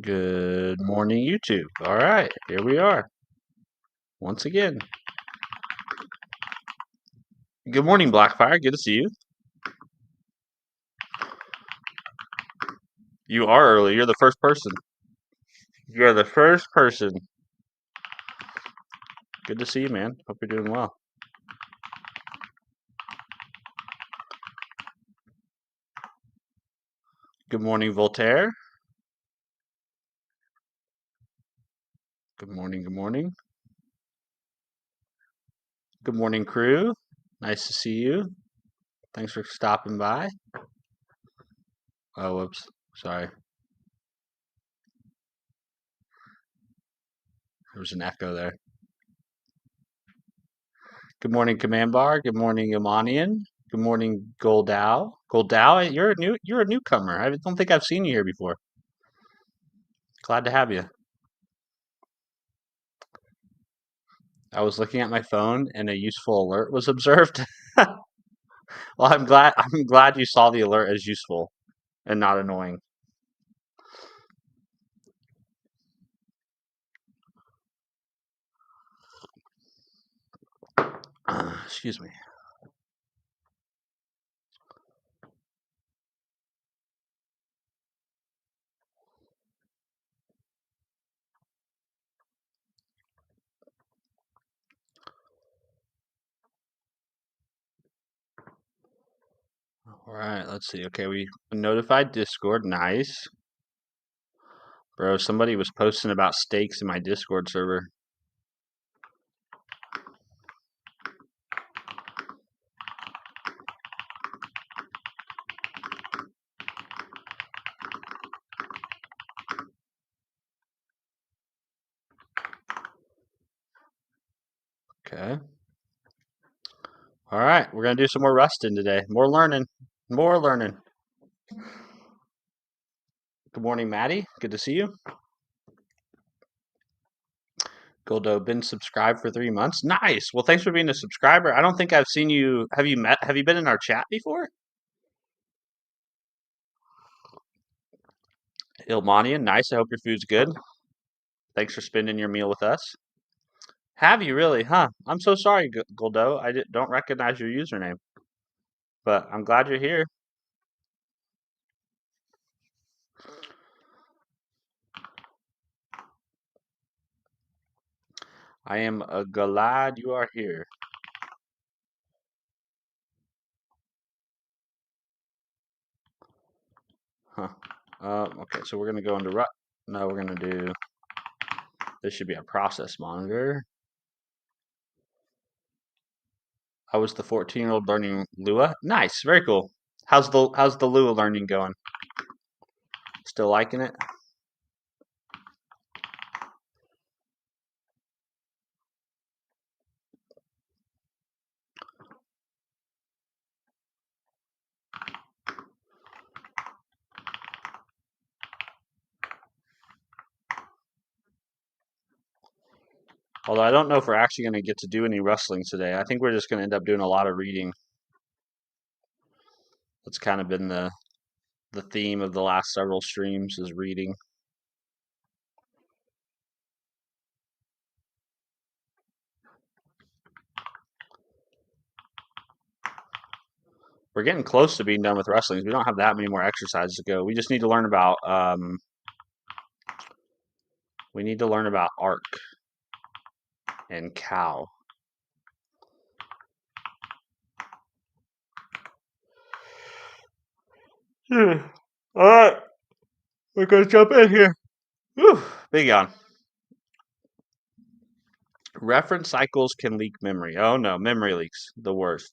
Good morning, YouTube. All right, here we are once again. Good morning, Blackfire. Good to see you. You are early. You're the first person. You're the first person. Good to see you, man. Hope you're doing well. Good morning, Voltaire. Good morning. Good morning. Good morning, crew. Nice to see you. Thanks for stopping by. Oh, whoops. Sorry. There was an echo there. Good morning, Command Bar. Good morning, Imanian. Good morning, Goldow. Goldow, you're a newcomer. I don't think I've seen you here before. Glad to have you. I was looking at my phone and a useful alert was observed. Well, I'm glad you saw the alert as useful and not annoying. Excuse me. All right, let's see. Okay, we notified Discord. Nice. Bro, somebody was posting about steaks in my Discord server. Okay. All right, we're going to do some more rusting today. More learning. More learning. Good morning, Maddie. Good to see you. Goldo, been subscribed for 3 months. Nice. Well, thanks for being a subscriber. I don't think I've seen you. Have you been in our chat before? Ilmanian, nice. I hope your food's good. Thanks for spending your meal with us. Have you really? Huh? I'm so sorry, Goldo. Don't recognize your username, but I'm glad you're here. I am glad you are here. Huh. Okay, so we're going to go into rut. No, we're going to do. This should be a process monitor. I was the 14-year-old learning Lua. Nice, very cool. How's the Lua learning going? Still liking it? Although I don't know if we're actually going to get to do any wrestling today. I think we're just going to end up doing a lot of reading. That's kind of been the theme of the last several streams is reading. We're getting close to being done with wrestling. We don't have that many more exercises to go. We just need to learn about ARC and cow. All right, we're gonna jump in here. Whew, big yawn. Reference cycles can leak memory. Oh no, memory leaks, the worst.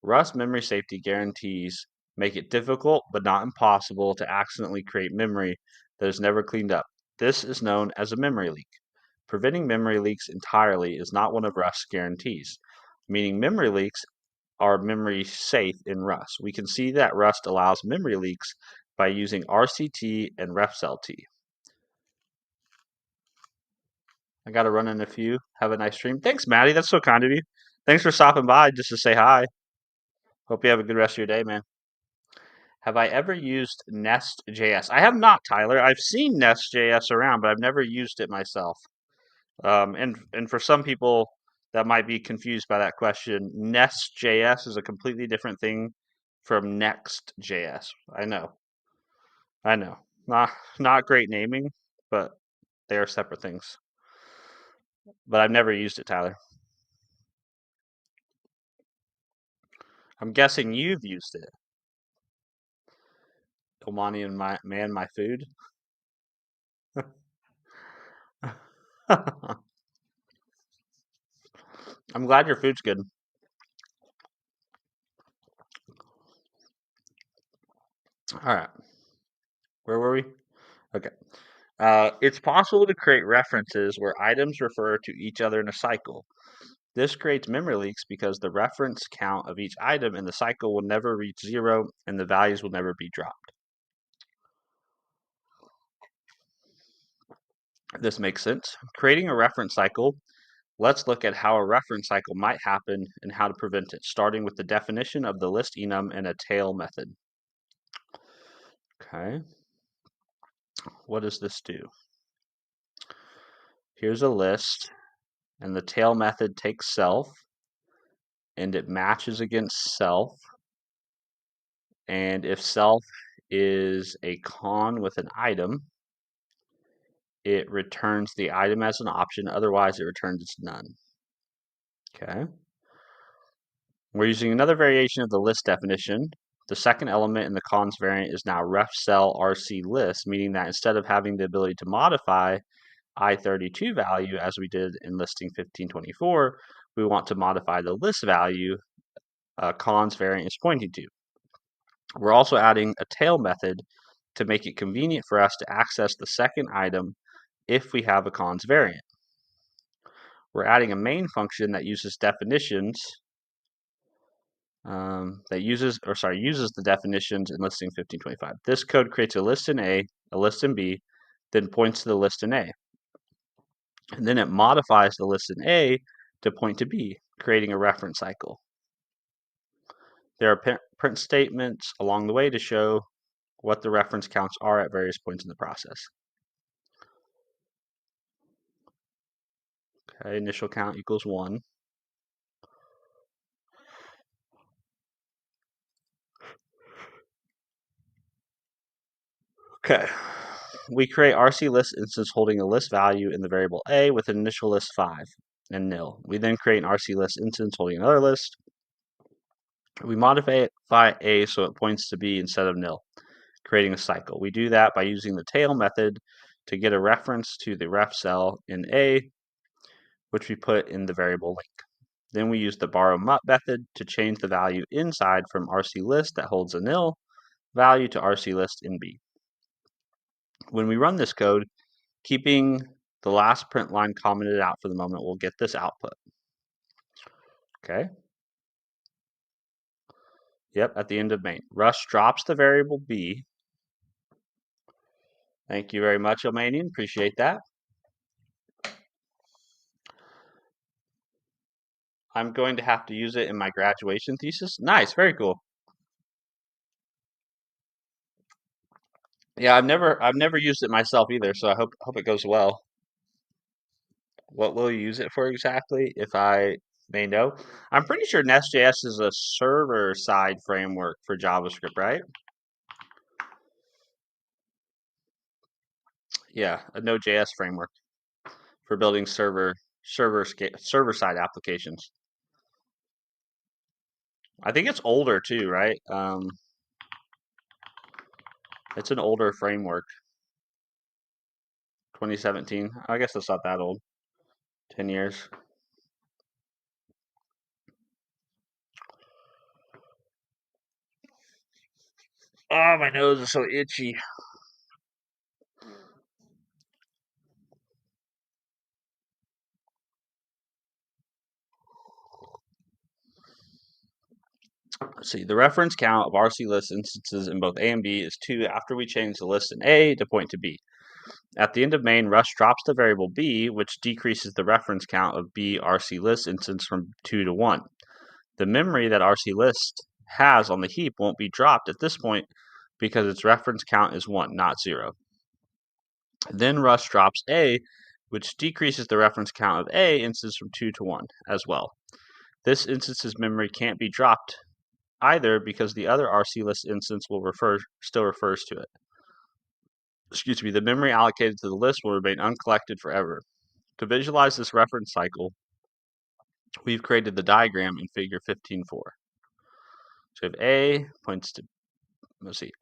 Rust memory safety guarantees make it difficult but not impossible to accidentally create memory that is never cleaned up. This is known as a memory leak. Preventing memory leaks entirely is not one of Rust's guarantees, meaning memory leaks are memory safe in Rust. We can see that Rust allows memory leaks by using RCT and RefSLT. I got to run in a few. Have a nice stream. Thanks, Maddie. That's so kind of you. Thanks for stopping by just to say hi. Hope you have a good rest of your day, man. Have I ever used Nest.js? I have not, Tyler. I've seen Nest.js around, but I've never used it myself. And for some people that might be confused by that question, Nest.js is a completely different thing from Next.js. I know. Not great naming, but they are separate things. But I've never used it, Tyler. I'm guessing you've used it. Omani and my food. I'm glad your food's good. All right. Where were we? Okay. It's possible to create references where items refer to each other in a cycle. This creates memory leaks because the reference count of each item in the cycle will never reach 0 and the values will never be dropped. This makes sense. Creating a reference cycle, let's look at how a reference cycle might happen and how to prevent it, starting with the definition of the list enum and a tail method. Okay. What does this do? Here's a list, and the tail method takes self, and it matches against self. And if self is a con with an item, it returns the item as an option. Otherwise, it returns none. Okay. We're using another variation of the list definition. The second element in the cons variant is now ref cell RC list, meaning that instead of having the ability to modify I32 value as we did in listing 1524, we want to modify the list value cons variant is pointing to. We're also adding a tail method to make it convenient for us to access the second item if we have a cons variant. We're adding a main function that uses definitions uses the definitions in listing 1525. This code creates a list in A, a list in B, then points to the list in A. And then it modifies the list in A to point to B, creating a reference cycle. There are print statements along the way to show what the reference counts are at various points in the process. Okay, initial count equals 1. Okay, we create RC list instance holding a list value in the variable A with an initial list 5 and nil. We then create an RC list instance holding another list. We modify A so it points to B instead of nil, creating a cycle. We do that by using the tail method to get a reference to the ref cell in A, which we put in the variable link. Then we use the borrow mut method to change the value inside from RC list that holds a nil value to RC list in B. When we run this code, keeping the last print line commented out for the moment, we'll get this output. Okay. Yep, at the end of main. Rush drops the variable B. Thank you very much, Omanian. Appreciate that. I'm going to have to use it in my graduation thesis. Nice, very cool. Yeah, I've never used it myself either, so I hope it goes well. What will you use it for exactly, if I may know? I'm pretty sure Nest.js is a server-side framework for JavaScript, right? Yeah, a Node.js framework for building server-side applications. I think it's older too, right? It's an older framework. 2017. I guess it's not that old. 10 years. Oh, my nose is so itchy. Let's see. The reference count of RC list instances in both A and B is 2 after we change the list in A to point to B. At the end of main, Rush drops the variable B, which decreases the reference count of B RC list instance from 2 to 1. The memory that RC list has on the heap won't be dropped at this point because its reference count is 1, not 0. Then Rust drops A, which decreases the reference count of A instance from 2 to 1 as well. This instance's memory can't be dropped either because the other RC list instance still refers to it. Excuse me, the memory allocated to the list will remain uncollected forever. To visualize this reference cycle, we've created the diagram in figure 15.4. So if A points to,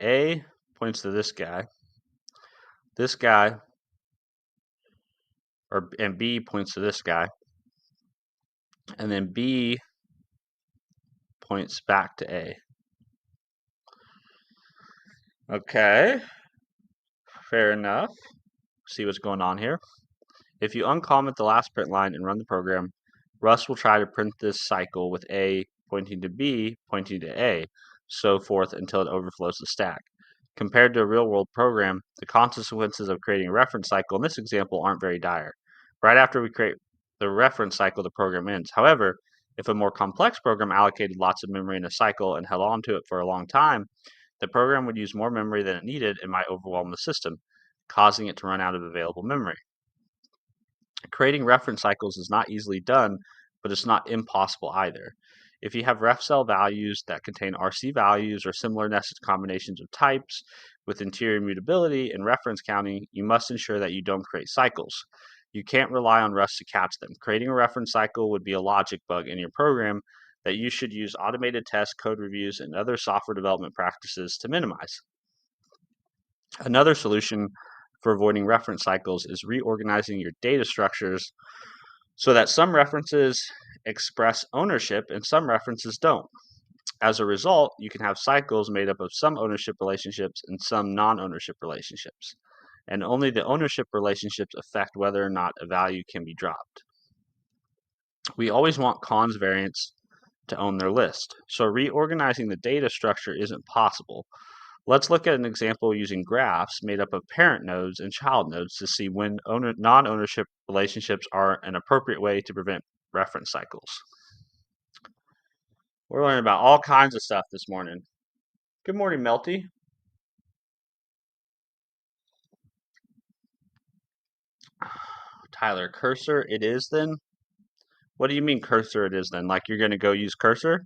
A points to this guy, and B points to this guy, and then B points back to A. Okay, fair enough. See what's going on here. If you uncomment the last print line and run the program, Rust will try to print this cycle with A pointing to B pointing to A, so forth until it overflows the stack. Compared to a real-world program, the consequences of creating a reference cycle in this example aren't very dire. Right after we create the reference cycle, the program ends. However, if a more complex program allocated lots of memory in a cycle and held on to it for a long time, the program would use more memory than it needed and might overwhelm the system, causing it to run out of available memory. Creating reference cycles is not easily done, but it's not impossible either. If you have ref cell values that contain RC values or similar nested combinations of types with interior mutability and reference counting, you must ensure that you don't create cycles. You can't rely on Rust to catch them. Creating a reference cycle would be a logic bug in your program that you should use automated tests, code reviews, and other software development practices to minimize. Another solution for avoiding reference cycles is reorganizing your data structures so that some references express ownership and some references don't. As a result, you can have cycles made up of some ownership relationships and some non-ownership relationships, and only the ownership relationships affect whether or not a value can be dropped. We always want cons variants to own their list, so reorganizing the data structure isn't possible. Let's look at an example using graphs made up of parent nodes and child nodes to see when non-ownership relationships are an appropriate way to prevent reference cycles. We're learning about all kinds of stuff this morning. Good morning, Melty. Tyler, cursor it is then? What do you mean cursor it is then? Like you're going to go use cursor?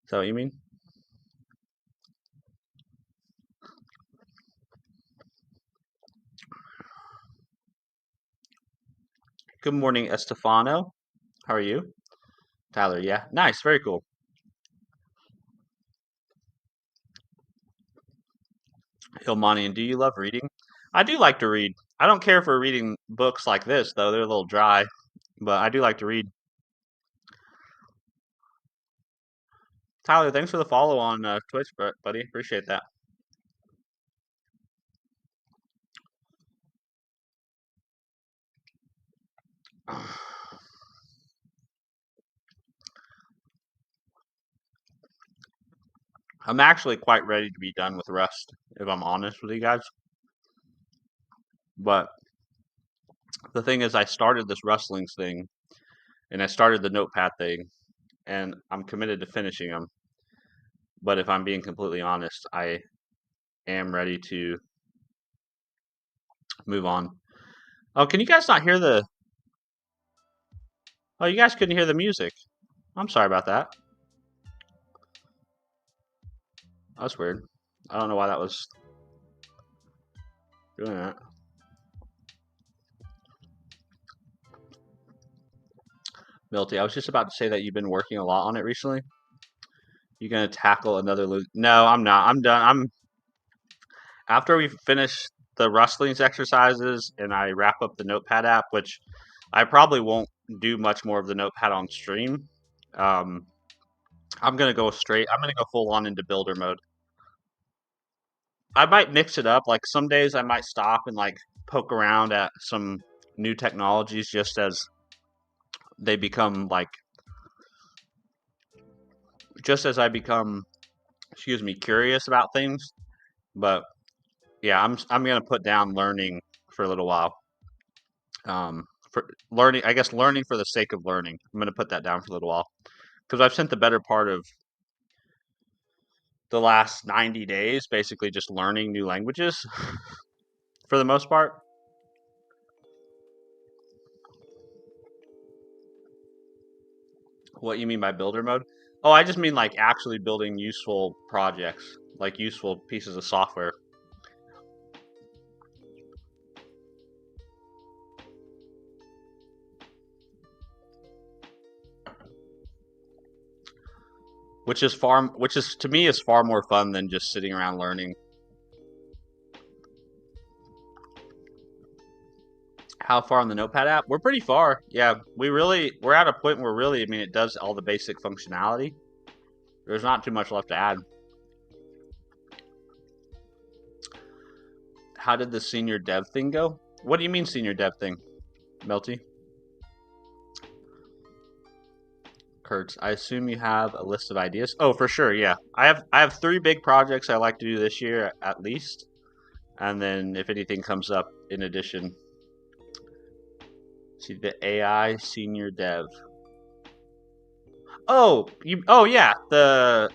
Is that what you mean? Good morning, Estefano. How are you? Tyler, yeah. Nice, very cool. Ilmani, do you love reading? I do like to read. I don't care for reading books like this, though. They're a little dry, but I do like to read. Tyler, thanks for the follow on Twitch, buddy. Appreciate that. I'm actually quite ready to be done with Rust, if I'm honest with you guys. But the thing is, I started this Rustlings thing, and I started the Notepad thing, and I'm committed to finishing them. But if I'm being completely honest, I am ready to move on. Oh, can you guys not hear the... Oh, you guys couldn't hear the music. I'm sorry about that. That's weird. I don't know why that was doing that. Milty, I was just about to say that you've been working a lot on it recently. You gonna tackle another No, I'm not. I'm done. After we finish the Rustlings exercises and I wrap up the Notepad app, which I probably won't do much more of the Notepad on stream. I'm gonna go full on into builder mode. I might mix it up. Like some days I might stop and like poke around at some new technologies just as they become like I become curious about things. But yeah, I'm gonna put down learning for a little while. For learning, I guess learning for the sake of learning. I'm gonna put that down for a little while because I've spent the better part of the last 90 days, basically just learning new languages for the most part. What you mean by builder mode? Oh, I just mean like actually building useful projects, like useful pieces of software. Which is to me is far more fun than just sitting around learning. How far on the Notepad app? We're pretty far. Yeah, we're at a point where really, I mean, it does all the basic functionality. There's not too much left to add. How did the senior dev thing go? What do you mean senior dev thing, Melty? Kurtz, I assume you have a list of ideas. Oh, for sure, yeah. I have 3 big projects I like to do this year at least, and then if anything comes up in addition. See the AI senior dev. Oh, yeah. I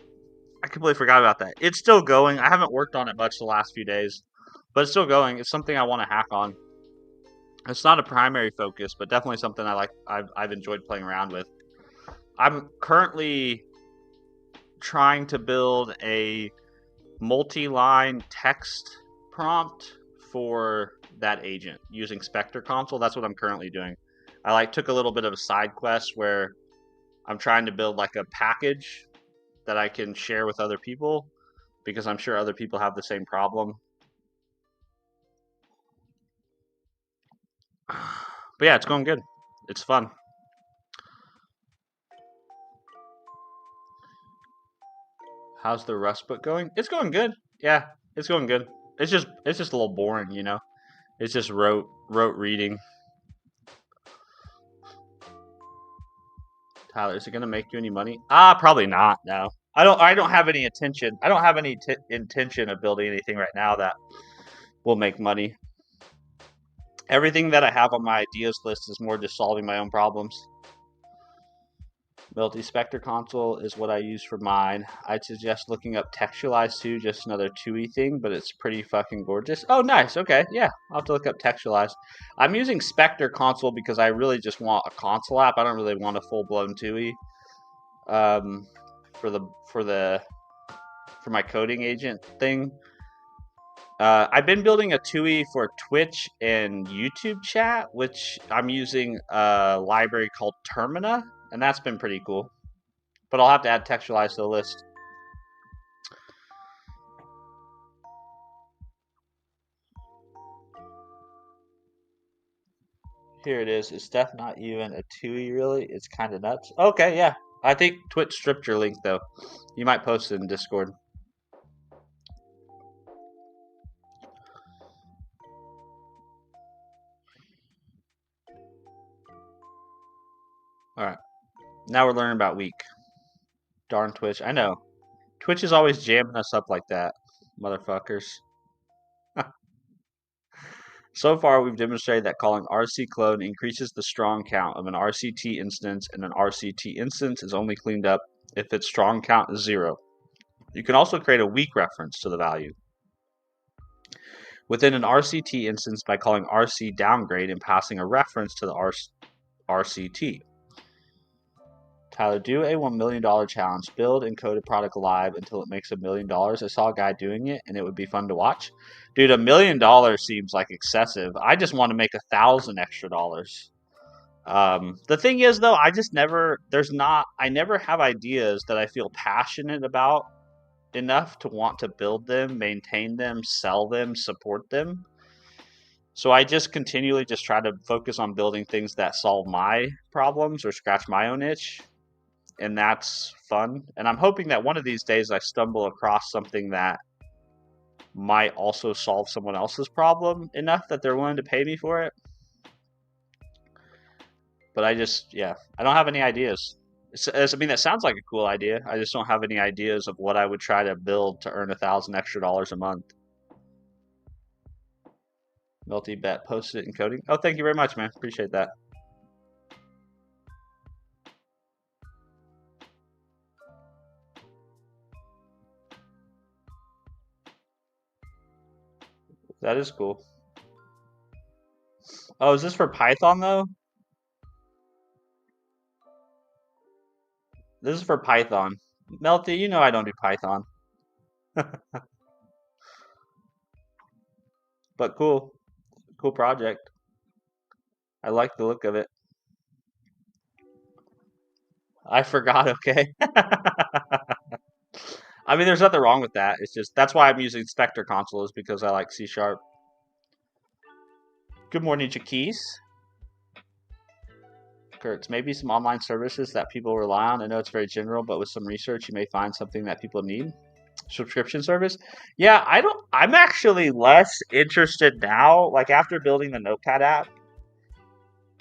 completely forgot about that. It's still going. I haven't worked on it much the last few days, but it's still going. It's something I want to hack on. It's not a primary focus, but definitely something I like. I've enjoyed playing around with. I'm currently trying to build a multi-line text prompt for that agent using Spectre console. That's what I'm currently doing. I took a little bit of a side quest where I'm trying to build like a package that I can share with other people because I'm sure other people have the same problem. But yeah, it's going good. It's fun. How's the Rust book going? It's going good. Yeah, it's going good. It's just a little boring, you know. It's just rote reading. Tyler, is it gonna make you any money? Probably not. No, I don't have any intention. I don't have any intention of building anything right now that will make money. Everything that I have on my ideas list is more just solving my own problems. Melty Spectre console is what I use for mine. I'd suggest looking up Textualize too, just another 2E thing, but it's pretty fucking gorgeous. Oh, nice. Okay, yeah, I'll have to look up Textualize. I'm using Spectre console because I really just want a console app. I don't really want a full-blown 2E. For my coding agent thing. I've been building a 2E for Twitch and YouTube chat, which I'm using a library called Termina, and that's been pretty cool. But I'll have to add Textualize to the list. Here it is. Is Steph not even a 2E, really? It's kind of nuts. Okay, yeah. I think Twitch stripped your link, though. You might post it in Discord. Alright. Now we're learning about weak. Darn Twitch. I know. Twitch is always jamming us up like that, motherfuckers. So far, we've demonstrated that calling RC clone increases the strong count of an RCT instance, and an RCT instance is only cleaned up if its strong count is 0. You can also create a weak reference to the value within an RCT instance by calling RC downgrade and passing a reference to the RCT. Tyler, do a $1 million challenge. Build and code a product live until it makes $1 million. I saw a guy doing it, and it would be fun to watch. Dude, $1 million seems like excessive. I just want to make $1,000 extra dollars. The thing is, though, I never have ideas that I feel passionate about enough to want to build them, maintain them, sell them, support them. So I just continually just try to focus on building things that solve my problems or scratch my own itch. And that's fun. And I'm hoping that one of these days I stumble across something that might also solve someone else's problem enough that they're willing to pay me for it. But I don't have any ideas. I mean, that sounds like a cool idea. I just don't have any ideas of what I would try to build to earn $1,000 extra a month. Multi bet posted it in coding. Oh, thank you very much, man. Appreciate that. That is cool. Oh, is this for Python though? This is for Python. Melty, you know I don't do Python. But cool. Cool project. I like the look of it. I forgot, okay? I mean, there's nothing wrong with that. It's just, that's why I'm using Spectre console, is because I like C Sharp. Good morning, Jaquise. Kurtz, maybe some online services that people rely on. I know it's very general, but with some research, you may find something that people need. Subscription service. Yeah, I'm actually less interested now, like after building the Notepad app.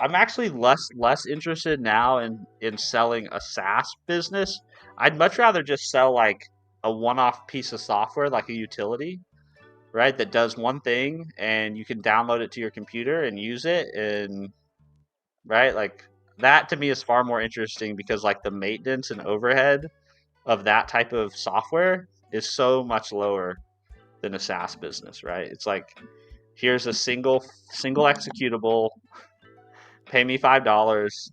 I'm actually less interested now in selling a SaaS business. I'd much rather just sell like a one-off piece of software, like a utility, right? That does one thing and you can download it to your computer and use it, and right, like that to me is far more interesting, because like the maintenance and overhead of that type of software is so much lower than a SaaS business, right? It's like, here's a single executable, pay me $5,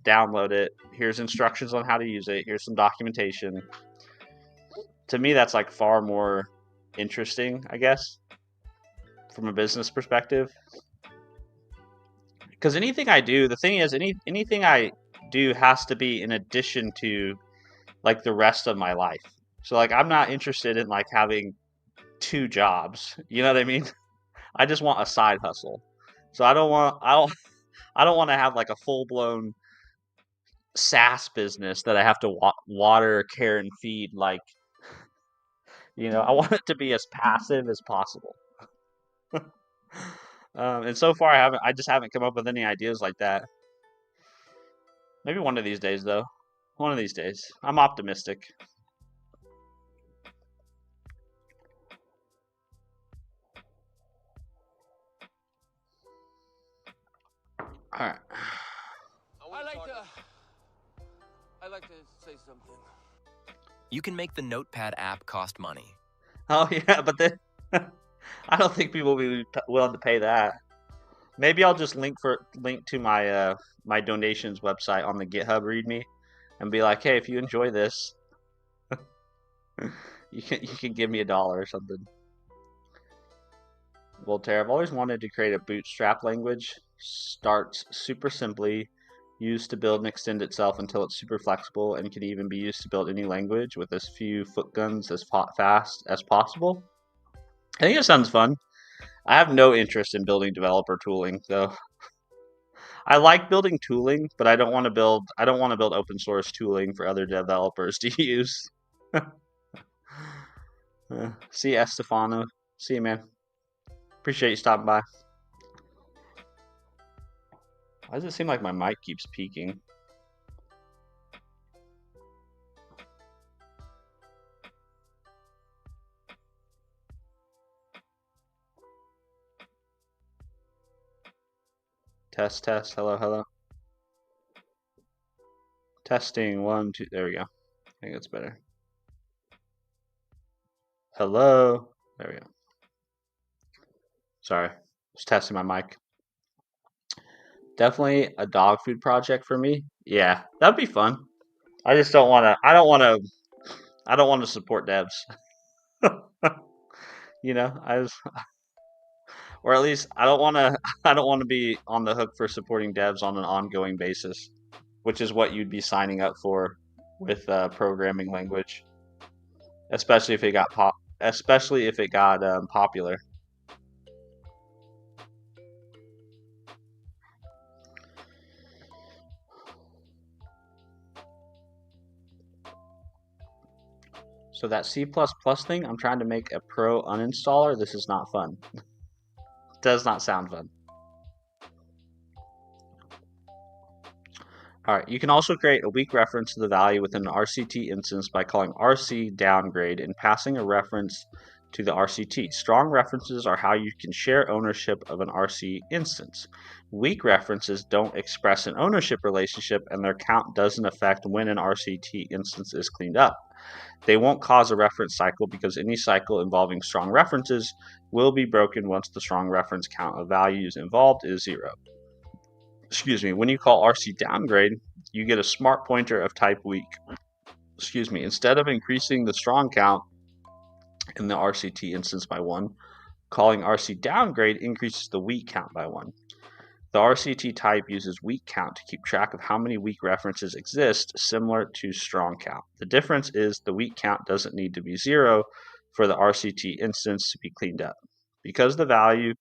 download it. Here's instructions on how to use it. Here's some documentation. To me, that's like far more interesting, I guess, from a business perspective. Because anything I do, the thing is, anything I do has to be in addition to like the rest of my life. So like, I'm not interested in like having 2 jobs. You know what I mean? I just want a side hustle. So I don't want to have like a full blown SaaS business that I have to water, care, and feed. Like, I want it to be as passive as possible. And so far, I just haven't come up with any ideas like that. Maybe one of these days, though. One of these days. I'm optimistic. All right. I'd like to say something. You can make the Notepad app cost money. Oh yeah, but then I don't think people will be willing to pay that. Maybe I'll just link to my my donations website on the GitHub README, and be like, hey, if you enjoy this, you can give me $1 or something. Voltaire, I've always wanted to create a bootstrap language. Starts super simply, used to build and extend itself until it's super flexible, and can even be used to build any language with as few footguns as fast as possible. I think it sounds fun. I have no interest in building developer tooling, though. I like building tooling, but I don't want to build open source tooling for other developers to use. See you, Estefano. See you, man. Appreciate you stopping by. Why does it seem like my mic keeps peaking? Test, test. Hello, hello. Testing, 1, 2. There we go. I think that's better. Hello. There we go. Sorry. Just testing my mic. Definitely a dog food project for me. Yeah, that'd be fun. I just don't want to. I don't want to support devs. Or at least I don't want to. I don't want to be on the hook for supporting devs on an ongoing basis, which is what you'd be signing up for with programming language, especially if it got popular. So that C++ thing, I'm trying to make a pro uninstaller. This is not fun. Does not sound fun. All right, you can also create a weak reference to the value within an RCT instance by calling RC downgrade and passing a reference to the RCT. Strong references are how you can share ownership of an RC instance. Weak references don't express an ownership relationship, and their count doesn't affect when an RCT instance is cleaned up. They won't cause a reference cycle because any cycle involving strong references will be broken once the strong reference count of values involved is 0. Excuse me. When you call RC downgrade, you get a smart pointer of type weak. Excuse me. Instead of increasing the strong count in the RCT instance by 1, calling RC downgrade increases the weak count by 1. The RCT type uses weak count to keep track of how many weak references exist, similar to strong count. The difference is the weak count doesn't need to be 0 for the RCT instance to be cleaned up. Because the value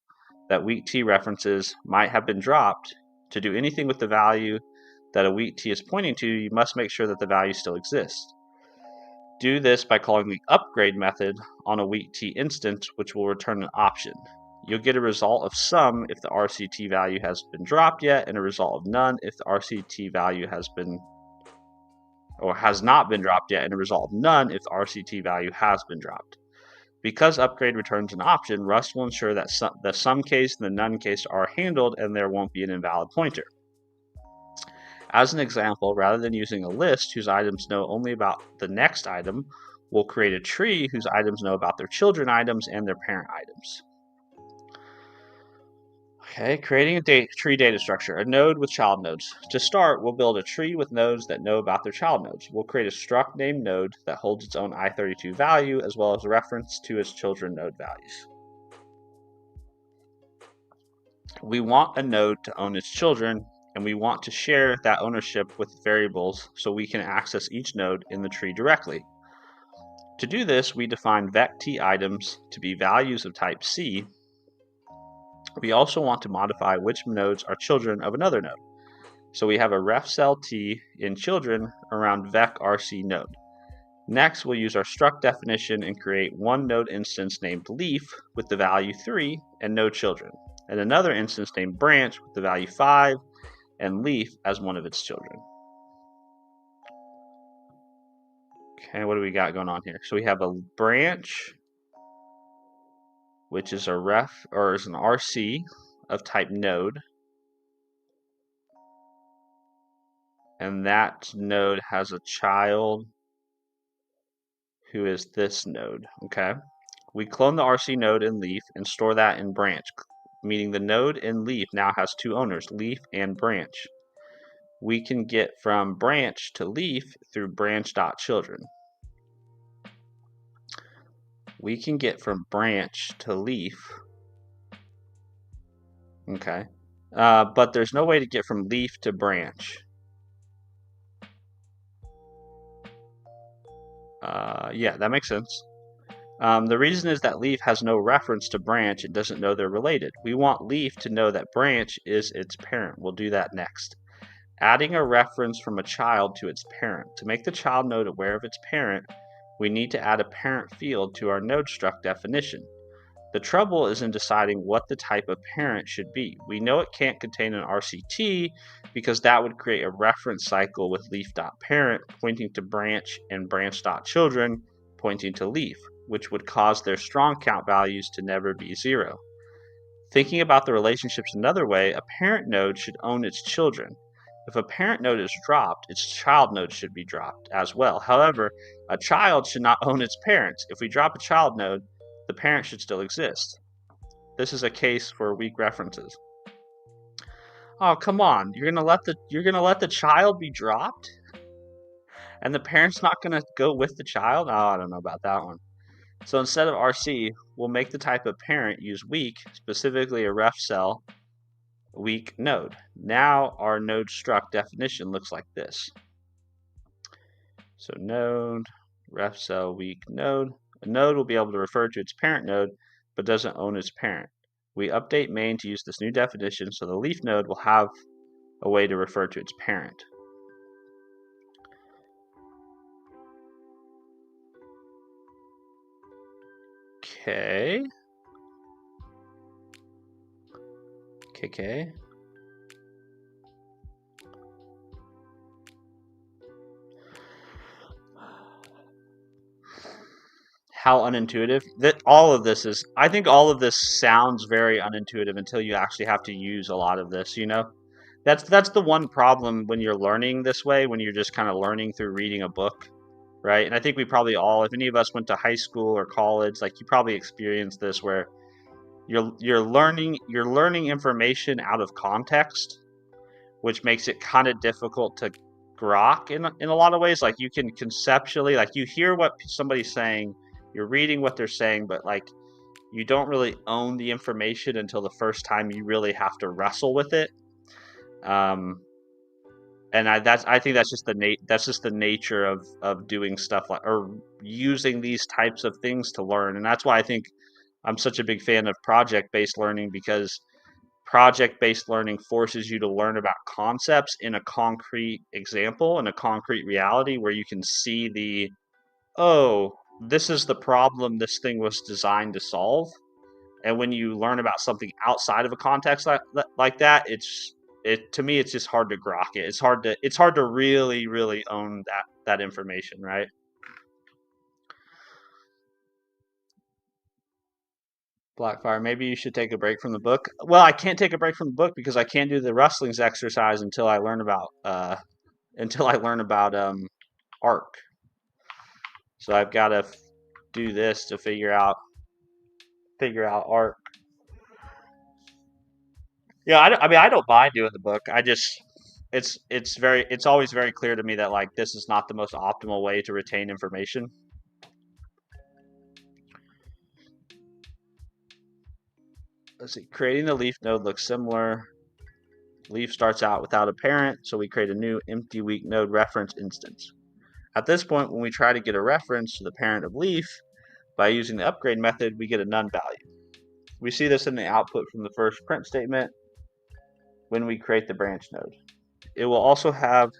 that weak T references might have been dropped, to do anything with the value that a weak T is pointing to, you must make sure that the value still exists. Do this by calling the upgrade method on a weak T instance, which will return an option. You'll get a result of some if the RCT value has been dropped yet, and a result of none if the RCT value has not been dropped yet, and a result of none if the RCT value has been dropped. Because upgrade returns an option, Rust will ensure that the sum case and the none case are handled and there won't be an invalid pointer. As an example, rather than using a list whose items know only about the next item, we'll create a tree whose items know about their children items and their parent items. Okay, creating a tree data structure, a node with child nodes. To start, we'll build a tree with nodes that know about their child nodes. We'll create a struct named node that holds its own i32 value as well as a reference to its children node values. We want a node to own its children, and we want to share that ownership with variables so we can access each node in the tree directly. To do this, we define vect items to be values of type C. We also want to modify which nodes are children of another node. So we have a ref cell T in children around vec RC node. Next, we'll use our struct definition and create one node instance named leaf with the value 3 and no children, and another instance named branch with the value 5 and leaf as one of its children. Okay, what do we got going on here? So we have a branch, which is a ref or is an RC of type node, and that node has a child who is this node. Okay, we clone the RC node in leaf and store that in branch, meaning the node in leaf now has two owners, leaf and branch. We can get from branch to leaf through branch.children. We can get from branch to leaf. Okay. But there's no way to get from leaf to branch. Yeah, that makes sense. The reason is that leaf has no reference to branch. It doesn't know they're related. We want leaf to know that branch is its parent. We'll do that next. Adding a reference from a child to its parent. To make the child node aware of its parent, we need to add a parent field to our node struct definition. The trouble is in deciding what the type of parent should be. We know it can't contain an RCT because that would create a reference cycle with leaf.parent pointing to branch and branch.children pointing to leaf, which would cause their strong count values to never be 0. Thinking about the relationships another way, a parent node should own its children. If a parent node is dropped, its child node should be dropped as well. However, a child should not own its parents. If we drop a child node, the parent should still exist. This is a case for weak references. Oh, come on. You're gonna let the child be dropped? And the parent's not gonna go with the child? Oh, I don't know about that one. So instead of RC, we'll make the type of parent use weak, specifically a ref cell weak node. Now our node struct definition looks like this. So node, ref cell weak node. A node will be able to refer to its parent node, but doesn't own its parent. We update main to use this new definition, so the leaf node will have a way to refer to its parent. Okay. How unintuitive. I think all of this sounds very unintuitive until you actually have to use a lot of this, you know? That's the one problem when you're learning this way, when you're just kind of learning through reading a book. right? And I think we probably all, if any of us went to high school or college, like you probably experienced this where you're learning information out of context, which makes it kind of difficult to grok in a lot of ways. Like you can conceptually, like you hear what somebody's saying, you're reading what they're saying, but like you don't really own the information until the first time you really have to wrestle with it. And I think that's just the nature of doing stuff like, or using these types of things to learn. And that's why I think I'm such a big fan of project-based learning, because project-based learning forces you to learn about concepts in a concrete example, in a concrete reality, where you can see oh, this is the problem this thing was designed to solve. And when you learn about something outside of a context like that, to me it's just hard to grok it. It's hard to really own that information, right? Blackfire, maybe you should take a break from the book. Well, I can't take a break from the book because I can't do the wrestling's exercise until I learn about ARC. So I've got to do this to figure out ARC. Yeah, I mean I don't mind doing the book. I just it's always very clear to me that like this is not the most optimal way to retain information. Let's see, creating the leaf node looks similar. Leaf starts out without a parent, so we create a new empty weak node reference instance. At this point, when we try to get a reference to the parent of leaf by using the upgrade method, we get a none value. We see this in the output from the first print statement when we create the branch node. It will also have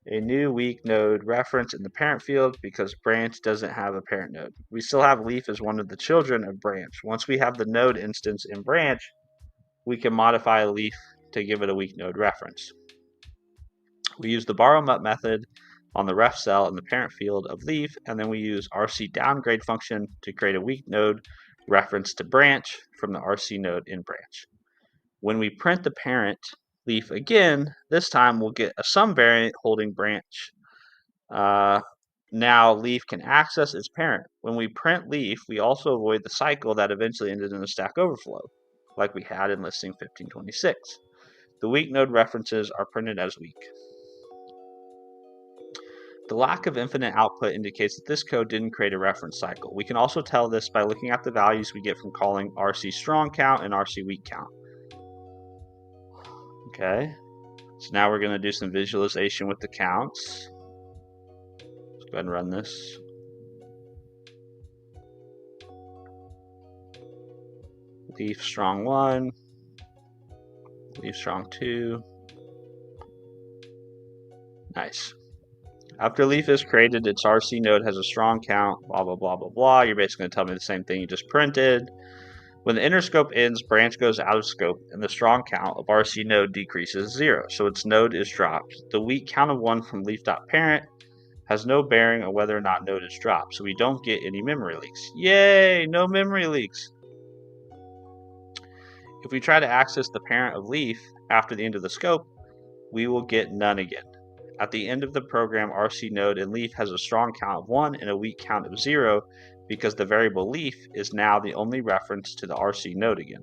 a new weak node reference in the parent field because branch doesn't have a parent node. We still have leaf as one of the children of branch. Once we have the node instance in branch, we can modify a leaf to give it a weak node reference. We use the borrow mut method on the ref cell in the parent field of leaf, and then we use RC downgrade function to create a weak node reference to branch from the RC node in branch. When we print the parent leaf again, this time we'll get a sum variant holding branch. Now leaf can access its parent. When we print leaf, we also avoid the cycle that eventually ended in a Stack Overflow, like we had in listing 1526. The weak node references are printed as weak. The lack of infinite output indicates that this code didn't create a reference cycle. We can also tell this by looking at the values we get from calling RC strong count and RC weak count. Okay, so now we're going to do some visualization with the counts. Let's go ahead and run this. Leaf strong 1, leaf strong 2. Nice. After leaf is created, its RC node has a strong count, blah, blah, blah, blah, blah. You're basically going to tell me the same thing you just printed. When the inner scope ends, branch goes out of scope, and the strong count of RC node decreases 0, so its node is dropped. The weak count of 1 from leaf.parent has no bearing on whether or not node is dropped, so we don't get any memory leaks. Yay, no memory leaks. If we try to access the parent of leaf after the end of the scope, we will get none again. At the end of the program, RC node in leaf has a strong count of 1 and a weak count of 0 because the variable leaf is now the only reference to the RC node again.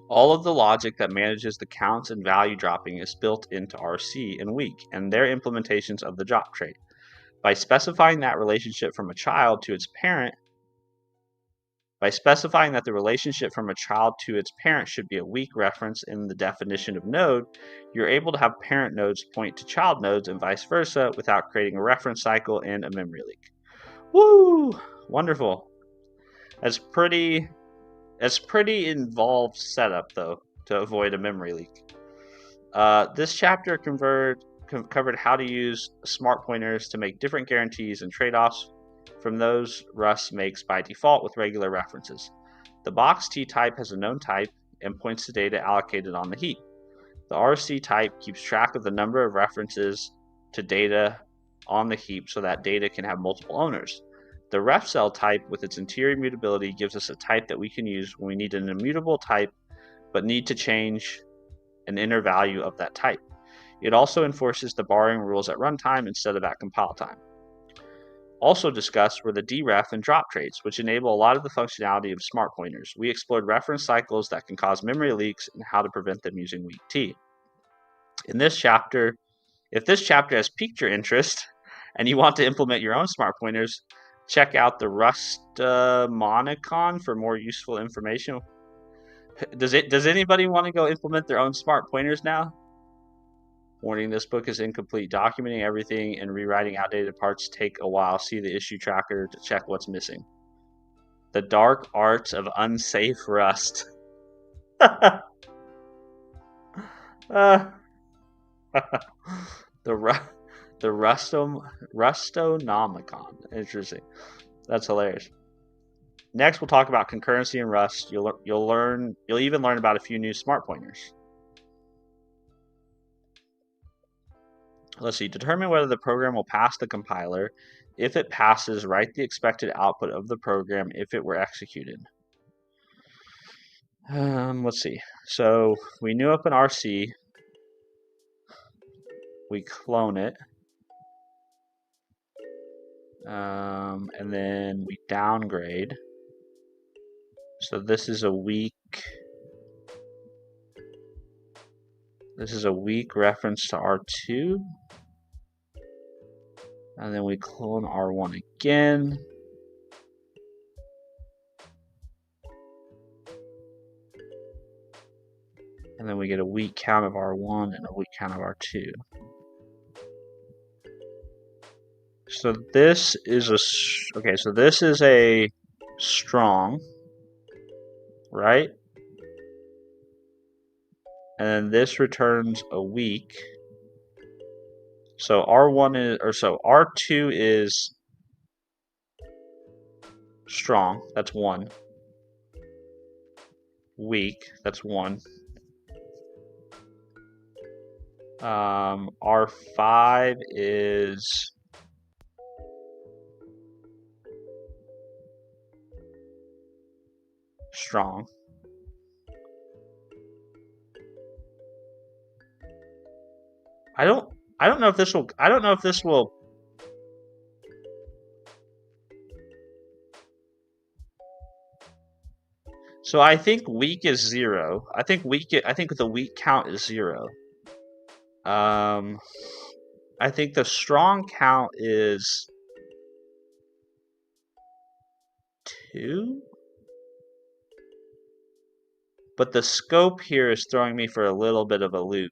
All of the logic that manages the counts and value dropping is built into RC and weak and their implementations of the drop trait. By specifying that relationship from a child to its parent, By specifying that the relationship from a child to its parent should be a weak reference in the definition of node, you're able to have parent nodes point to child nodes and vice versa without creating a reference cycle and a memory leak. Woo! Wonderful. That's pretty involved setup though to avoid a memory leak. This chapter covered how to use smart pointers to make different guarantees and trade-offs from those Rust makes by default with regular references. The box T type has a known type and points to data allocated on the heap. The RC type keeps track of the number of references to data on the heap so that data can have multiple owners. The ref cell type with its interior mutability gives us a type that we can use when we need an immutable type but need to change an inner value of that type. It also enforces the borrowing rules at runtime instead of at compile time. Also discussed were the deref and drop traits, which enable a lot of the functionality of smart pointers. We explored reference cycles that can cause memory leaks and how to prevent them using weak T. In this chapter, if this chapter has piqued your interest and you want to implement your own smart pointers, check out the Rustmonicon for more useful information. Does anybody want to go implement their own smart pointers now? Warning, this book is incomplete. Documenting everything and rewriting outdated parts take a while. See the issue tracker to check what's missing. The Dark Arts of Unsafe Rust. The Rustonomicon. Interesting. That's hilarious. Next, we'll talk about concurrency in Rust. You'll even learn about a few new smart pointers. Let's see. Determine whether the program will pass the compiler. If it passes, write the expected output of the program if it were executed. Let's see. So we new up an RC. We clone it. And then we downgrade. So this is a weak reference to R2. And then we clone R1 again. And then we get a weak count of R1 and a weak count of R2. So this is a strong, right? And then this returns a weak. So R2 is strong, that's 1. Weak, that's 1. R5 is strong. I don't know if this will So I think weak is 0. I think the weak count is 0. I think the strong count is 2. But the scope here is throwing me for a little bit of a loop.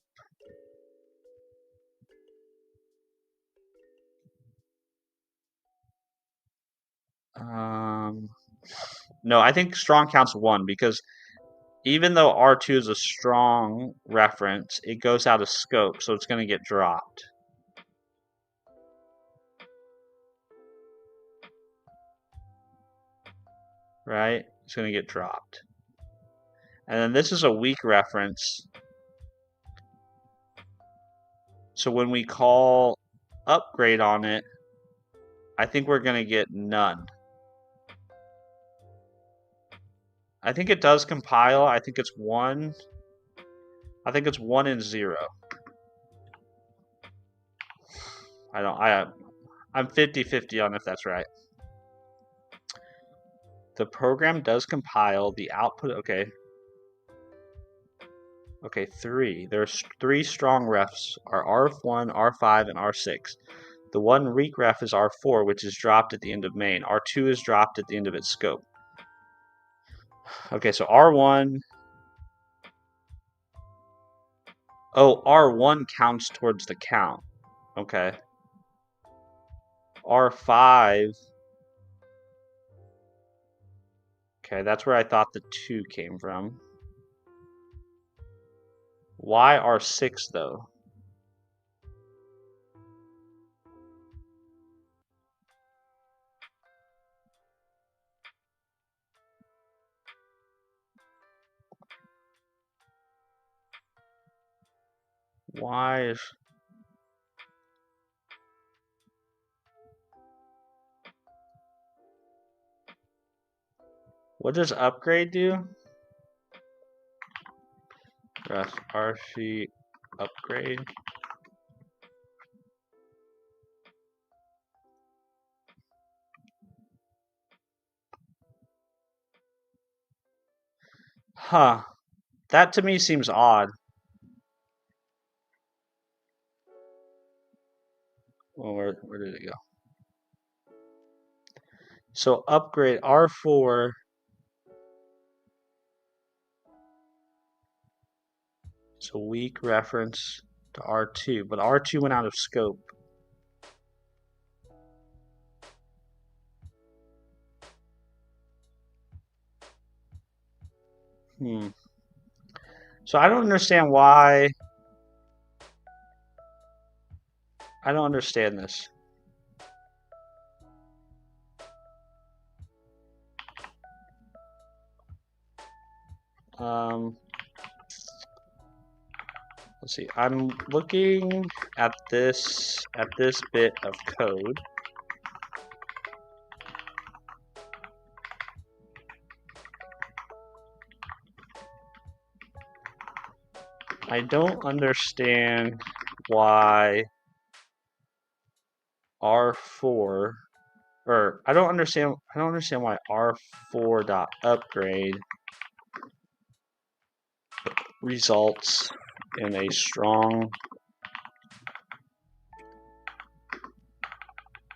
No, I think strong counts 1 because even though R2 is a strong reference, it goes out of scope, so it's going to get dropped. Right? It's going to get dropped. And then this is a weak reference. So when we call upgrade on it, I think we're going to get none. I think it does compile. I think it's 1. I think it's 1 and 0. I'm 50-50 on if that's right. The program does compile. The output, okay. Okay, 3. There's 3 strong refs are R1, R5, and R6. The one weak ref is R4, which is dropped at the end of main. R2 is dropped at the end of its scope. Okay, so R1. Oh, R1 counts towards the count. Okay. R5. Okay, that's where I thought the 2 came from. Why R6 though? Why is... What does upgrade do? Ref RC upgrade. Huh. That to me seems odd. Well, where did it go? So upgrade R4. So weak reference to R2, but R2 went out of scope. So I don't understand why. I don't understand this. Let's see. I'm looking at this bit of code. I don't understand why R4 or I don't understand why R4.upgrade results in a strong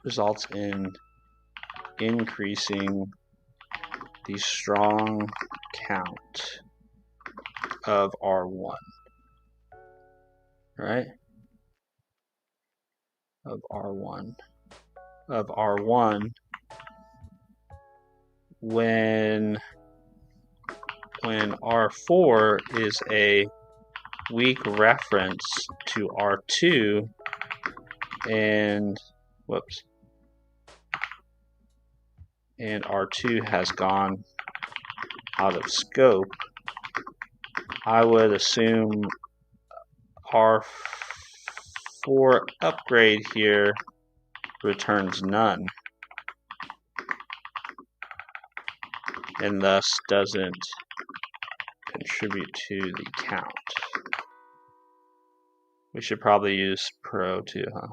results in increasing the strong count of R1, right? Of R1 when R4 is a weak reference to R2 and and R2 has gone out of scope, I would assume R4 upgrade here returns none and thus doesn't contribute to the count. We should probably use pro too, huh?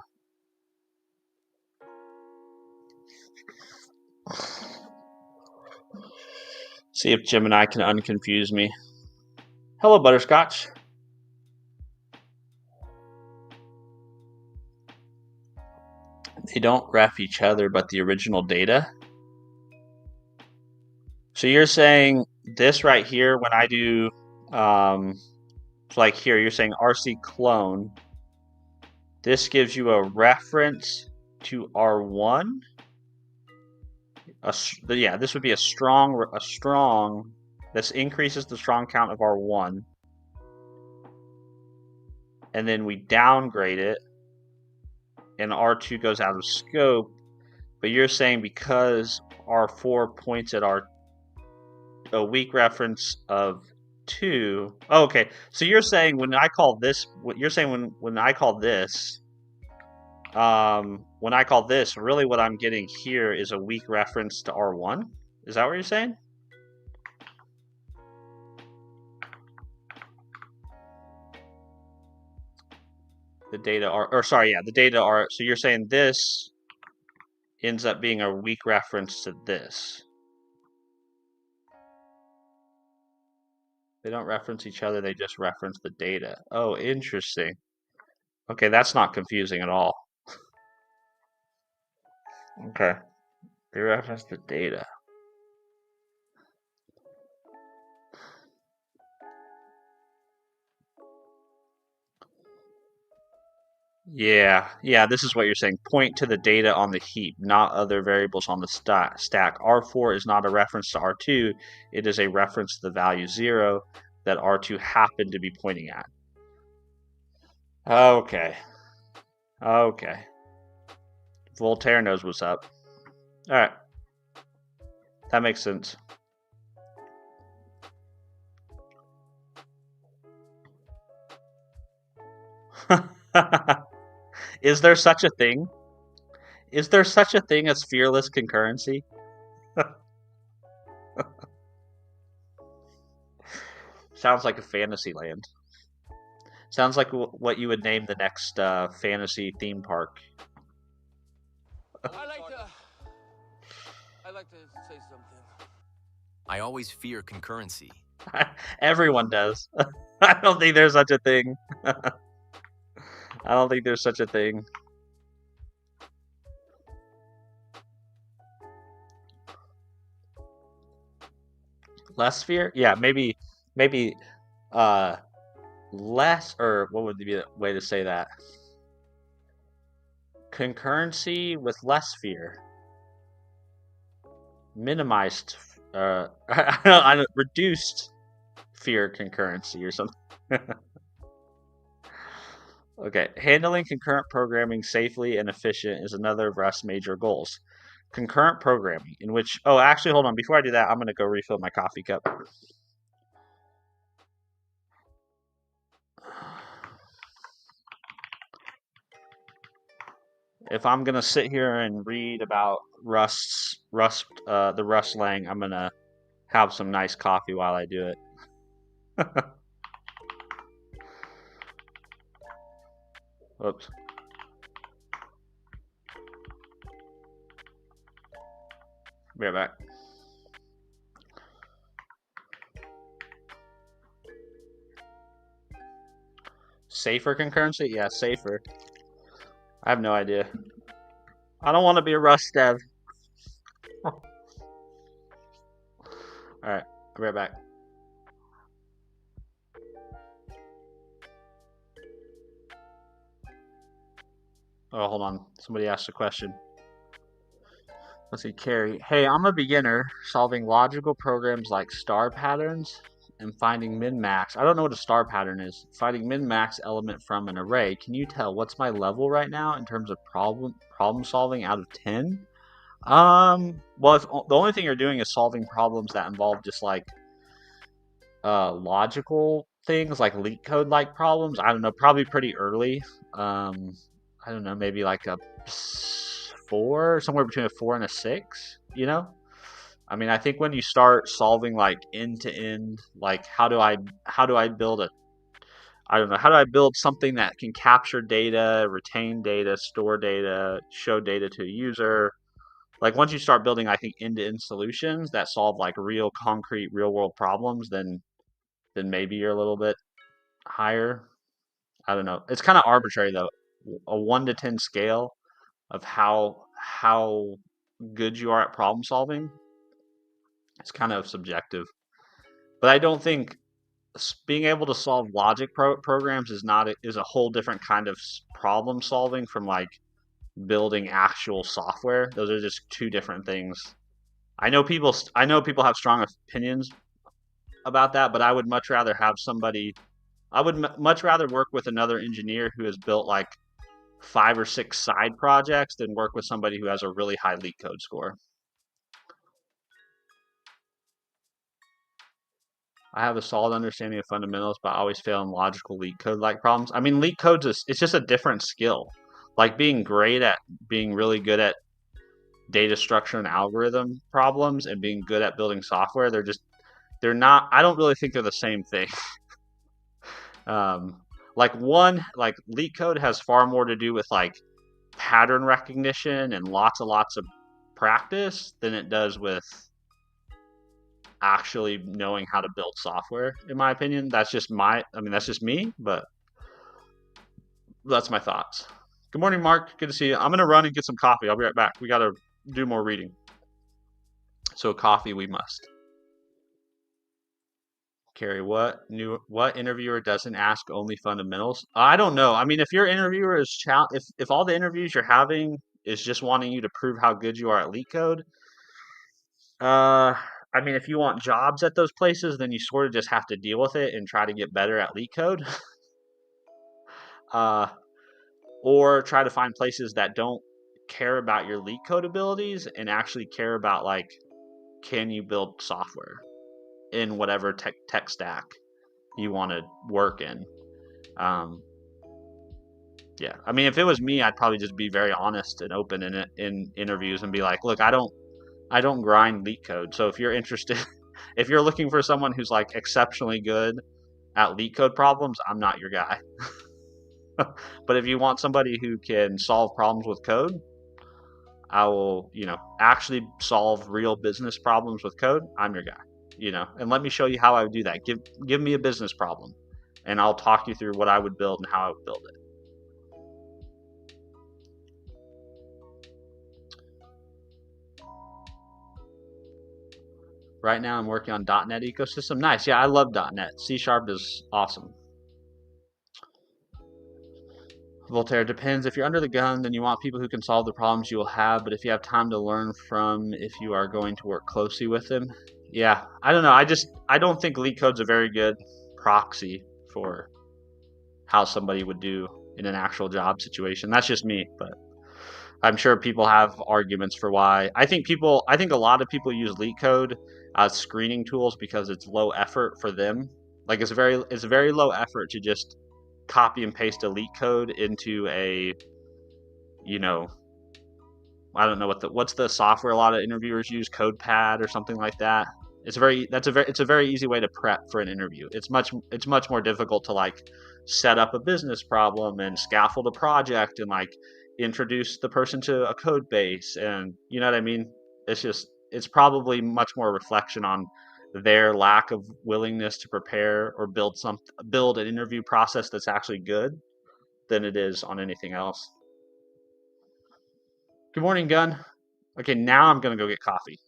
See if Gemini can unconfuse me. Hello, Butterscotch. They don't ref each other, but the original data. So you're saying this right here, when I do, like here, you're saying RC clone. This gives you a reference to R1. Yeah, this would be a strong. This increases the strong count of R1, and then we downgrade it, and R2 goes out of scope. But you're saying because R4 points at a weak reference of 2. Oh, okay. So you're saying when I call this, when I call this, really what I'm getting here is a weak reference to R1. Is that what you're saying? The data are, the data are, so you're saying this ends up being a weak reference to this. They don't reference each other, they just reference the data. Oh, interesting. Okay, that's not confusing at all. Okay. They reference the data. Yeah, this is what you're saying. Point to the data on the heap, not other variables on the stack. R4 is not a reference to R2. It is a reference to the value 0 that R2 happened to be pointing at. Okay. Voltaire knows what's up. All right. That makes sense. Is there such a thing? Is there such a thing as fearless concurrency? Sounds like a fantasy land. Sounds like what you would name the next fantasy theme park. I'd like to say something. I always fear concurrency. Everyone does. I don't think there's such a thing. I don't think there's such a thing. Less fear? Yeah, maybe uh less, or what would be the way to say that? Concurrency with less fear. Minimized I don't, reduced fear concurrency or something. Okay, handling concurrent programming safely and efficient is another of Rust's major goals. Concurrent programming, in which, oh, actually, hold on. Before I do that, I'm going to go refill my coffee cup. If I'm going to sit here and read about the Rust lang, I'm going to have some nice coffee while I do it. Oops. Be right back. Safer concurrency? Yeah, safer. I have no idea. I don't want to be a Rust dev. Alright, I'll be right back. Oh, hold on. Somebody asked a question. Let's see, Carrie. Hey, I'm a beginner solving logical programs like star patterns and finding min-max. I don't know what a star pattern is. Finding min-max element from an array. Can you tell what's my level right now in terms of problem solving out of 10? Well, if the only thing you're doing is solving problems that involve just like logical things like leak code like problems, I don't know, probably pretty early. I don't know, maybe like a 4, somewhere between a 4 and a 6, you know? I mean, I think when you start solving like end to end, like how do I build I don't know, how do I build something that can capture data, retain data, store data, show data to a user? Like once you start building, I think, end to end solutions that solve like real concrete real world problems, then maybe you're a little bit higher. I don't know. It's kind of arbitrary though. A 1 to 10 scale of how good you are at problem solving. It's kind of subjective. But I don't think being able to solve logic programs is a whole different kind of problem solving from like building actual software. Those are just two different things. I know people have strong opinions about that, but I would much rather have somebody. I would much rather work with another engineer who has built like 5 or 6 side projects than work with somebody who has a really high leak code score. I have a solid understanding of fundamentals, but I always fail in logical leak code like problems. I mean, leak codes it's just a different skill. Like being really good at data structure and algorithm problems and being good at building software, they're not. I don't really think they're the same thing. Like leak code has far more to do with like pattern recognition and lots of practice than it does with actually knowing how to build software, in my opinion. That's just me, but that's my thoughts. Good morning, Mark. Good to see you. I'm gonna run and get some coffee. I'll be right back. We gotta do more reading. So coffee we must. Carrie, what interviewer doesn't ask only fundamentals? I don't know. I mean, if your interviewer is if all the interviews you're having is just wanting you to prove how good you are at leak code, I mean, if you want jobs at those places, then you sort of just have to deal with it and try to get better at leak code. uh, or try to find places that don't care about your leak code abilities and actually care about like, can you build software in whatever tech stack you want to work in. Yeah, I mean, if it was me, I'd probably just be very honest and open in interviews and be like, look, I don't grind leak code. So if you're interested, if you're looking for someone who's like exceptionally good at leak code problems, I'm not your guy. But if you want somebody who can solve problems with code, I will, actually solve real business problems with code. I'm your guy. and let me show you how I would do that. Give me a business problem, and I'll talk you through what I would build and how I would build it. Right now I'm working on .NET ecosystem. Nice. Yeah, I love .NET. C# is awesome. Voltaire, depends. If you're under the gun, then you want people who can solve the problems you will have, but if you have time to learn from, if you are going to work closely with them. Yeah, I don't know. I don't think LeetCode's a very good proxy for how somebody would do in an actual job situation. That's just me, but I'm sure people have arguments for why. I think a lot of people use LeetCode as screening tools because it's low effort for them. Like it's very low effort to just copy and paste a LeetCode into a, you know, I don't know what's the software a lot of interviewers use, CodePad or something like that. It's a very easy way to prep for an interview. It's much more difficult to like set up a business problem and scaffold a project and like introduce the person to a code base, and you know what I mean? It's probably much more a reflection on their lack of willingness to prepare or build an interview process that's actually good than it is on anything else. Good morning, Gun. Okay, now I'm gonna go get coffee.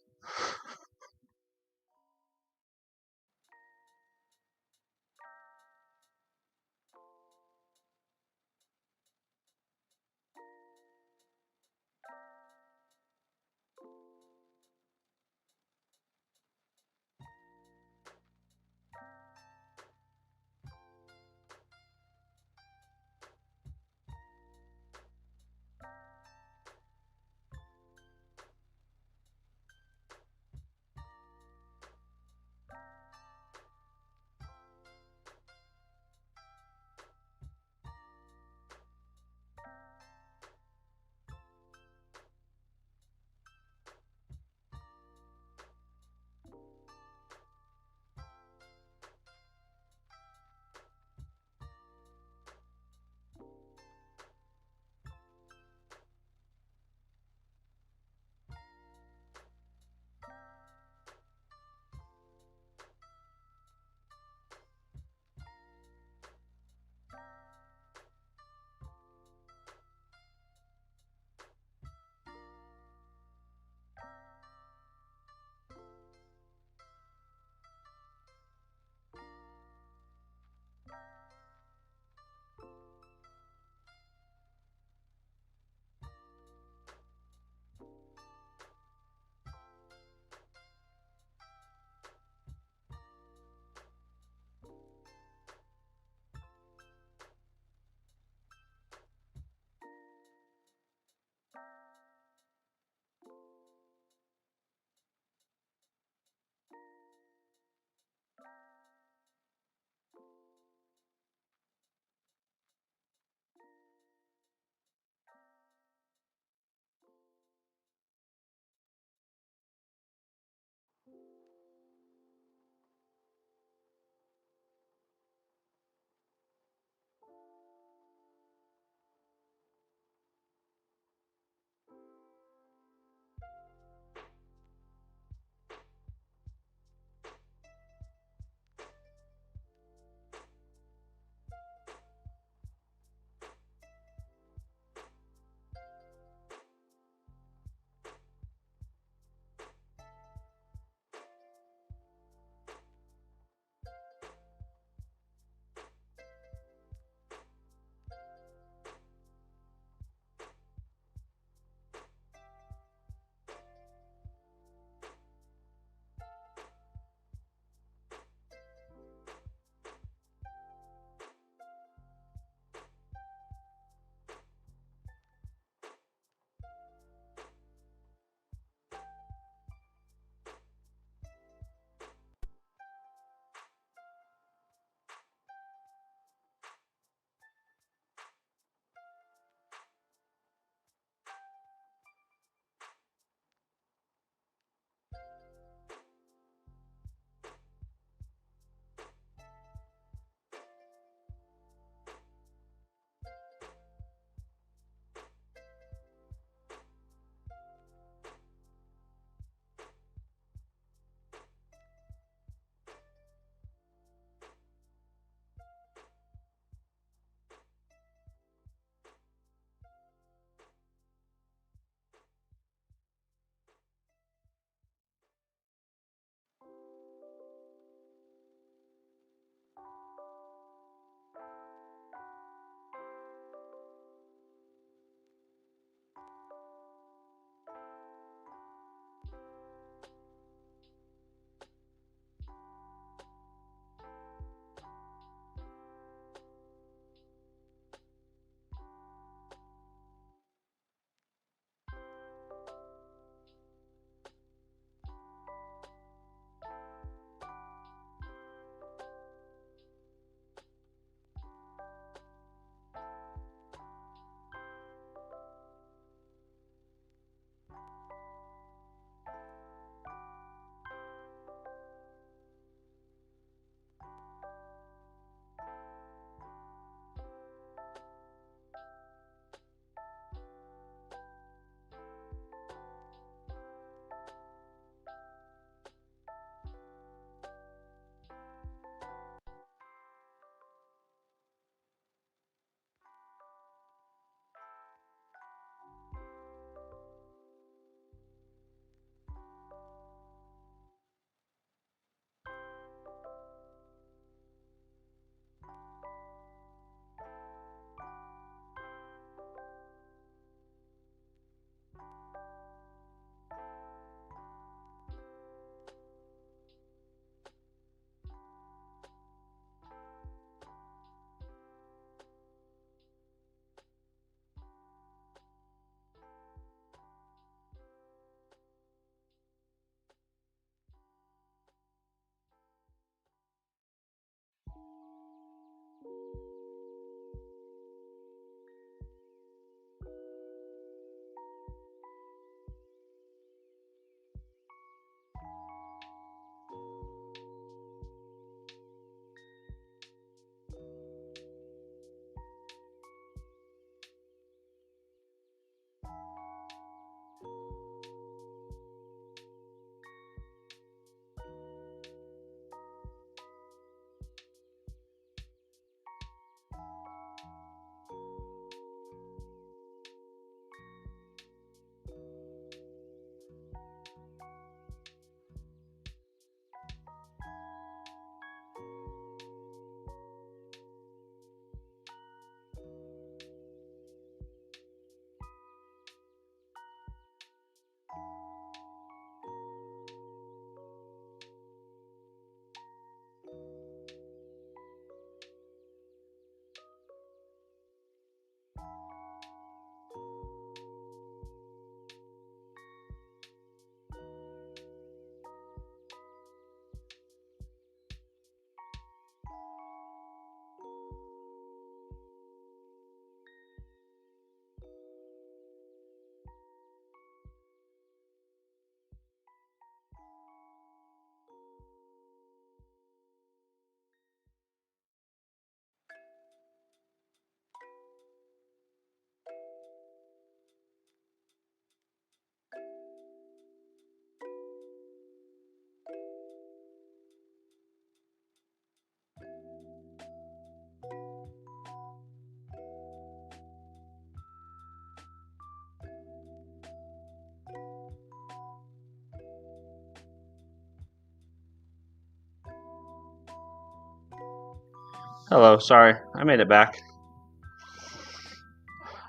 Hello, sorry, I made it back.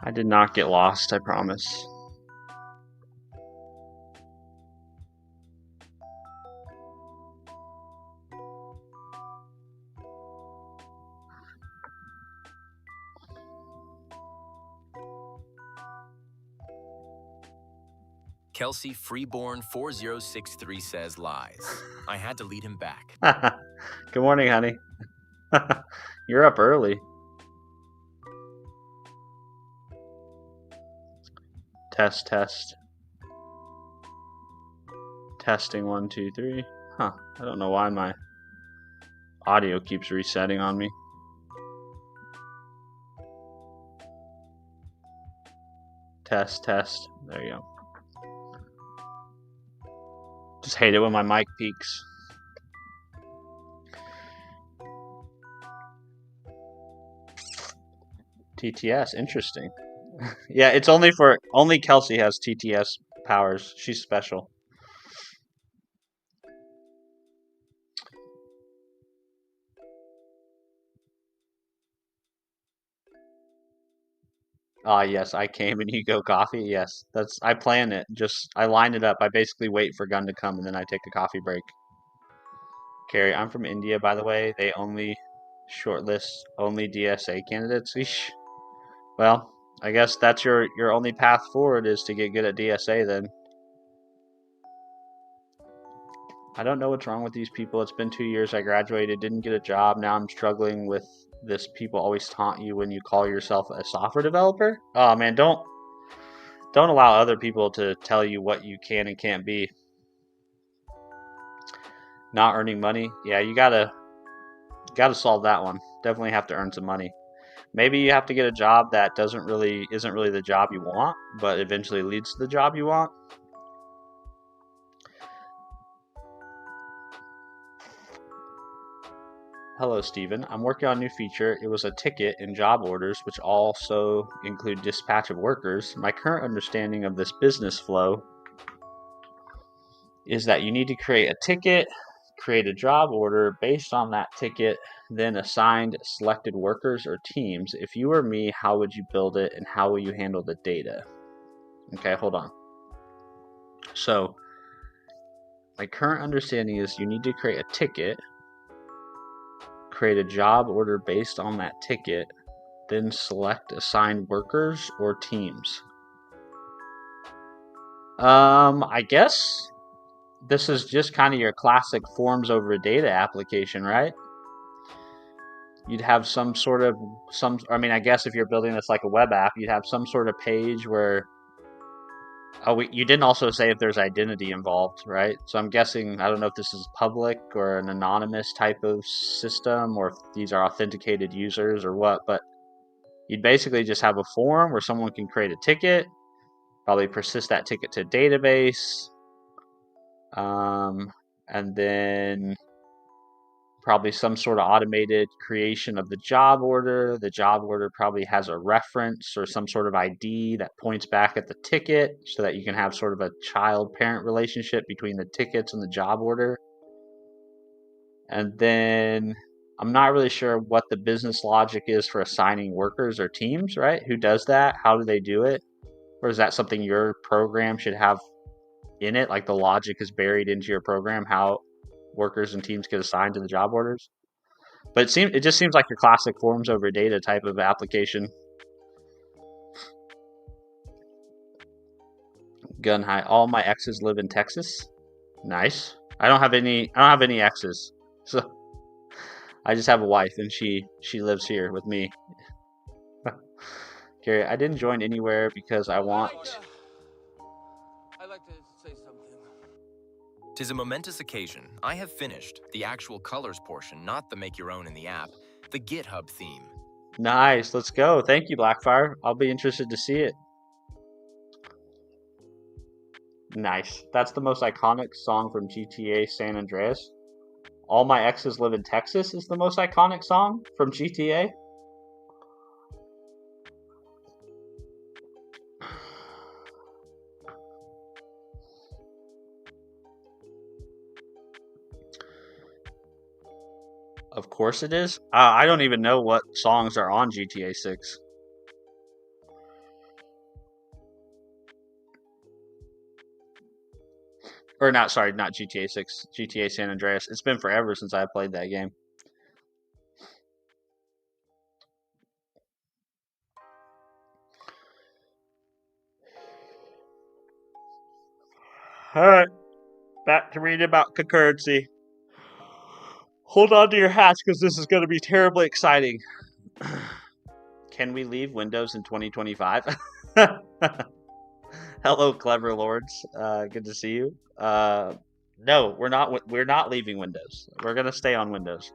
I did not get lost, I promise. Kelsey Freeborn 4063 says lies. I had to lead him back. Good morning, honey. You're up early. Test, test. Testing 1, 2, 3. Huh, I don't know why my audio keeps resetting on me. Test, test. There you go. Just hate it when my mic peaks. TTS, interesting. Yeah, it's only Kelsey has TTS powers. She's special. Ah, yes, I came and you go coffee. Yes, I plan it. I line it up. I basically wait for Gun to come and then I take a coffee break. Carrie, I'm from India, by the way. They only shortlist only DSA candidates. Eesh. Well, I guess that's your only path forward is to get good at DSA then. I don't know what's wrong with these people. It's been 2 years. I graduated, didn't get a job. Now I'm struggling with this. People always taunt you when you call yourself a software developer. Oh man, don't allow other people to tell you what you can and can't be. Not earning money. Yeah, you gotta solve that one. Definitely have to earn some money. Maybe you have to get a job that isn't really the job you want, but eventually leads to the job you want. Hello, Stephen. I'm working on a new feature. It was a ticket in job orders, which also include dispatch of workers. My current understanding of this business flow is that you need to create a ticket, create a job order based on that ticket, then assigned selected workers or teams. If you were me, how would you build it and how will you handle the data? Okay, hold on. So, my current understanding is you need to create a ticket, create a job order based on that ticket, then select assigned workers or teams. I guess this is just kind of your classic forms over data application, right? You'd have I guess if you're building this like a web app, you'd have some sort of page where, you didn't also say if there's identity involved, right? So I'm guessing, I don't know if this is public or an anonymous type of system or if these are authenticated users or what, but you'd basically just have a form where someone can create a ticket, probably persist that ticket to a database, and then probably some sort of automated creation of the job order. The job order probably has a reference or some sort of ID that points back at the ticket so that you can have sort of a child-parent relationship between the tickets and the job order. And then I'm not really sure what the business logic is for assigning workers or teams, right? Who does that? How do they do it? Or is that something your program should have in it? Like the logic is buried into your program, how workers and teams get assigned to the job orders? But it just seems like your classic forms over data type of application. Gun high. All my exes live in Texas. Nice. I don't have any exes. So I just have a wife and she lives here with me. Gary, I didn't join anywhere because I want I'd like to say something. 'Tis a momentous occasion. I have finished the actual colors portion, not the make your own in the app, the GitHub theme. Nice, let's go. Thank you, Blackfire. I'll be interested to see it. Nice. That's the most iconic song from GTA San Andreas. All My Exes Live in Texas is the most iconic song from GTA. Of course it is. I don't even know what songs are on GTA 6. Or not, sorry, not GTA 6, GTA San Andreas. It's been forever since I played that game. Alright, back to reading about concurrency. Hold on to your hats because this is going to be terribly exciting. Can we leave Windows in 2025? Hello, clever lords. Good to see you. No, we're not. We're not leaving Windows. We're gonna stay on Windows.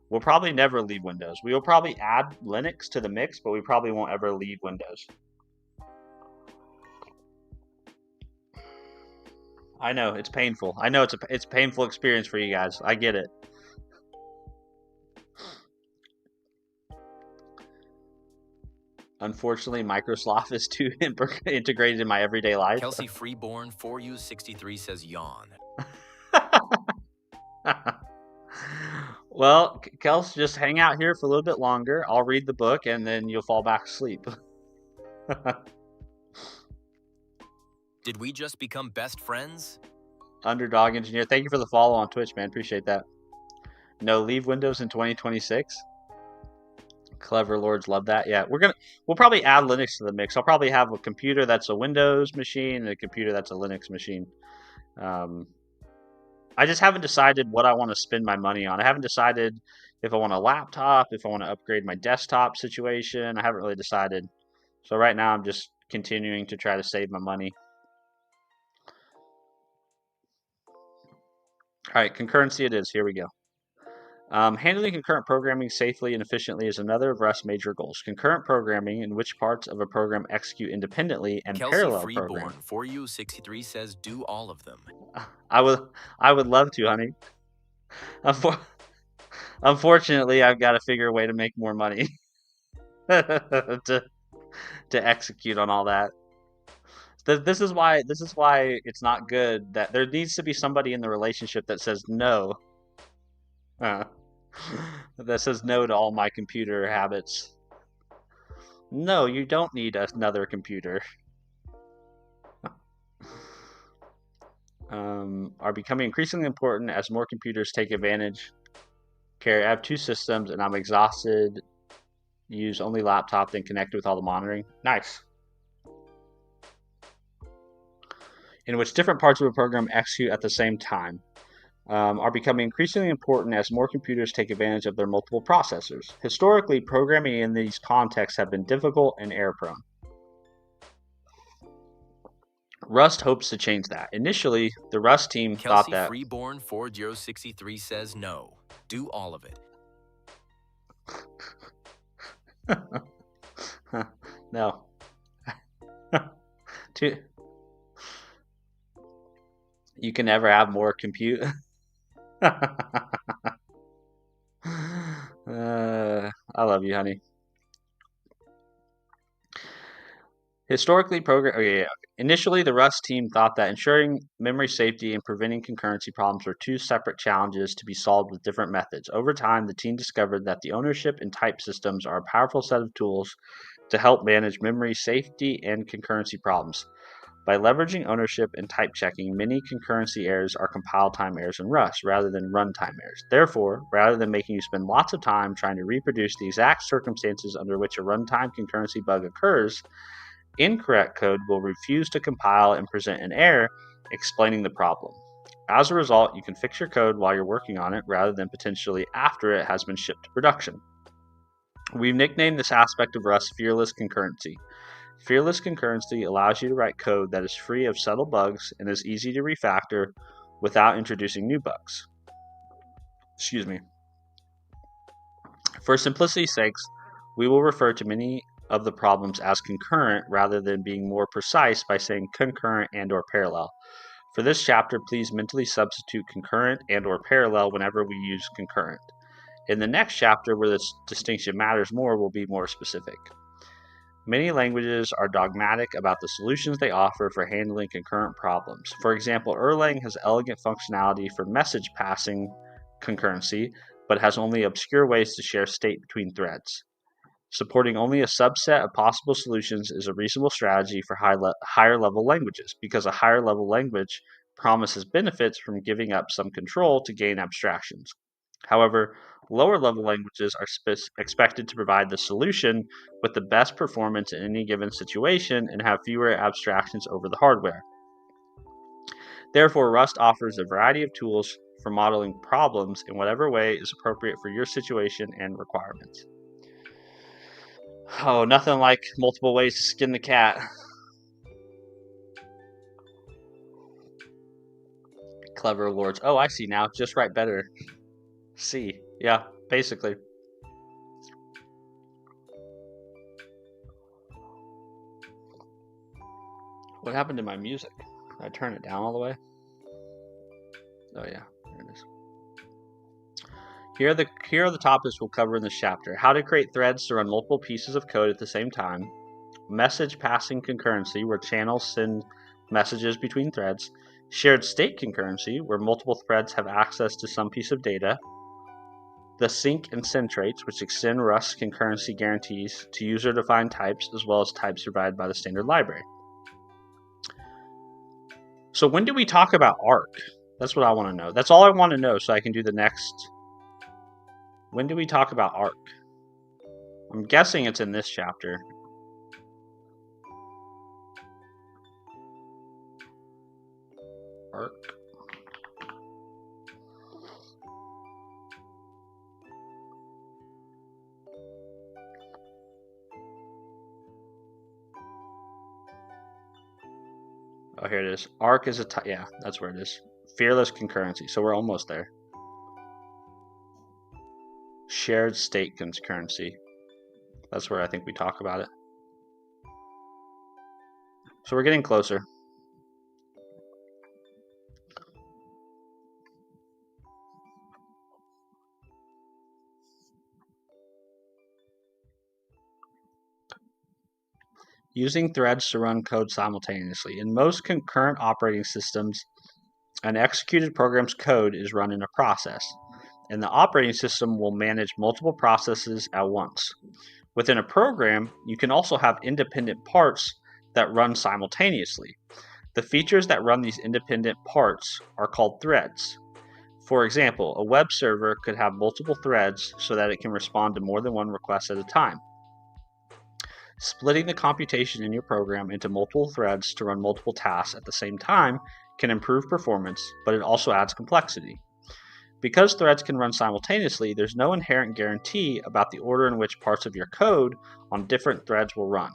We'll probably never leave Windows. We will probably add Linux to the mix, but we probably won't ever leave Windows. I know it's painful. I know it's a painful experience for you guys. I get it. Unfortunately, Microsoft is too integrated in my everyday life. Kelsey Freeborn 4U63 says yawn. Well, Kels, just hang out here for a little bit longer. I'll read the book, and then you'll fall back asleep. Did we just become best friends? Underdog Engineer, thank you for the follow on Twitch, man. Appreciate that. No, leave Windows in 2026. Clever lords love that. Yeah, we'll probably add Linux to the mix. I'll probably have a computer that's a Windows machine and a computer that's a Linux machine. I just haven't decided what I want to spend my money on. I haven't decided if I want a laptop, if I want to upgrade my desktop situation. I haven't really decided. So right now I'm just continuing to try to save my money. All right, concurrency it is. Here we go. Handling concurrent programming safely and efficiently is another of Rust's major goals. Concurrent programming, in which parts of a program execute independently, and Kelsey parallel Freeborn programming. 4U63 says do all of them. I would love to, honey. Unfortunately, I've got to figure a way to make more money to execute on all that. This is why it's not good that there needs to be somebody in the relationship that says no. That says no to all my computer habits. No, you don't need another computer. Are becoming increasingly important as more computers take advantage. Okay, I have two systems and I'm exhausted. Use only laptop, then connect with all the monitoring. Nice. In which different parts of a program execute at the same time. Are becoming increasingly important as more computers take advantage of their multiple processors. Historically, programming in these contexts have been difficult and error-prone. Rust hopes to change that. Initially, the Rust team thought that... Kelsey Freeborn 4063 says no. Do all of it. No. You can never have more compute. I love you, honey. Historically, Initially, the Rust team thought that ensuring memory safety and preventing concurrency problems were two separate challenges to be solved with different methods. Over time, the team discovered that the ownership and type systems are a powerful set of tools to help manage memory safety and concurrency problems. By leveraging ownership and type checking, many concurrency errors are compile time errors in Rust rather than runtime errors. Therefore, rather than making you spend lots of time trying to reproduce the exact circumstances under which a runtime concurrency bug occurs, incorrect code will refuse to compile and present an error explaining the problem. As a result, you can fix your code while you're working on it rather than potentially after it has been shipped to production. We've nicknamed this aspect of Rust Fearless Concurrency. Fearless concurrency allows you to write code that is free of subtle bugs and is easy to refactor without introducing new bugs. Excuse me. For simplicity's sake, we will refer to many of the problems as concurrent rather than being more precise by saying concurrent and or parallel. For this chapter, please mentally substitute concurrent and or parallel whenever we use concurrent. In the next chapter, where this distinction matters more, we'll be more specific. Many languages are dogmatic about the solutions they offer for handling concurrent problems. For example, Erlang has elegant functionality for message passing concurrency, but has only obscure ways to share state between threads. Supporting only a subset of possible solutions is a reasonable strategy for higher level languages, because a higher level language promises benefits from giving up some control to gain abstractions. However, lower level languages are expected to provide the solution with the best performance in any given situation and have fewer abstractions over the hardware. Therefore, Rust offers a variety of tools for modeling problems in whatever way is appropriate for your situation and requirements. Oh, nothing like multiple ways to skin the cat. Clever lords. Oh, I see now. Just write better. C. Yeah, basically. What happened to my music? Did I turn it down all the way? Oh yeah, there it is. Here are the topics we'll cover in this chapter. How to create threads to run multiple pieces of code at the same time. Message passing concurrency, where channels send messages between threads. Shared state concurrency, where multiple threads have access to some piece of data. The sync and send traits, which extend Rust concurrency guarantees to user-defined types as well as types provided by the standard library. So when do we talk about ARC? That's what I want to know. That's all I want to know so I can do the next. When do we talk about ARC? I'm guessing it's in this chapter. ARC. Oh, here it is. ARC is a type. Yeah, that's where it is. Fearless concurrency. So we're almost there. Shared state concurrency. That's where I think we talk about it. So we're getting closer. Using threads to run code simultaneously. In most concurrent operating systems, an executed program's code is run in a process, and the operating system will manage multiple processes at once. Within a program, you can also have independent parts that run simultaneously. The features that run these independent parts are called threads. For example, a web server could have multiple threads so that it can respond to more than one request at a time. Splitting the computation in your program into multiple threads to run multiple tasks at the same time can improve performance, but it also adds complexity. Because threads can run simultaneously, there's no inherent guarantee about the order in which parts of your code on different threads will run.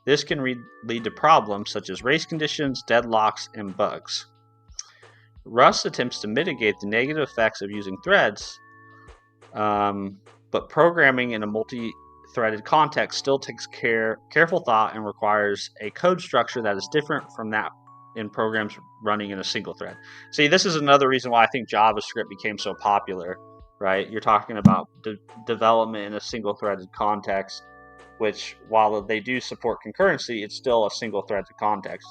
This can lead to problems such as race conditions, deadlocks, and bugs. Rust attempts to mitigate the negative effects of using threads, but programming in a multi-threaded context still takes careful thought and requires a code structure that is different from that in programs running in a single thread. See, this is another reason why I think JavaScript became so popular, right? You're talking about development in a single threaded context, which while they do support concurrency, it's still a single threaded context.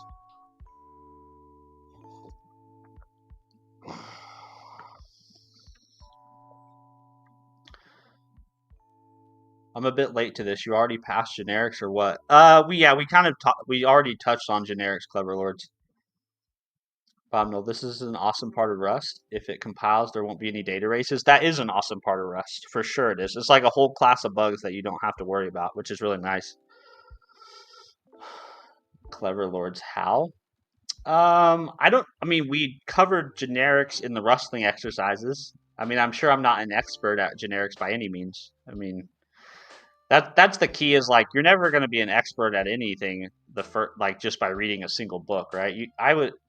I'm a bit late to this. You already passed generics or what? We already touched on generics, Clever Lords. No, this is an awesome part of Rust. If it compiles, there won't be any data races. That is an awesome part of Rust. For sure it is. It's like a whole class of bugs that you don't have to worry about, which is really nice. Clever Lords, how? We covered generics in the rustling exercises. I'm sure I'm not an expert at generics by any means. That's the key is like you're never going to be an expert at anything just by reading a single book, right?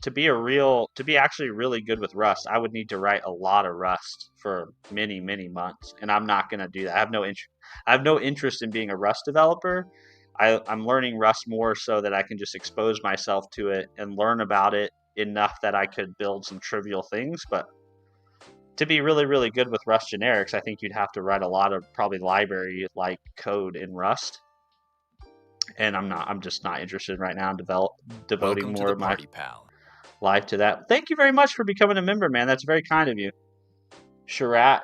To be actually really good with Rust, I would need to write a lot of Rust for many months, and I'm not going to do that. I have no interest in being a Rust developer. I'm learning Rust more so that I can just expose myself to it and learn about it enough that I could build some trivial things, but to be really good with Rust generics, I think you'd have to write a lot of probably library-like code in Rust. And I'm just not interested right now in devoting more of my life to that. Thank you very much for becoming a member, man. That's very kind of you. Sharat,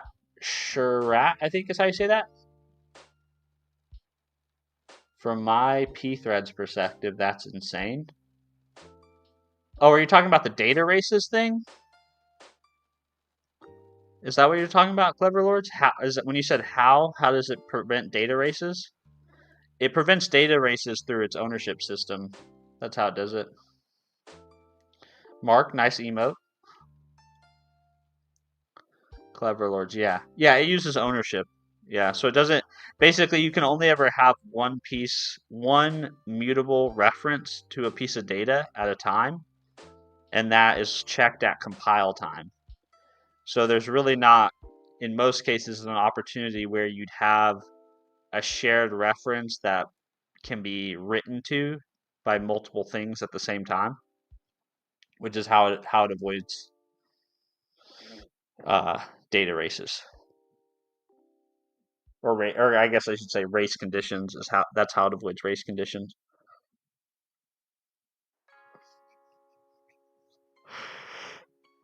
I think is how you say that. From my pthreads perspective, that's insane. Oh, are you talking about the data races thing? Is that what you're talking about, Clever Lords? How is it when you said how? How does it prevent data races? It prevents data races through its ownership system. That's how it does it. Mark, nice emote. Clever Lords, yeah. Yeah, it uses ownership. Yeah, so it doesn't. Basically, you can only ever have one mutable reference to a piece of data at a time, and that is checked at compile time. So there's really not, in most cases, an opportunity where you'd have a shared reference that can be written to by multiple things at the same time, which is how it avoids data races, or I guess I should say race conditions is how it avoids race conditions.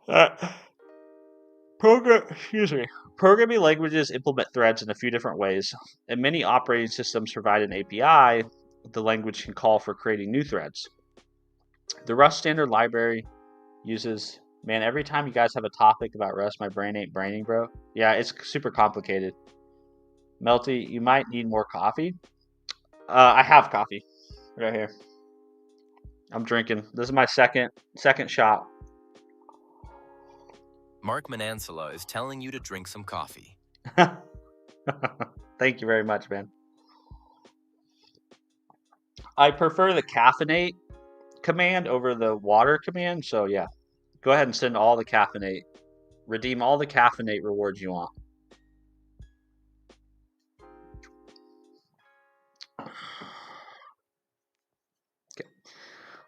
Uh, Programming languages implement threads in a few different ways, and many operating systems provide an API the language can call for creating new threads. The Rust standard library uses. Man, every time you guys have a topic about Rust, my brain ain't braining, bro. Yeah, it's super complicated. Melty, you might need more coffee. I have coffee right here. I'm drinking. This is my second shot. Mark Manansala is telling you to drink some coffee. Thank you very much, man. I prefer the caffeinate command over the water command, so yeah. Go ahead and send all the caffeinate. Redeem all the caffeinate rewards you want. Okay.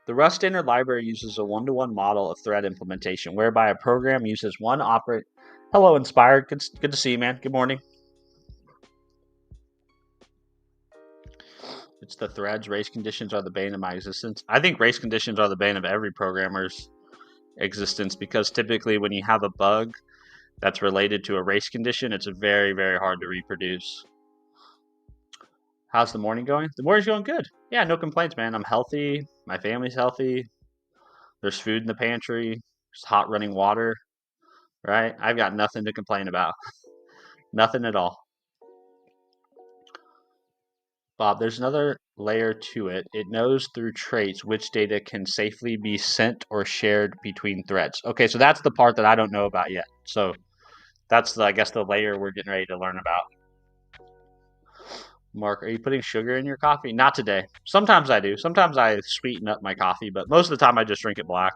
The Rust standard library uses a one-to-one model of thread implementation, whereby a program uses one operate. Hello, Inspired. Good to see you, man. Good morning. It's the threads. Race conditions are the bane of my existence. I think race conditions are the bane of every programmer's existence because typically when you have a bug that's related to a race condition, it's very, very hard to reproduce. How's the morning going? The morning's going good. Yeah, no complaints, man. I'm healthy. My family's healthy. There's food in the pantry. There's hot running water, right? I've got nothing to complain about. Nothing at all. Bob, there's another layer to it. It knows through traits which data can safely be sent or shared between threads. Okay, so that's the part that I don't know about yet. So that's, I guess, the layer we're getting ready to learn about. Mark, are you putting sugar in your coffee? Not today. Sometimes I do. Sometimes I sweeten up my coffee, but most of the time I just drink it black.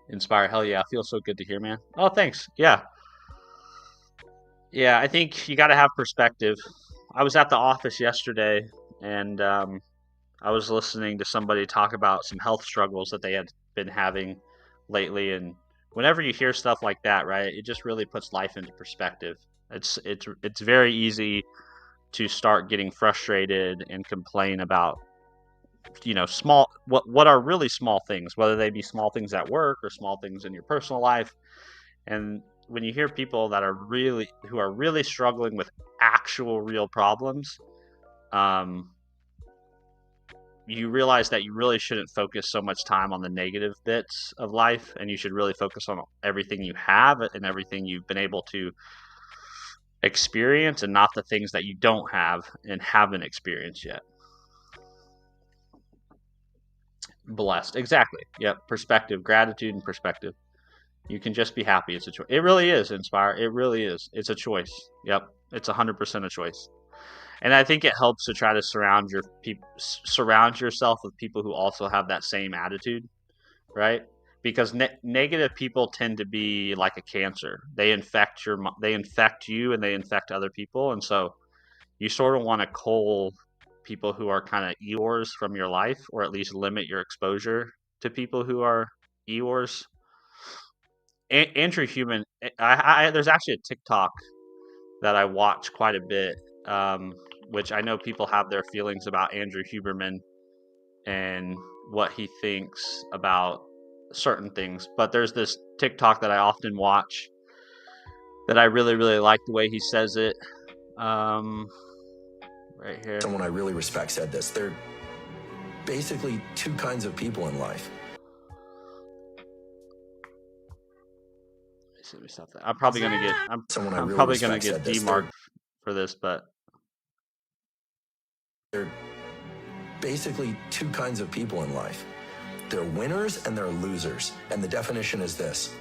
Inspire, hell yeah. Feels so good to hear, man. Oh, thanks. Yeah. Yeah, I think you got to have perspective. I was at the office yesterday and I was listening to somebody talk about some health struggles that they had been having lately. And whenever you hear stuff like that, right, it just really puts life into perspective. It's very easy to start getting frustrated and complain about small what are really small things, whether they be small things at work or small things in your personal life. And when you hear people that are really struggling with actual real problems, you realize that you really shouldn't focus so much time on the negative bits of life, and you should really focus on everything you have and everything you've been able to experience, and not the things that you don't have and haven't experienced yet. Blessed. Exactly. Yep. Perspective, gratitude, and perspective. You can just be happy. It's a choice. It really is, Inspire. It really is. It's a choice. Yep. It's 100% a choice. And I think it helps to try to surround yourself with people who also have that same attitude, right? Because negative people tend to be like a cancer. They infect you, and they infect other people. And so you sort of want to cull people who are kind of Eeyores from your life, or at least limit your exposure to people who are Eeyores. Andrew Human, there's actually a TikTok that I watch quite a bit, which I know people have their feelings about Andrew Huberman and what he thinks about certain things. But there's this TikTok that I often watch that I really, really like the way he says it. Right here. Someone I really respect said this. There are basically two kinds of people in life. Let me stop that. I'm probably gonna get. I'm probably gonna get demarked for this, but there are basically two kinds of people in life. There are winners and there are losers. And the definition is this: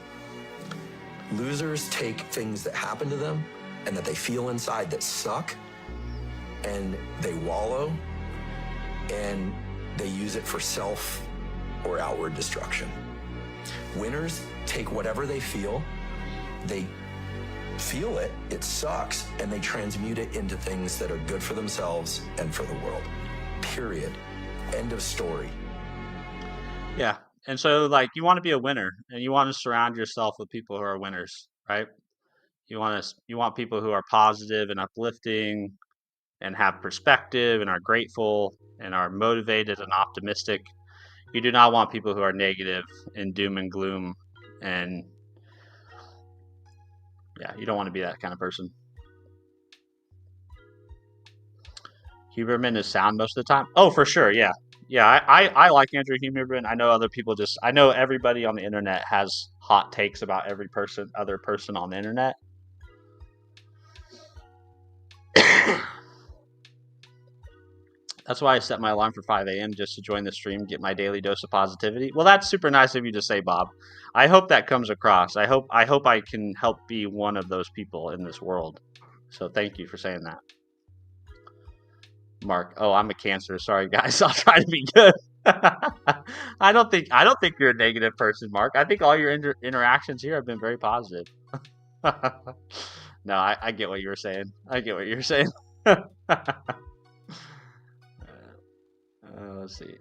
losers take things that happen to them and that they feel inside that suck, and they wallow, and they use it for self or outward destruction. Winners take whatever they feel it, it sucks, and they transmute it into things that are good for themselves and for the world. Period. End of story. Yeah. And so, like, you want to be a winner, and you want to surround yourself with people who are winners, right? You want people who are positive and uplifting and have perspective and are grateful and are motivated and optimistic. You do not want people who are negative and doom and gloom, and yeah, you don't want to be that kind of person. Huberman is sound most of the time. Oh, for sure, yeah. Yeah, I like Andrew Huberman. I know other people I know everybody on the internet has hot takes about every other person on the internet. That's why I set my alarm for 5 a.m. just to join the stream, get my daily dose of positivity. Well, that's super nice of you to say, Bob. I hope that comes across. I hope I can help be one of those people in this world. So thank you for saying that. Mark, oh, I'm a Cancer. Sorry, guys. I'll try to be good. I don't think you're a negative person, Mark. I think all your interactions here have been very positive. No, I get what you were saying. Let's see.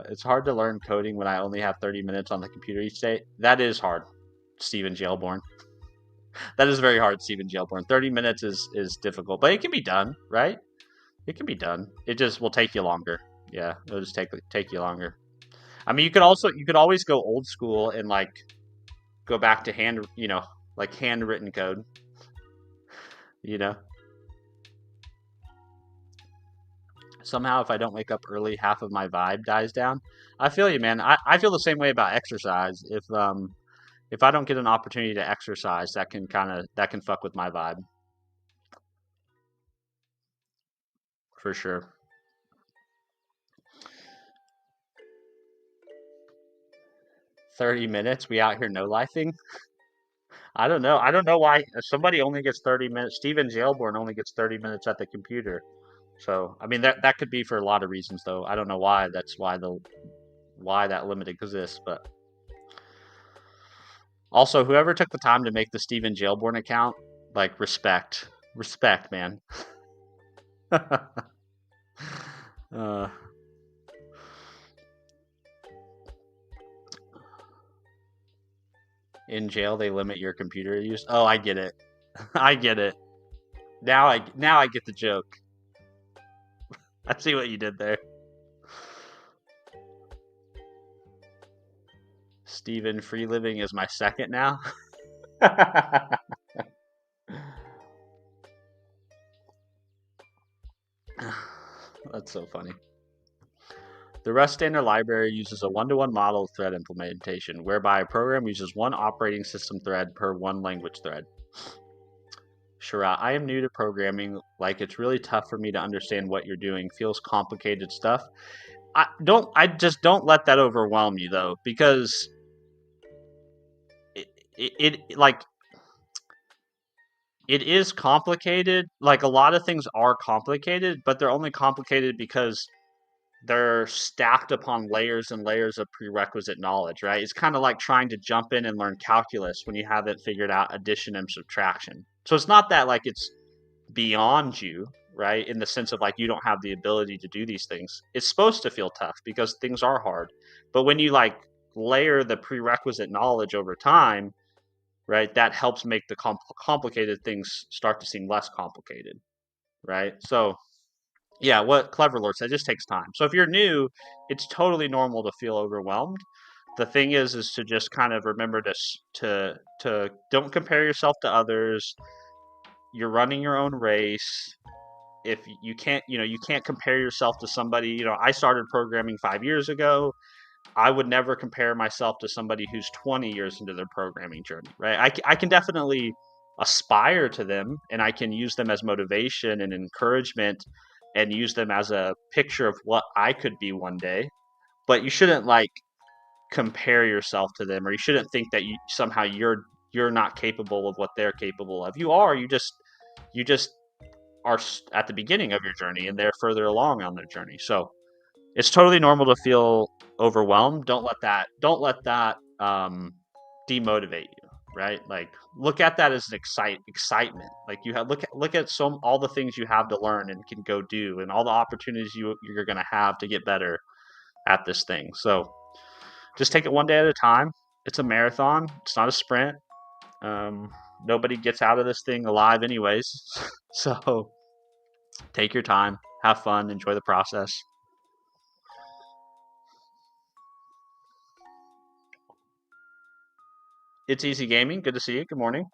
It's hard to learn coding when I only have 30 minutes on the computer each day. That is hard, Stephen Jailborn. That is very hard, Stephen Jailborn. 30 minutes is difficult, but it can be done, right? It can be done. It just will take you longer. Yeah, it'll just take you longer. I mean, you could always go old school and like go back to handwritten code. Somehow, if I don't wake up early, half of my vibe dies down. I feel you, man. I feel the same way about exercise. If I don't get an opportunity to exercise, that can fuck with my vibe. For sure. $30. We out here no lifing. I don't know. I don't know why somebody only gets 30 minutes. Steven Jailborn only gets 30 minutes at the computer. So I mean that could be for a lot of reasons, though. I don't know why. That's why that limit exists, but also whoever took the time to make the Steven Jailborn account, like respect, man. In jail, they limit your computer use. Oh, I get it. I get it. Now I get the joke. I see what you did there. Steven, free living is my second now. That's so funny. The Rust standard library uses a one-to-one model of thread implementation, whereby a program uses one operating system thread per one language thread. Shira, I am new to programming. Like, it's really tough for me to understand what you're doing. Feels complicated stuff. I just don't let that overwhelm you, though, because it is complicated. Like, a lot of things are complicated, but they're only complicated because they're stacked upon layers and layers of prerequisite knowledge, right? It's kind of like trying to jump in and learn calculus when you haven't figured out addition and subtraction. So it's not that like it's beyond you, right? In the sense of like you don't have the ability to do these things. It's supposed to feel tough because things are hard. But when you like layer the prerequisite knowledge over time, right, that helps make the complicated things start to seem less complicated, right? So yeah, what Clever Lord said, it just takes time. So if you're new, it's totally normal to feel overwhelmed. the thing is to just kind of remember to don't compare yourself to others. You're running your own race. If you can't, you can't compare yourself to somebody. I started programming 5 years ago. I would never compare myself to somebody who's 20 years into their programming journey, right? I can definitely aspire to them, and I can use them as motivation and encouragement and use them as a picture of what I could be one day. But you shouldn't compare yourself to them, or you shouldn't think that somehow you're not capable of what they're capable of. You are. You just are at the beginning of your journey, and they're further along on their journey. So it's totally normal to feel overwhelmed. Don't let that demotivate you, right? Look at that as an excitement. Look at all the things you have to learn and can go do, and all the opportunities you're going to have to get better at this thing. So just take it one day at a time. It's a marathon. It's not a sprint. Nobody gets out of this thing alive anyways. So take your time, have fun, enjoy the process. It's Easy Gaming. Good to see you. Good morning.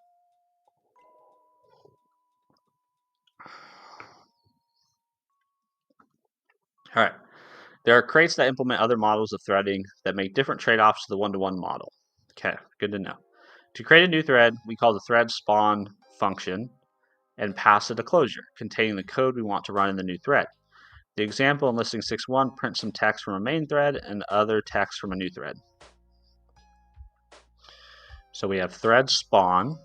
All right. There are crates that implement other models of threading that make different trade-offs to the one-to-one model. Okay, good to know. To create a new thread, we call the thread spawn function and pass it a closure containing the code we want to run in the new thread. The example in listing 6.1 prints some text from a main thread and other text from a new thread. So we have thread spawn,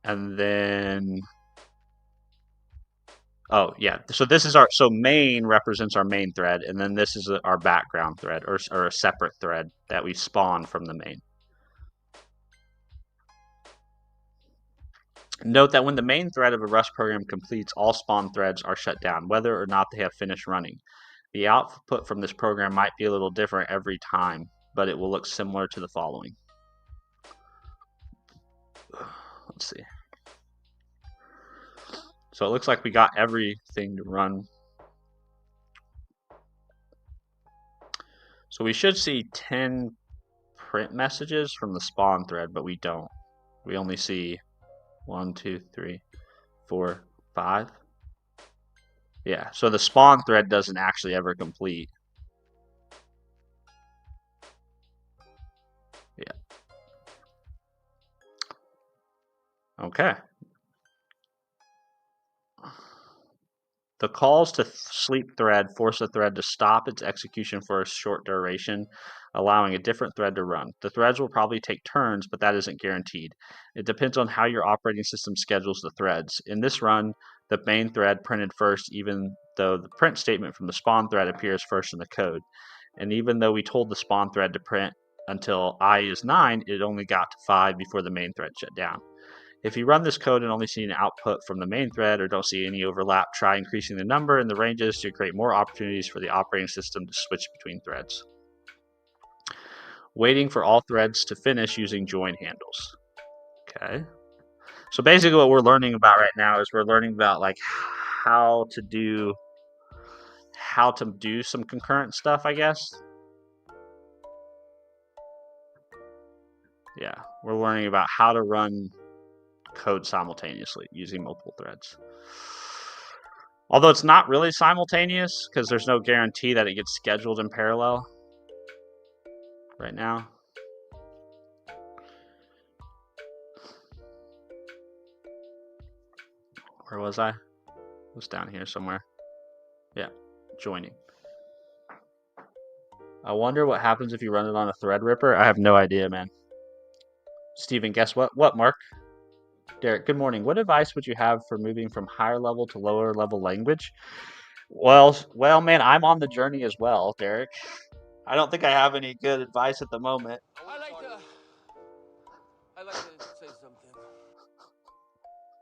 and then so main represents our main thread, and then this is our background thread, or a separate thread that we spawn from the main. Note that when the main thread of a Rust program completes, all spawn threads are shut down, whether or not they have finished running. The output from this program might be a little different every time, but it will look similar to the following. Let's see. So it looks like we got everything to run. So we should see 10 print messages from the spawn thread, but we don't. We only see 1, 2, 3, 4, 5. Yeah, so the spawn thread doesn't actually ever complete. Yeah. Okay. The calls to sleep thread force a thread to stop its execution for a short duration, allowing a different thread to run. The threads will probably take turns, but that isn't guaranteed. It depends on how your operating system schedules the threads. In this run, the main thread printed first, even though the print statement from the spawn thread appears first in the code. And even though we told the spawn thread to print until I is 9, it only got to 5 before the main thread shut down. If you run this code and only see an output from the main thread or don't see any overlap, try increasing the number and the ranges to create more opportunities for the operating system to switch between threads. Waiting for all threads to finish using join handles. Okay. So basically what we're learning about right now is we're learning about how to do some concurrent stuff, I guess. Yeah, we're learning about how to run code simultaneously using multiple threads. Although it's not really simultaneous because there's no guarantee that it gets scheduled in parallel right now. Where was I? It was down here somewhere. Yeah, joining. I wonder what happens if you run it on a Threadripper. I have no idea, man. Steven, guess what? What, Mark? Derek, good morning. What advice would you have for moving from higher level to lower level language? Well, man, I'm on the journey as well, Derek. I don't think I have any good advice at the moment. I'd like to say something.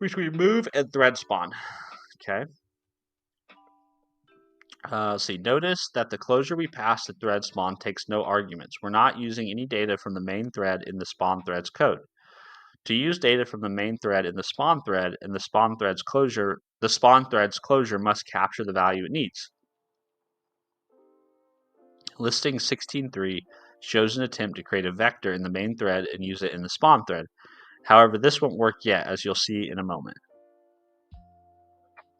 between move and thread spawn. Okay. Let's see. Notice that the closure we pass to thread spawn takes no arguments. We're not using any data from the main thread in the spawn thread's code. To use data from the main thread in the spawn thread and the spawn thread's closure must capture the value it needs. Listing 16.3 shows an attempt to create a vector in the main thread and use it in the spawn thread. However, this won't work yet, as you'll see in a moment.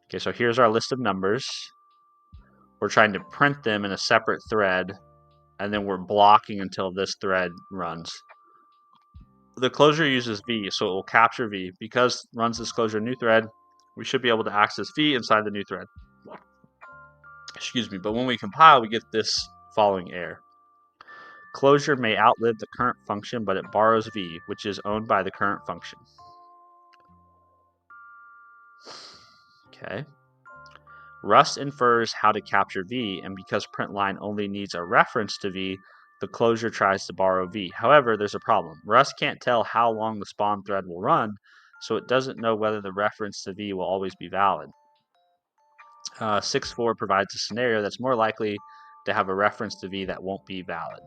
Okay, so here's our list of numbers. We're trying to print them in a separate thread, and then we're blocking until this thread runs. The closure uses V, so it will capture V. Because it runs this closure new thread, we should be able to access V inside the new thread. Excuse me, but when we compile, we get this following error. Closure may outlive the current function, but it borrows V, which is owned by the current function. Okay. Rust infers how to capture V, and because println only needs a reference to V, the closure tries to borrow V. However, there's a problem. Rust can't tell how long the spawn thread will run, so it doesn't know whether the reference to V will always be valid. 6.4 provides a scenario that's more likely to have a reference to V that won't be valid.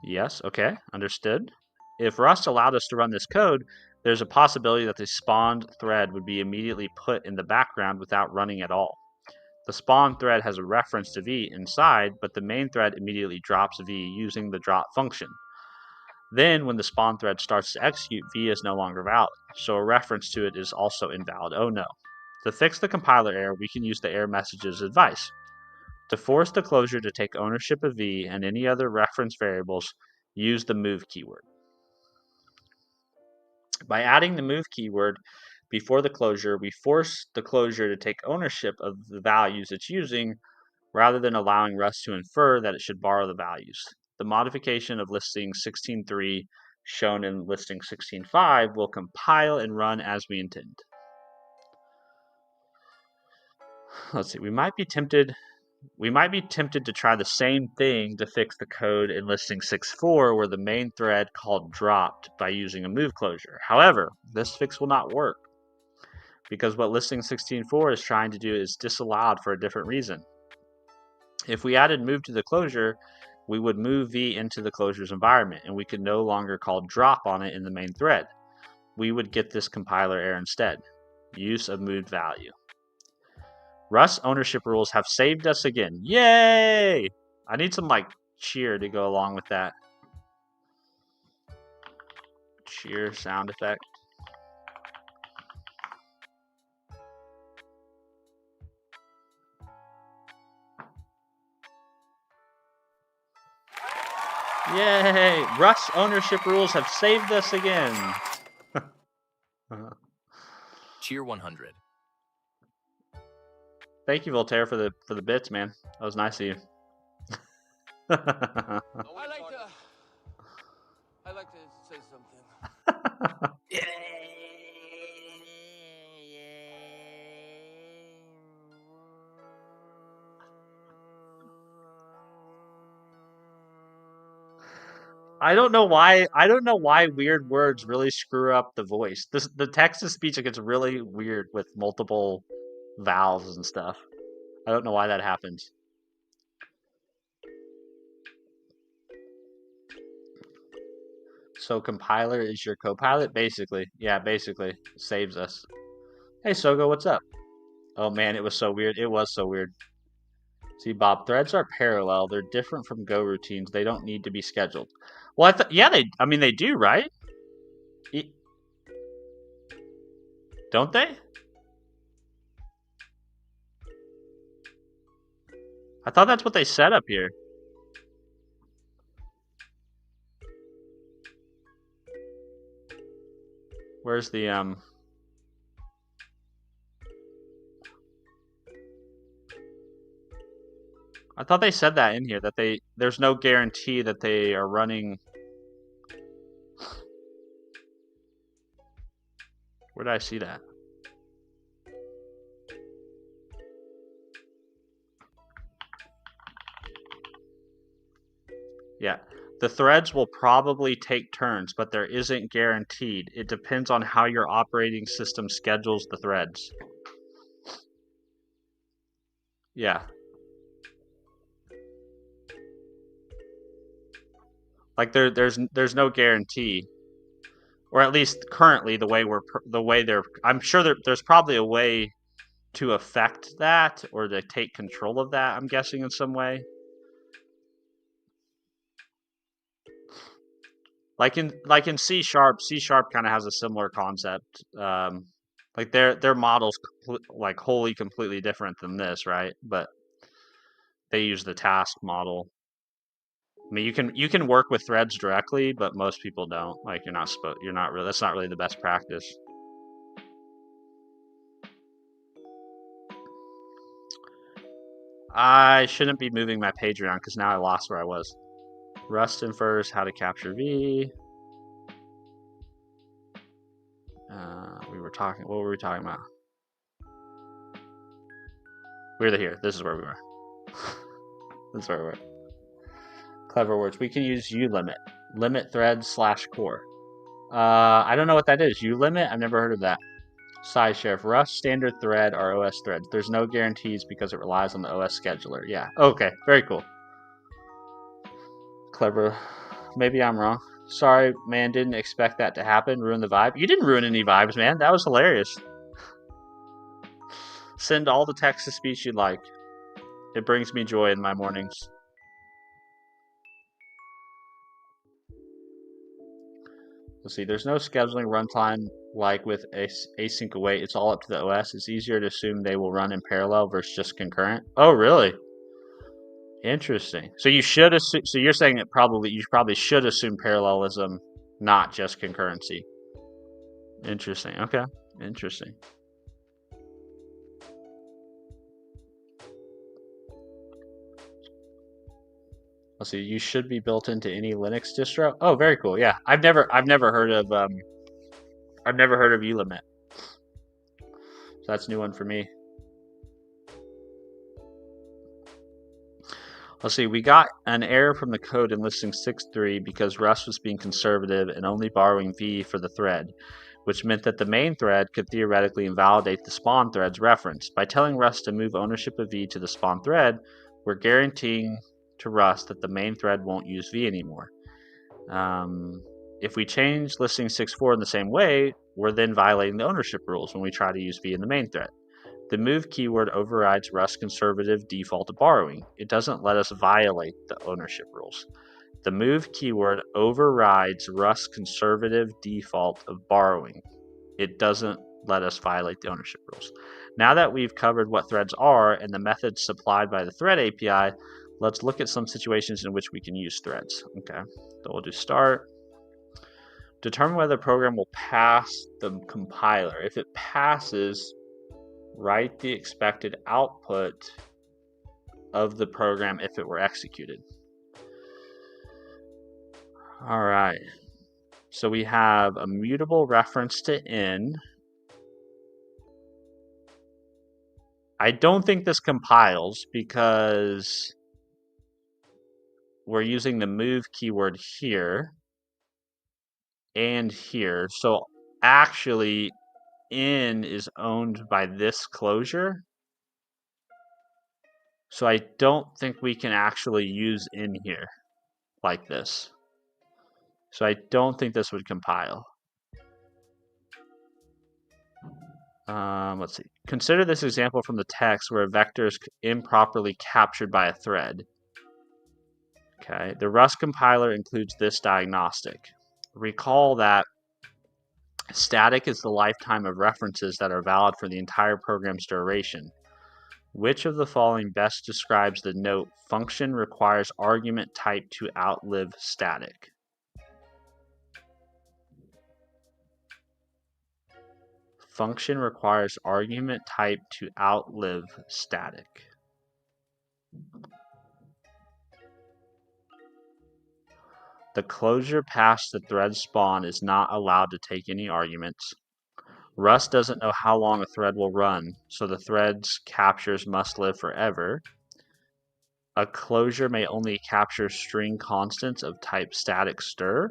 Yes, okay, understood. If Rust allowed us to run this code, there's a possibility that the spawned thread would be immediately put in the background without running at all. The spawn thread has a reference to V inside, but the main thread immediately drops V using the drop function. Then, when the spawn thread starts to execute, V is no longer valid, so a reference to it is also invalid. Oh no. To fix the compiler error, we can use the error message's advice. To force the closure to take ownership of V and any other reference variables, use the move keyword. By adding the move keyword before the closure, we force the closure to take ownership of the values it's using rather than allowing Rust to infer that it should borrow the values. The modification of listing 16.3 shown in listing 16.5 will compile and run as we intend. Let's see, we might be tempted to try the same thing to fix the code in listing 6.4 where the main thread called dropped by using a move closure. However, this fix will not work because what listing 16.4 is trying to do is disallowed for a different reason. If we added move to the closure, we would move V into the closure's environment and we could no longer call drop on it in the main thread. We would get this compiler error instead. Use of moved value. Rust ownership rules have saved us again. Yay! I need some cheer to go along with that. Cheer sound effect. Yay! Rust ownership rules have saved us again. Cheer 100. Thank you, Voltaire, for the bits, man. That was nice of you. I'd like to say something. I don't know why weird words really screw up the voice. The text to speech gets really weird with multiple vowels and stuff. I don't know why that happens. So compiler is your co-pilot, basically. Yeah, basically saves us. Hey Sogo, what's up? Oh man, it was so weird. It was so weird. See, Bob, threads are parallel. They're different from Go routines. They don't need to be scheduled. Well, yeah, they do, right? Don't they? I thought that's what they said up here. Where's the I thought they said that in here, that there's no guarantee that they are running. Where did I see that? Yeah. The threads will probably take turns, but there isn't guaranteed. It depends on how your operating system schedules the threads. Yeah. Like there's no guarantee, or at least currently the way they're. I'm sure there's probably a way to affect that or to take control of that. I'm guessing in some way. Like in C sharp kind of has a similar concept. Like their model's like wholly completely different than this, right? But they use the task model. I mean, you can work with threads directly, but most people don't. Like you're not really. That's not really the best practice. I shouldn't be moving my page around because now I lost where I was. Rust infers how to capture V. What were we talking about? We were here. This is where we were. This is where we were. Clever words. We can use ulimit. Limit thread / core. I don't know what that is. Ulimit? I've never heard of that. Size sheriff. Rust, standard thread are OS threads. There's no guarantees because it relies on the OS scheduler. Yeah. Okay. Very cool. Clever. Maybe I'm wrong. Sorry, man. Didn't expect that to happen. Ruin the vibe. You didn't ruin any vibes, man. That was hilarious. Send all the text-to-speech you'd like. It brings me joy in my mornings. Let's see. There's no scheduling runtime like with async await. It's all up to the OS. It's easier to assume they will run in parallel versus just concurrent. Oh, really? Interesting. So you should assume. So you're saying you probably should assume parallelism, not just concurrency. Interesting. Okay. Interesting. Let's see. You should be built into any Linux distro. Oh, very cool. Yeah, I've never heard of ulimit. So that's a new one for me. Let's see. We got an error from the code in listing 6.3 because Rust was being conservative and only borrowing V for the thread, which meant that the main thread could theoretically invalidate the spawn thread's reference. By telling Rust to move ownership of V to the spawn thread, we're guaranteeing to Rust that the main thread won't use V anymore. If we change listing 6.4 in the same way, we're then violating the ownership rules when we try to use V in the main thread. The move keyword overrides Rust's conservative default of borrowing. It doesn't let us violate the ownership rules. The move keyword overrides Rust's conservative default of borrowing. It doesn't let us violate the ownership rules. Now that we've covered what threads are and the methods supplied by the thread API, let's look at some situations in which we can use threads. Okay, so we'll do start. Determine whether the program will pass the compiler. If it passes, write the expected output of the program if it were executed. All right. So we have a mutable reference to n. I don't think this compiles because we're using the move keyword here and here. So actually, n is owned by this closure. So I don't think we can actually use in here like this. So I don't think this would compile. Let's see. Consider this example from the text where a vector is improperly captured by a thread. Okay, the Rust compiler includes this diagnostic. Recall that static is the lifetime of references that are valid for the entire program's duration. Which of the following best describes the note function requires argument type to outlive static? Function requires argument type to outlive static. The closure past the thread spawn is not allowed to take any arguments. Rust doesn't know how long a thread will run, so the thread's captures must live forever. A closure may only capture string constants of type static str.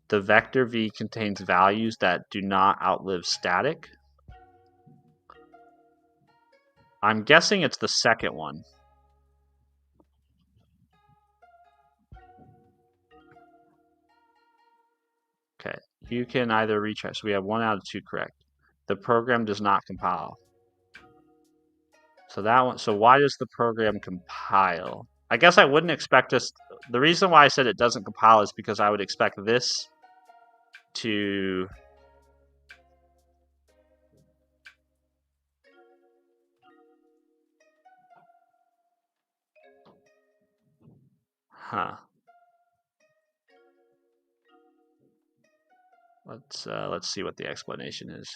The vector v contains values that do not outlive static. I'm guessing it's the second one. Okay, you can either retry. So we have 1 out of 2 correct. The program does not compile. So that one. So why does the program compile? I guess I wouldn't expect us. The reason why I said it doesn't compile is because I would expect this to. Huh. Let's see what the explanation is.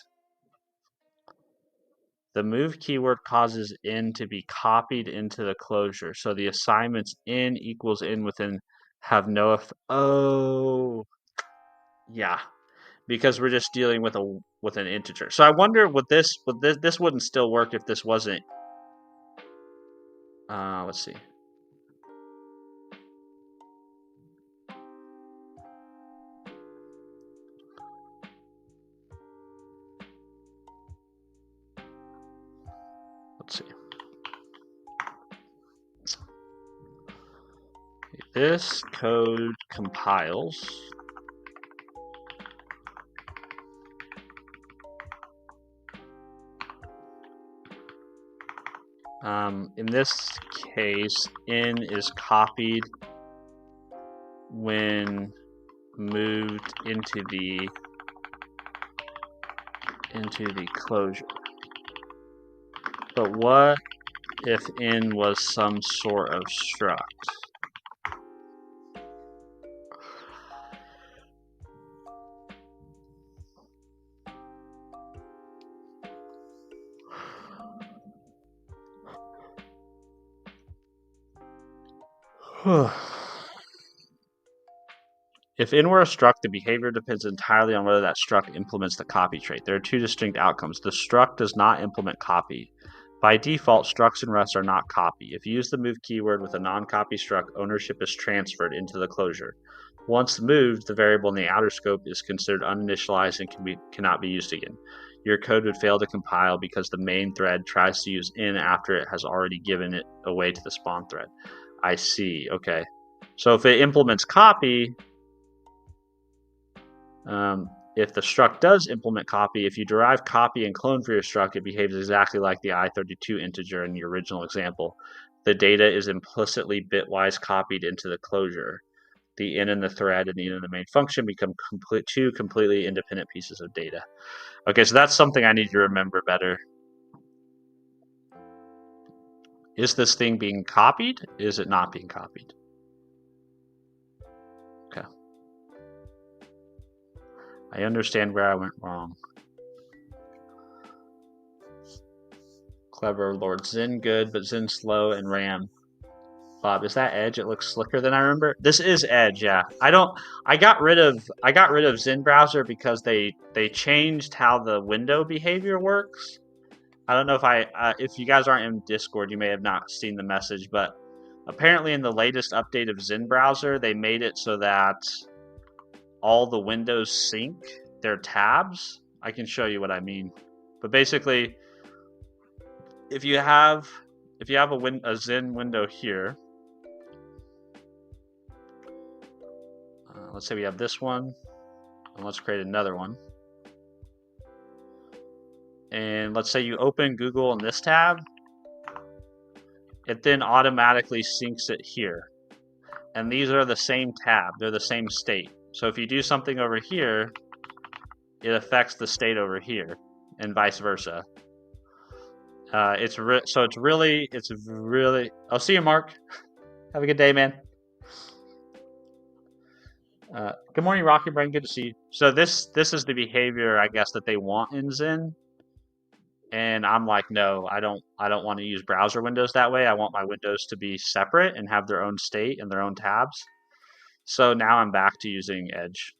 The move keyword causes in to be copied into the closure. So the assignments in equals in within have no oh, yeah, because we're just dealing with an integer. So I wonder would this wouldn't still work if this wasn't. Let's see. Let's see. This code compiles. In this case, in is copied when moved into the closure. But what if in was some sort of struct? If in were a struct, the behavior depends entirely on whether that struct implements the copy trait. There are two distinct outcomes. The struct does not implement copy. By default, structs in Rust are not copy. If you use the move keyword with a non-copy struct, ownership is transferred into the closure. Once moved, the variable in the outer scope is considered uninitialized and cannot be used again. Your code would fail to compile because the main thread tries to use in after it has already given it away to the spawn thread. I see. Okay. So if it implements copy, if the struct does implement copy, if you derive copy and clone for your struct, it behaves exactly like the i32 integer in the original example. The data is implicitly bitwise copied into the closure. The in and the thread and the in and the main function become two completely independent pieces of data. Okay, so that's something I need to remember better. Is this thing being copied? Is it not being copied? Okay. I understand where I went wrong. Clever Lord Zen good, but Zen slow and RAM. Bob, is that Edge? It looks slicker than I remember. This is Edge, yeah. I got rid of Zen browser because they changed how the window behavior works. I don't know if you guys aren't in Discord, you may have not seen the message, but apparently in the latest update of Zen browser, they made it so that all the windows sync their tabs. I can show you what I mean. But basically, if you have a Zen window here, let's say we have this one, and let's create another one. And let's say you open Google in this tab, it then automatically syncs it here. And these are the same tab, they're the same state. So if you do something over here, it affects the state over here, and vice versa. It's really. I'll see you, Mark. Have a good day, man. Good morning, Rocky Brain. Good to see you. So this is the behavior, I guess, that they want in Zen. And I'm like, no, I don't want to use browser windows that way. I want my windows to be separate and have their own state and their own tabs. So now I'm back to using Edge.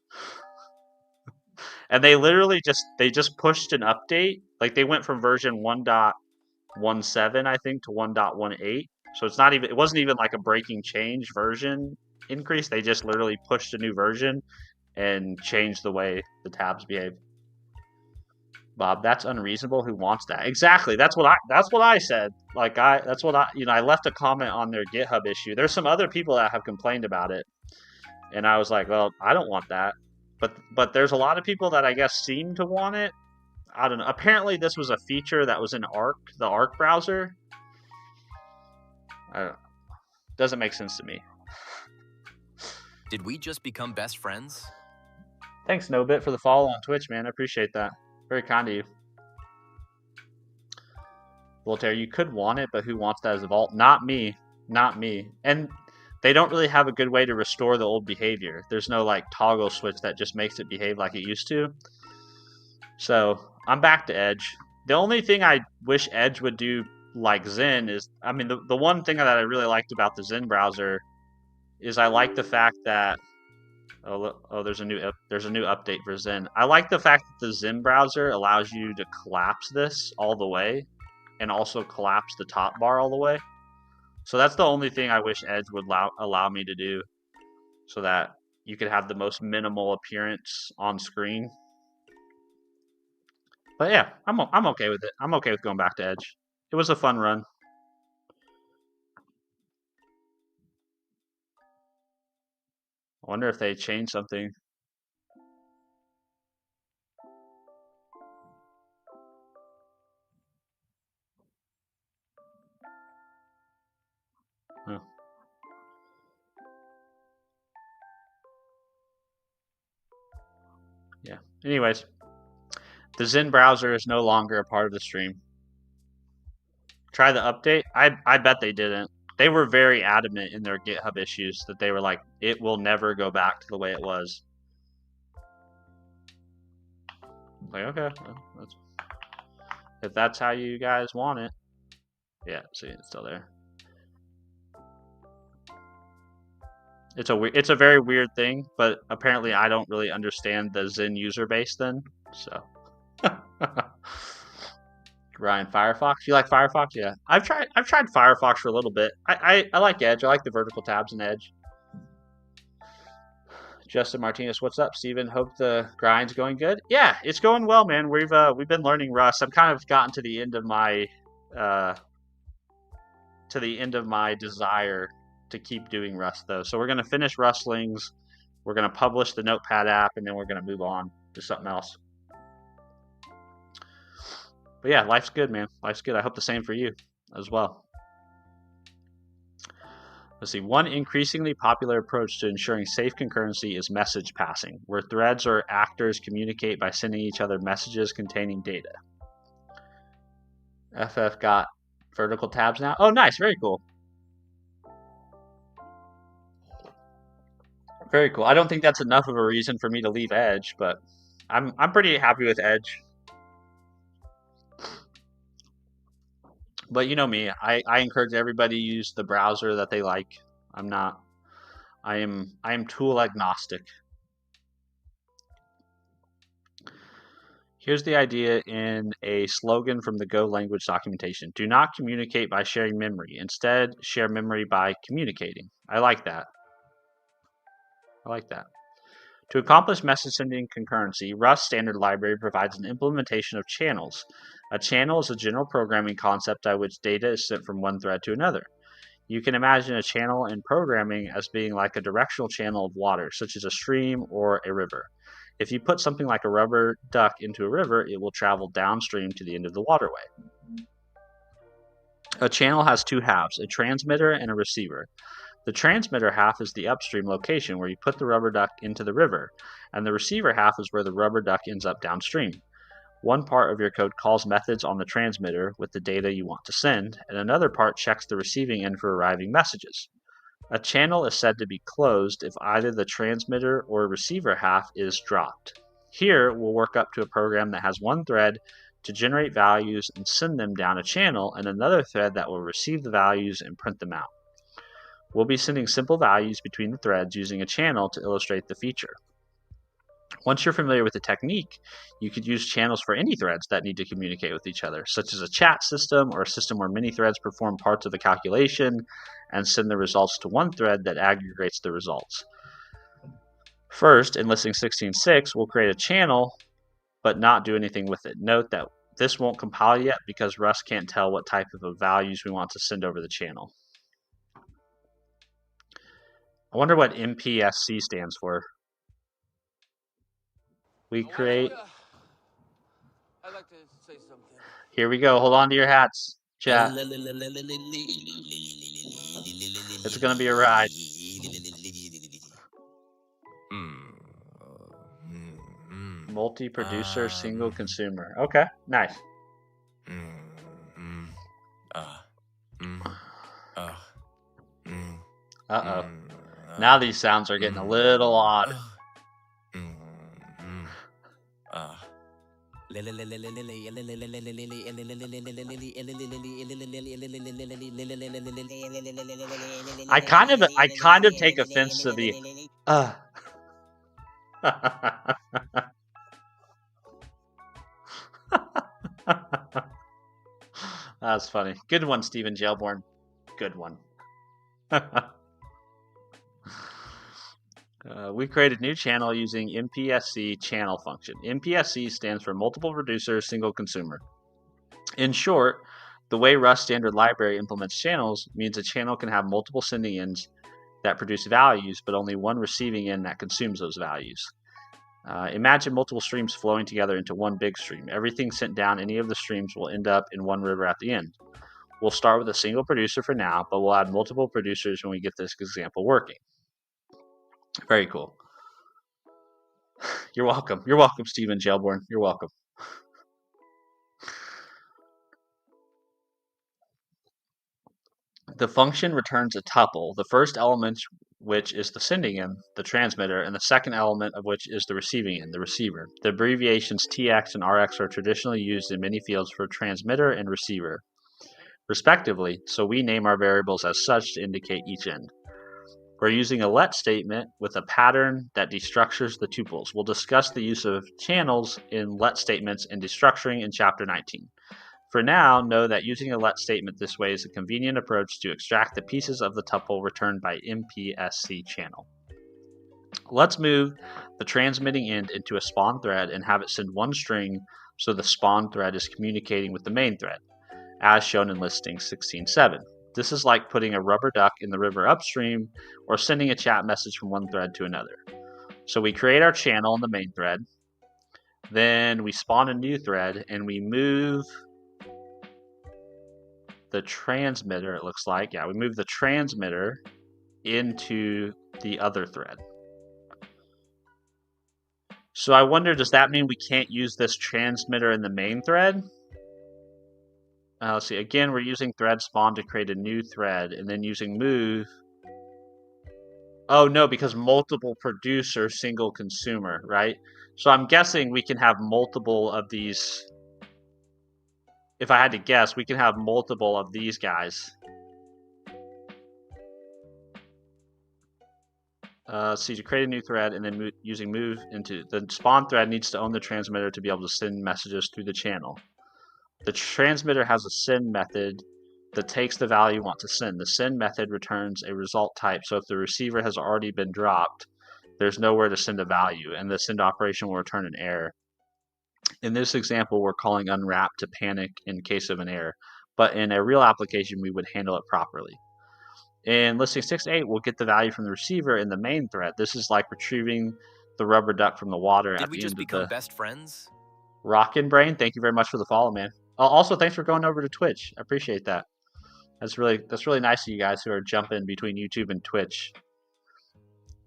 And they literally just pushed an update. Like they went from version 1.17, I think, to 1.18. So it's not even, it wasn't even like a breaking change version increase. They just literally pushed a new version and changed the way the tabs behave. Bob, that's unreasonable. Who wants that? Exactly. That's what I said. Like that's what I left a comment on their GitHub issue. There's some other people that have complained about it. And I was like, well, I don't want that. But there's a lot of people that I guess seem to want it. I don't know. Apparently this was a feature that was in ARC, the ARC browser. Doesn't make sense to me. Did we just become best friends? Thanks, Nobit, for the follow on Twitch, man. I appreciate that. Very kind of you. Voltaire, you could want it, but who wants that as a vault? Not me. Not me. And they don't really have a good way to restore the old behavior. There's no like toggle switch that just makes it behave like it used to. So I'm back to Edge. The only thing I wish Edge would do like Zen is, I mean, the one thing that I really liked about the Zen browser is I like the fact that there's a new update for Zen. I like the fact that the Zen browser allows you to collapse this all the way and also collapse the top bar all the way. So that's the only thing I wish Edge would allow me to do, so that you could have the most minimal appearance on screen. But yeah, I'm okay with it. I'm okay with going back to Edge. It was a fun run. I wonder if they changed something. Huh. Yeah. Anyways, the Zen browser is no longer a part of the stream. Try the update? I bet they didn't. They were very adamant in their GitHub issues that they were like, it will never go back to the way it was. Like, okay, well, if that's how you guys want it. Yeah, see, it's still there. It's a very weird thing, but apparently I don't really understand the Zen user base then, so. Ryan, Firefox? You like Firefox? Yeah, I've tried Firefox for a little bit. I like Edge. I like the vertical tabs in Edge. Justin Martinez, what's up, Steven? Hope the grind's going good. Yeah, it's going well, man. We've been learning Rust. I've kind of gotten to the end of my desire to keep doing Rust, though. So we're gonna finish Rustlings. We're gonna publish the Notepad app, and then we're gonna move on to something else. But yeah, life's good, man. Life's good. I hope the same for you as well. Let's see. One increasingly popular approach to ensuring safe concurrency is message passing, where threads or actors communicate by sending each other messages containing data. FF got vertical tabs now. Oh, nice. Very cool. Very cool. I don't think that's enough of a reason for me to leave Edge, but I'm pretty happy with Edge. But you know me, I encourage everybody to use the browser that they like. I am tool agnostic. Here's the idea in a slogan from the Go language documentation. Do not communicate by sharing memory. Instead, share memory by communicating. I like that. To accomplish message sending concurrency, Rust standard library provides an implementation of channels. A channel is a general programming concept by which data is sent from one thread to another. You can imagine a channel in programming as being like a directional channel of water, such as a stream or a river. If you put something like a rubber duck into a river, it will travel downstream to the end of the waterway. A channel has two halves, a transmitter and a receiver. The transmitter half is the upstream location where you put the rubber duck into the river, and the receiver half is where the rubber duck ends up downstream. One part of your code calls methods on the transmitter with the data you want to send, and another part checks the receiving end for arriving messages. A channel is said to be closed if either the transmitter or receiver half is dropped. Here, we'll work up to a program that has one thread to generate values and send them down a channel, and another thread that will receive the values and print them out. We'll be sending simple values between the threads using a channel to illustrate the feature. Once you're familiar with the technique, you could use channels for any threads that need to communicate with each other, such as a chat system or a system where many threads perform parts of a calculation and send the results to one thread that aggregates the results. First, in listing 16.6, we'll create a channel, but not do anything with it. Note that this won't compile yet because Rust can't tell what type of values we want to send over the channel. I wonder what MPSC stands for. We create... I'd like to say something. Here we go. Hold on to your hats, chat. It's going to be a ride. Multi-producer, single consumer. Okay, nice. Uh-oh. Now these sounds are getting a little odd. I kind of take offense to the That's funny. Good one, Stephen Jailborn. Good one. We created a new channel using MPSC channel function. MPSC stands for multiple producer, single consumer. In short, the way Rust standard library implements channels means a channel can have multiple sending ends that produce values, but only one receiving end that consumes those values. Imagine multiple streams flowing together into one big stream. Everything sent down any of the streams will end up in one river at the end. We'll start with a single producer for now, but we'll add multiple producers when we get this example working. Very cool. You're welcome. You're welcome, Stephen Jailborn. You're welcome. The function returns a tuple, the first element which is the sending end, the transmitter, and the second element of which is the receiving end, the receiver. The abbreviations TX and RX are traditionally used in many fields for transmitter and receiver, respectively, so we name our variables as such to indicate each end. We're using a let statement with a pattern that destructures the tuples. We'll discuss the use of channels in let statements and destructuring in Chapter 19. For now, know that using a let statement this way is a convenient approach to extract the pieces of the tuple returned by MPSC channel. Let's move the transmitting end into a spawn thread and have it send one string so the spawn thread is communicating with the main thread, as shown in listing 16.7. This is like putting a rubber duck in the river upstream or sending a chat message from one thread to another. So we create our channel in the main thread, then we spawn a new thread and we move the transmitter, it looks like. Yeah, we move the transmitter into the other thread. So I wonder, does that mean we can't use this transmitter in the main thread? Let's see, again, we're using thread spawn to create a new thread and then using move. Oh no, because multiple producer, single consumer, right? So I'm guessing we can have multiple of these. If I had to guess, we can have multiple of these guys. See, to create a new thread and then using move into the spawn thread needs to own the transmitter to be able to send messages through the channel. The transmitter has a send method that takes the value you want to send. The send method returns a result type, so if the receiver has already been dropped, there's nowhere to send a value, and the send operation will return an error. In this example, we're calling unwrap to panic in case of an error, but in a real application, we would handle it properly. In listing 6.8, we'll get the value from the receiver in the main thread. This is like retrieving the rubber duck from the water at the end of the... Did we just become best friends? Rockin' Brain, thank you very much for the follow, man. Also, thanks for going over to Twitch. I appreciate that. That's really nice of you guys who are jumping between YouTube and Twitch.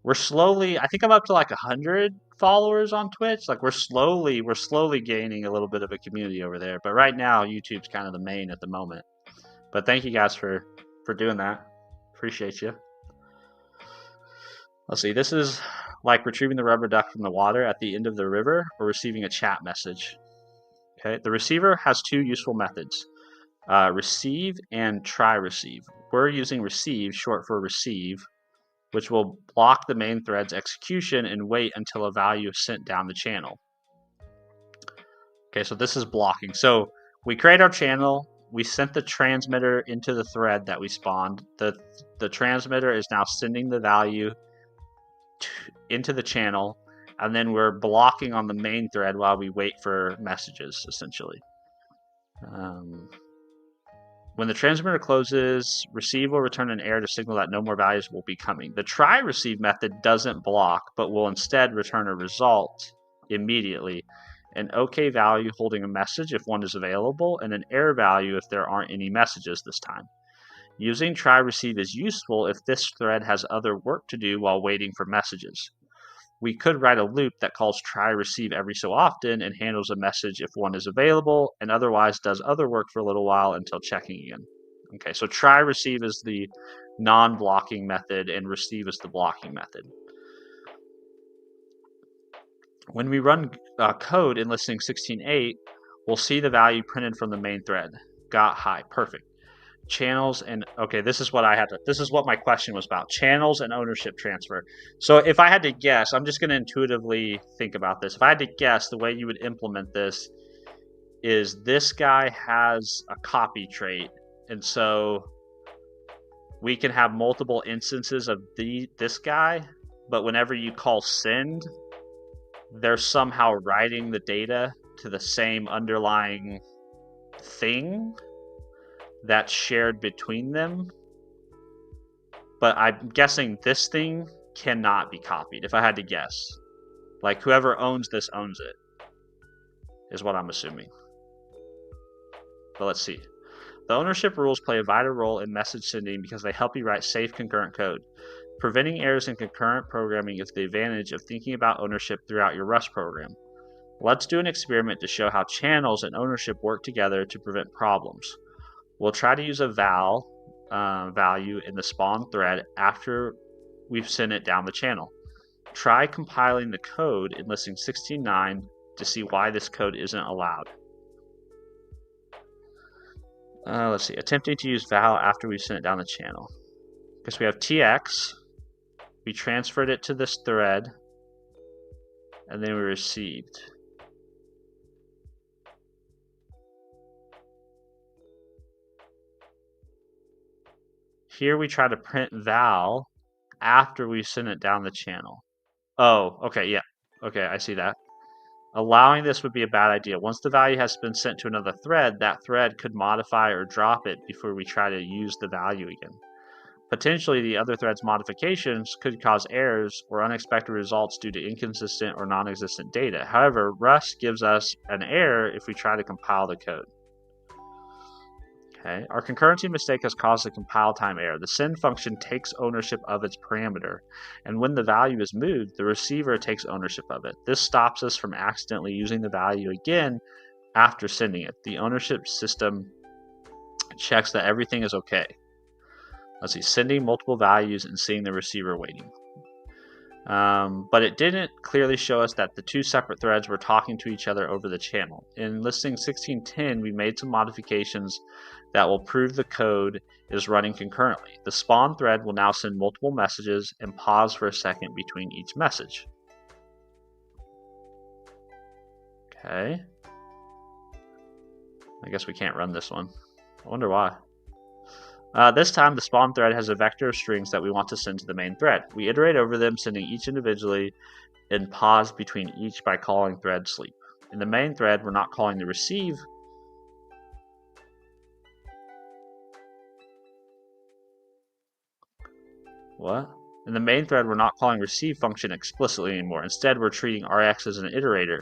We're slowly, I think I'm up to like 100 followers on Twitch. Like we're slowly gaining a little bit of a community over there. But right now, YouTube's kind of the main at the moment. But thank you guys for doing that. Appreciate you. Let's see. This is like retrieving the rubber duck from the water at the end of the river or receiving a chat message. Okay. The receiver has two useful methods. Receive and try receive. We're using receive, short for receive, which will block the main thread's execution and wait until a value is sent down the channel. Okay, so this is blocking. So we create our channel, we sent the transmitter into the thread that we spawned. The transmitter is now sending the value into the channel, and then we're blocking on the main thread while we wait for messages, essentially. When the transmitter closes, receive will return an error to signal that no more values will be coming. The try receive method doesn't block, but will instead return a result immediately. An OK value holding a message if one is available, and an error value if there aren't any messages this time. Using try receive is useful if this thread has other work to do while waiting for messages. We could write a loop that calls try receive every so often and handles a message if one is available, and otherwise does other work for a little while until checking again. Okay, so try receive is the non-blocking method, and receive is the blocking method. When we run code in listening 16.8, we'll see the value printed from the main thread. Got high, perfect. Channels and okay, this is what my question was about. Channels and ownership transfer. So if I had to guess, I'm just going to intuitively think about this. If I had to guess, the way you would implement this is this guy has a copy trait, and so we can have multiple instances of this guy, but whenever you call send, they're somehow writing the data to the same underlying thing that's shared between them. But I'm guessing this thing cannot be copied, if I had to guess. Like, whoever owns this owns it, is what I'm assuming. But let's see. The ownership rules play a vital role in message sending because they help you write safe concurrent code. Preventing errors in concurrent programming is the advantage of thinking about ownership throughout your Rust program. Let's do an experiment to show how channels and ownership work together to prevent problems. We'll try to use a val value in the spawn thread after we've sent it down the channel. Try compiling the code in listing 16.9 to see why this code isn't allowed. Let's see. Attempting to use val after we've sent it down the channel. Because we have tx, we transferred it to this thread, and then we received. Here we try to print val after we send it down the channel. Oh, okay, yeah. Okay, I see that. Allowing this would be a bad idea. Once the value has been sent to another thread, that thread could modify or drop it before we try to use the value again. Potentially, the other thread's modifications could cause errors or unexpected results due to inconsistent or non-existent data. However, Rust gives us an error if we try to compile the code. Okay. Our concurrency mistake has caused a compile time error. The send function takes ownership of its parameter, and when the value is moved, the receiver takes ownership of it. This stops us from accidentally using the value again after sending it. The ownership system checks that everything is okay. Let's see, sending multiple values and seeing the receiver waiting. But it didn't clearly show us that the two separate threads were talking to each other over the channel. In listing 16.10, we made some modifications that will prove the code is running concurrently. The spawn thread will now send multiple messages and pause for a second between each message. Okay. I guess we can't run this one. I wonder why. This time, the spawn thread has a vector of strings that we want to send to the main thread. We iterate over them, sending each individually, and pause between each by calling thread sleep. In the main thread, we're not calling the receive. What? In the main thread, we're not calling receive function explicitly anymore. Instead, we're treating Rx as an iterator.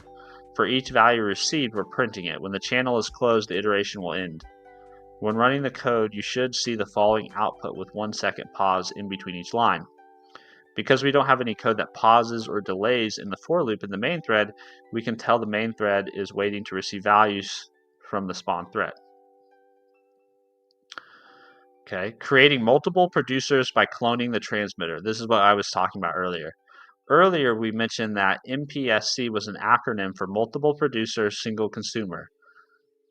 For each value received, we're printing it. When the channel is closed, the iteration will end. When running the code, you should see the following output with 1 second pause in between each line. Because we don't have any code that pauses or delays in the for loop in the main thread, we can tell the main thread is waiting to receive values from the spawn thread. Okay, creating multiple producers by cloning the transmitter. This is what I was talking about earlier. Earlier, we mentioned that MPSC was an acronym for multiple producer, single consumer.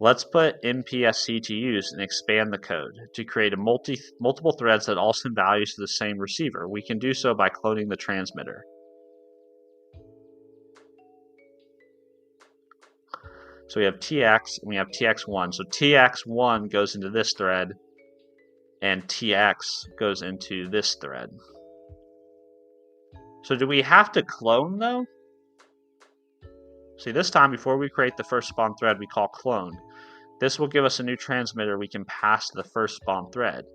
Let's put MPSC to use and expand the code to create multiple threads that all send values to the same receiver. We can do so by cloning the transmitter. So we have TX and we have TX1. So TX1 goes into this thread and TX goes into this thread. So do we have to clone though? See, this time before we create the first spawn thread, we call clone. This will give us a new transmitter we can pass to the first spawn thread.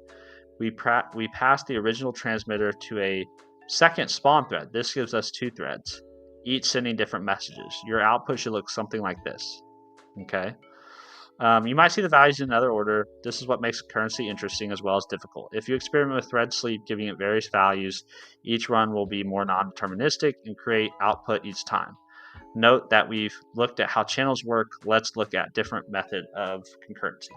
We pass the original transmitter to a second spawn thread. This gives us 2 threads, each sending different messages. Your output should look something like this. Okay. You might see the values in another order. This is what makes concurrency interesting as well as difficult. If you experiment with thread sleep, giving it various values, each run will be more non-deterministic and create output each time. Note that we've looked at how channels work. Let's look at different method of concurrency.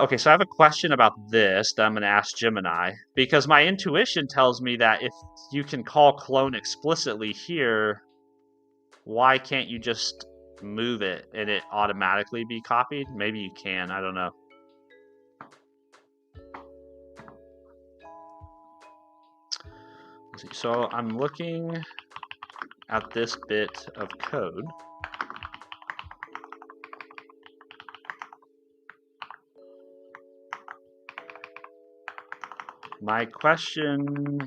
Okay, so I have a question about this that I'm going to ask Gemini, because my intuition tells me that if you can call clone explicitly here, why can't you just move it and it automatically be copied? Maybe you can, I don't know. Let's see. So I'm looking at this bit of code. My question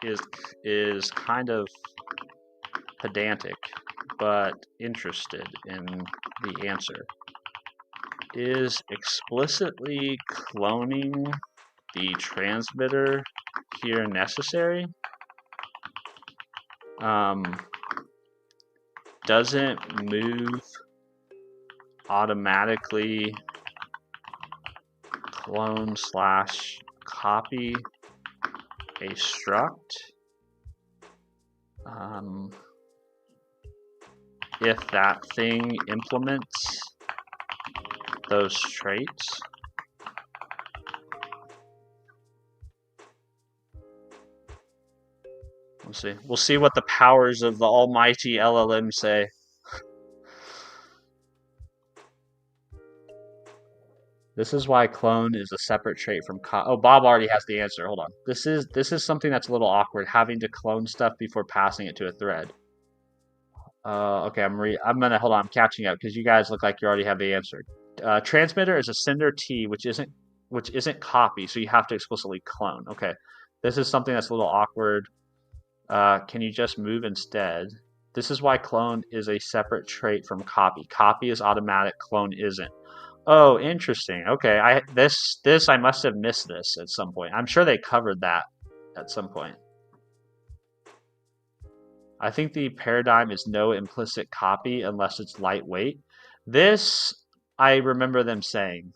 is kind of pedantic, but interested in the answer. Is explicitly cloning the transmitter here necessary? Doesn't move automatically clone / copy a struct if that thing implements those traits? Let's see. We'll see what the powers of the almighty LLM say. This is why clone is a separate trait from oh, Bob already has the answer. Hold on. This is something that's a little awkward, having to clone stuff before passing it to a thread. Okay, I'm gonna hold on. I'm catching up because you guys look like you already have the answer. Transmitter is a sender T, which isn't copy, so you have to explicitly clone. Okay, this is something that's a little awkward. Can you just move instead? This is why clone is a separate trait from copy. Copy is automatic, clone isn't. Oh, interesting. Okay, I must have missed this at some point. I'm sure they covered that at some point. I think the paradigm is no implicit copy unless it's lightweight. This, I remember them saying.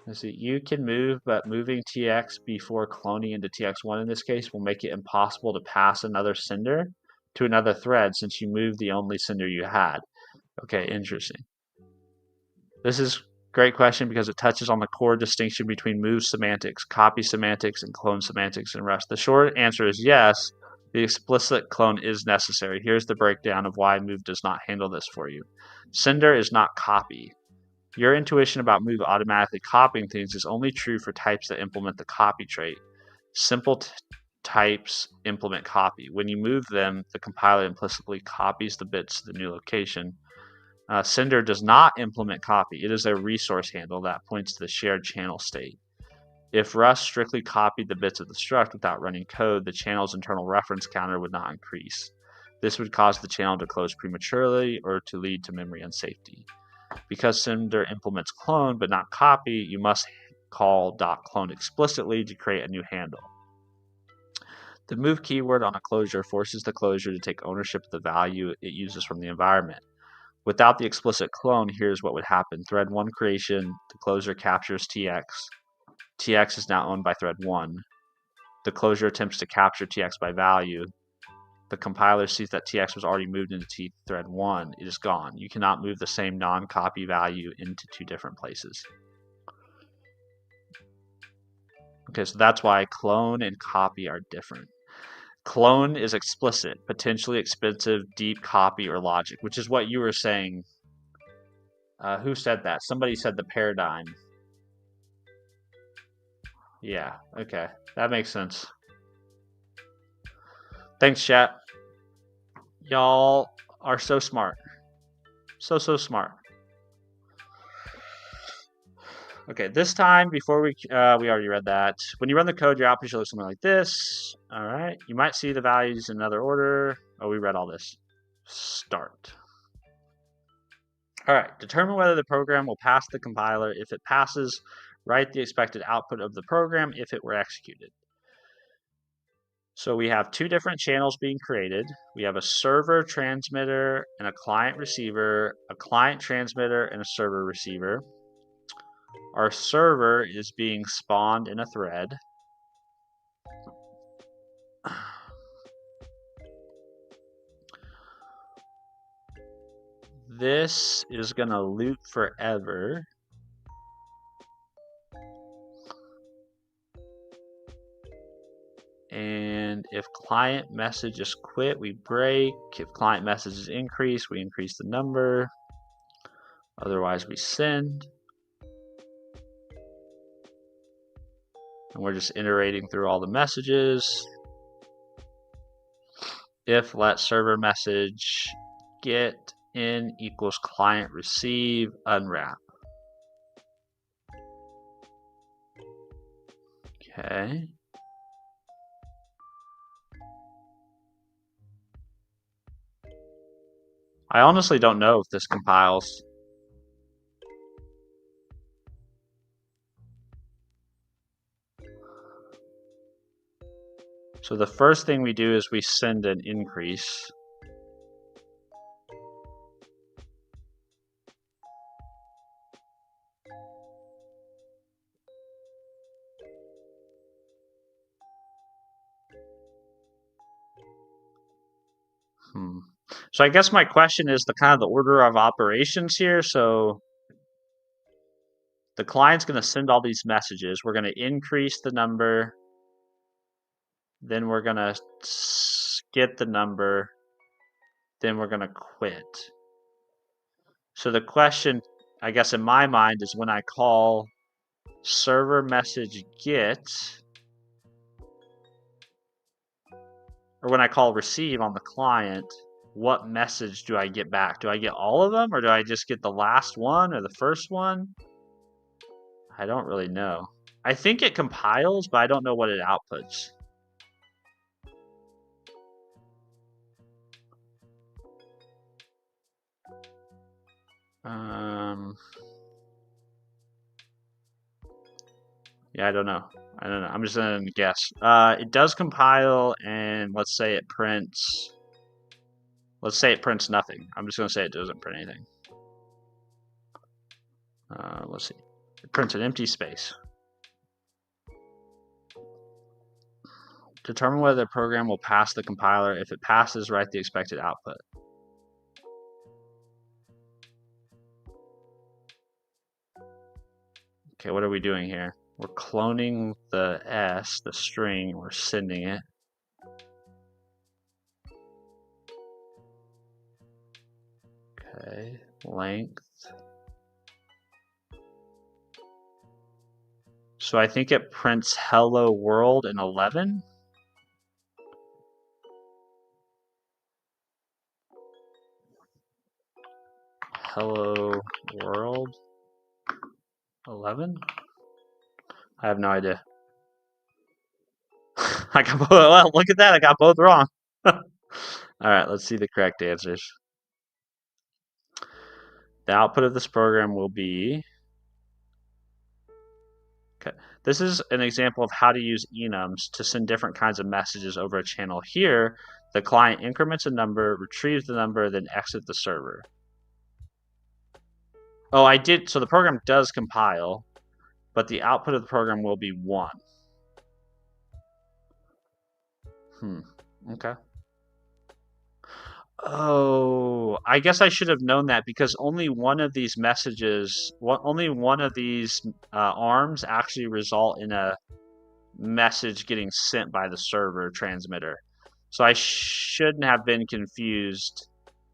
Let's see, you can move, but moving TX before cloning into TX1 in this case will make it impossible to pass another sender to another thread since you moved the only sender you had. Okay, interesting. This is a great question because it touches on the core distinction between move semantics, copy semantics, and clone semantics in Rust. The short answer is yes, the explicit clone is necessary. Here's the breakdown of why move does not handle this for you. Sender is not copy. Your intuition about move automatically copying things is only true for types that implement the copy trait. Simple types implement copy. When you move them, the compiler implicitly copies the bits to the new location. Sender does not implement copy. It is a resource handle that points to the shared channel state. If Rust strictly copied the bits of the struct without running code, the channel's internal reference counter would not increase. This would cause the channel to close prematurely or to lead to memory unsafety. Because Sender implements clone but not copy, you must call .clone explicitly to create a new handle. The move keyword on a closure forces the closure to take ownership of the value it uses from the environment. Without the explicit clone, here's what would happen. Thread 1 creation, the closure captures TX. TX is now owned by thread 1. The closure attempts to capture TX by value. The compiler sees that TX was already moved into thread 1. It is gone. You cannot move the same non-copy value into 2 different places. Okay, so that's why clone and copy are different. Clone is explicit, potentially expensive, deep copy, or logic, which is what you were saying. Who said that? Somebody said the paradigm. Yeah, okay. That makes sense. Thanks, chat. Y'all are so smart. So smart. Okay, this time, before we already read that. When you run the code, your output should look something like this. All right, you might see the values in another order. Oh, we read all this. Start. All right, determine whether the program will pass the compiler. If it passes, write the expected output of the program if it were executed. So we have two different channels being created. We have a server transmitter and a client receiver, a client transmitter and a server receiver. Our server is being spawned in a thread. This is going to loop forever. And if client messages quit, we break. If client messages increase, we increase the number. Otherwise, we send. And we're just iterating through all the messages. If let server message get in equals client receive unwrap. Okay. I honestly don't know if this compiles. So the first thing we do is we send an increase. So I guess my question is the kind of the order of operations here. So the client's going to send all these messages. We're going to increase the number. Then we're going to get the number. Then we're going to quit. So the question, I guess in my mind, is when I call server message get, or when I call receive on the client, what message do I get back? Do I get all of them, or do I just get the last one or the first one? I don't really know. I think it compiles, but I don't know what it outputs. Yeah, I don't know. I'm just gonna guess. It does compile, and let's say it prints. Let's say it prints nothing. I'm just gonna say it doesn't print anything. Let's see. It prints an empty space. Determine whether the program will pass the compiler. If it passes, write the expected output. Okay, what are we doing here? We're cloning the S, the string, we're sending it. Okay, length. So I think it prints hello world in 11. Hello world 11? I have no idea. I got both, well, look at that, I got both wrong. Alright, let's see the correct answers. The output of this program will be... Okay, this is an example of how to use enums to send different kinds of messages over a channel. Here, the client increments a number, retrieves the number, then exits the server. Oh, I did, so the program does compile, but the output of the program will be 1. Okay. Oh, I guess I should have known that because only one of these messages, only one of these arms actually result in a message getting sent by the server transmitter. So I shouldn't have been confused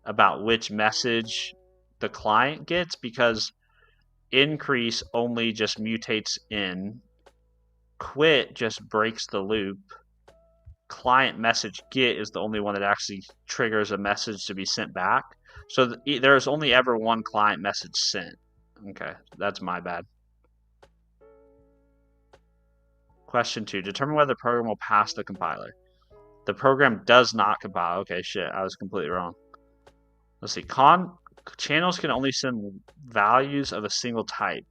about which message the client gets, because increase only just mutates in, quit just breaks the loop, client message get is the only one that actually triggers a message to be sent back. So there's only ever one client message sent. Okay, that's my bad. Question 2, determine whether the program will pass the compiler. The program does not compile. Okay, shit, I was completely wrong. Let's see, channels can only send values of a single type.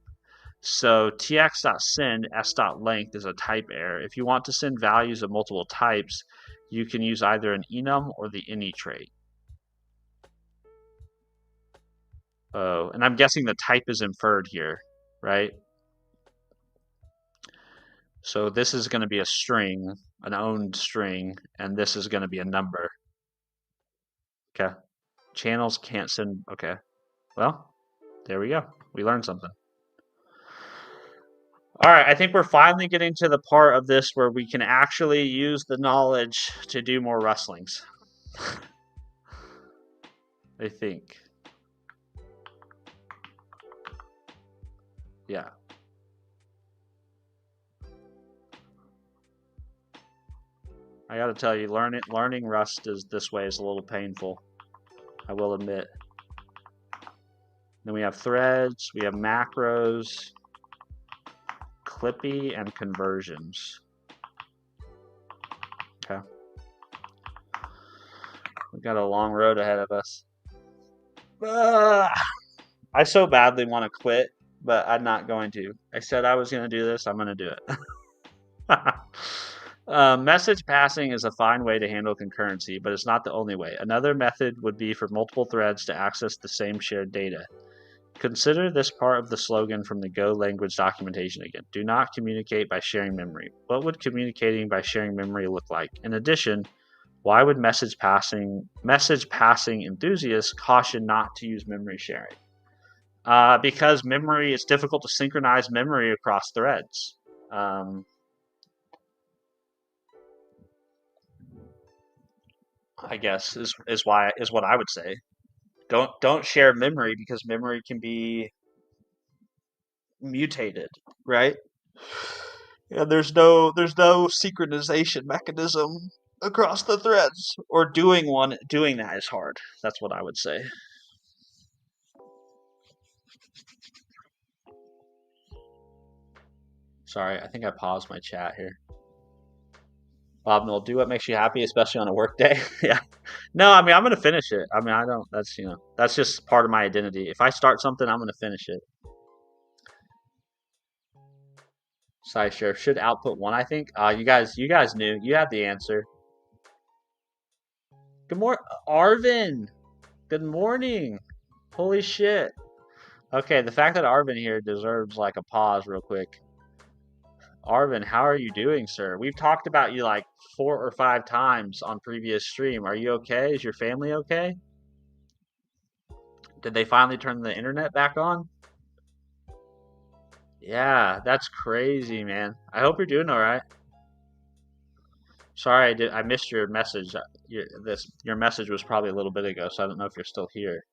So tx.send s.length is a type error. If you want to send values of multiple types, you can use either an enum or the any trait. Oh, and I'm guessing the type is inferred here, right? So this is going to be a string, an owned string, and this is going to be a number. Okay. Channels can't send. Okay. Well, there we go. We learned something. All right, I think we're finally getting to the part of this where we can actually use the knowledge to do more wrestlings. I think. Yeah. I gotta tell you, learning Rust this way is a little painful. I will admit. Then we have threads, we have macros, Clippy, and conversions. Okay. We've got a long road ahead of us. I so badly want to quit, but I'm not going to. I said I was going to do this, I'm going to do it. Message passing is a fine way to handle concurrency, but it's not the only way. Another method would be for multiple threads to access the same shared data. Consider this part of the slogan from the Go language documentation again. Do not communicate by sharing memory. What would communicating by sharing memory look like? In addition, why would message passing enthusiasts caution not to use memory sharing? Because memory, it's difficult to synchronize memory across threads. I guess is what I would say. Don't share memory, because memory can be mutated, right? And there's no synchronization mechanism across the threads, or doing that is hard. That's what I would say. Sorry, I think I paused my chat here. Bob Noel, do what makes you happy, especially on a work day. Yeah. No, I mean, I'm going to finish it. I mean, that's just part of my identity. If I start something, I'm going to finish it. Side share should output 1, I think. You guys knew. You had the answer. Good morning, Arvin. Good morning. Holy shit. Okay, the fact that Arvin here deserves like a pause real quick. Arvin, how are you doing, sir? We've talked about you like 4 or 5 times on previous stream. Are you okay? Is your family okay? Did they finally turn the internet back on? Yeah, that's crazy, man. I hope you're doing all right. Sorry, I missed your message. Your message was probably a little bit ago, so I don't know if you're still here.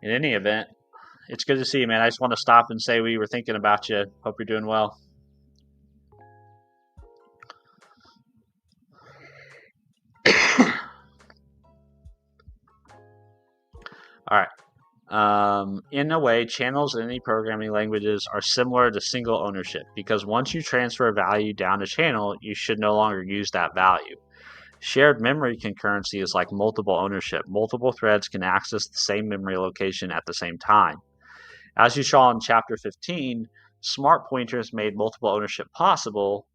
In any event, it's good to see you, man. I just want to stop and say we were thinking about you. Hope you're doing well. All right. In a way, channels in any programming languages are similar to single ownership, because once you transfer a value down a channel, you should no longer use that value. Shared memory concurrency is like multiple ownership. Multiple threads can access the same memory location at the same time. As you saw in Chapter 15, smart pointers made multiple ownership possible.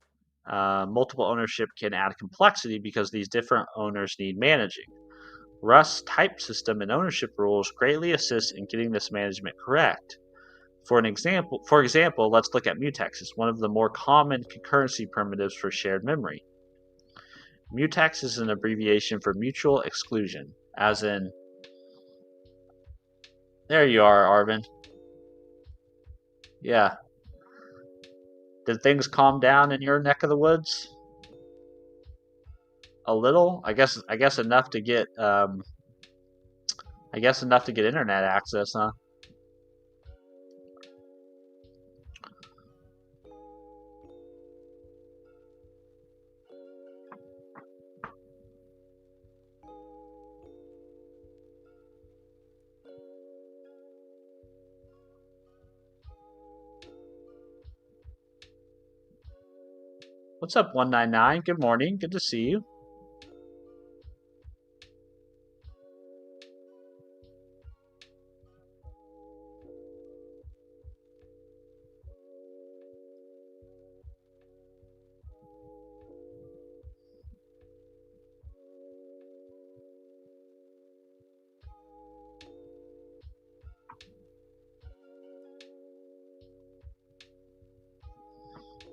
Multiple ownership can add complexity because these different owners need managing. Rust's type system and ownership rules greatly assist in getting this management correct. For example, let's look at mutexes, one of the more common concurrency primitives for shared memory. Mutex is an abbreviation for mutual exclusion, as in... There you are, Arvin. Yeah. Did things calm down in your neck of the woods? A little, I guess enough to get internet access, huh? What's up, 199? Good morning. Good to see you.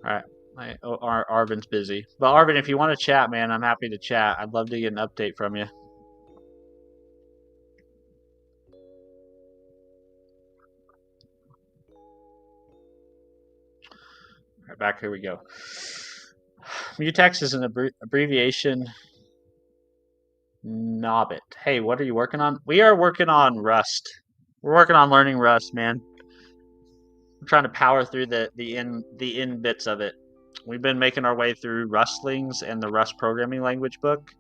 All right. Arvin's busy. But Arvin, if you want to chat, man, I'm happy to chat. I'd love to get an update from you. All right, back here we go. Mutex is an abbreviation. Nobbit. Hey, what are you working on? We are working on Rust. We're working on learning Rust, man. I'm trying to power through the in bits of it. We've been making our way through Rustlings and the Rust programming language book,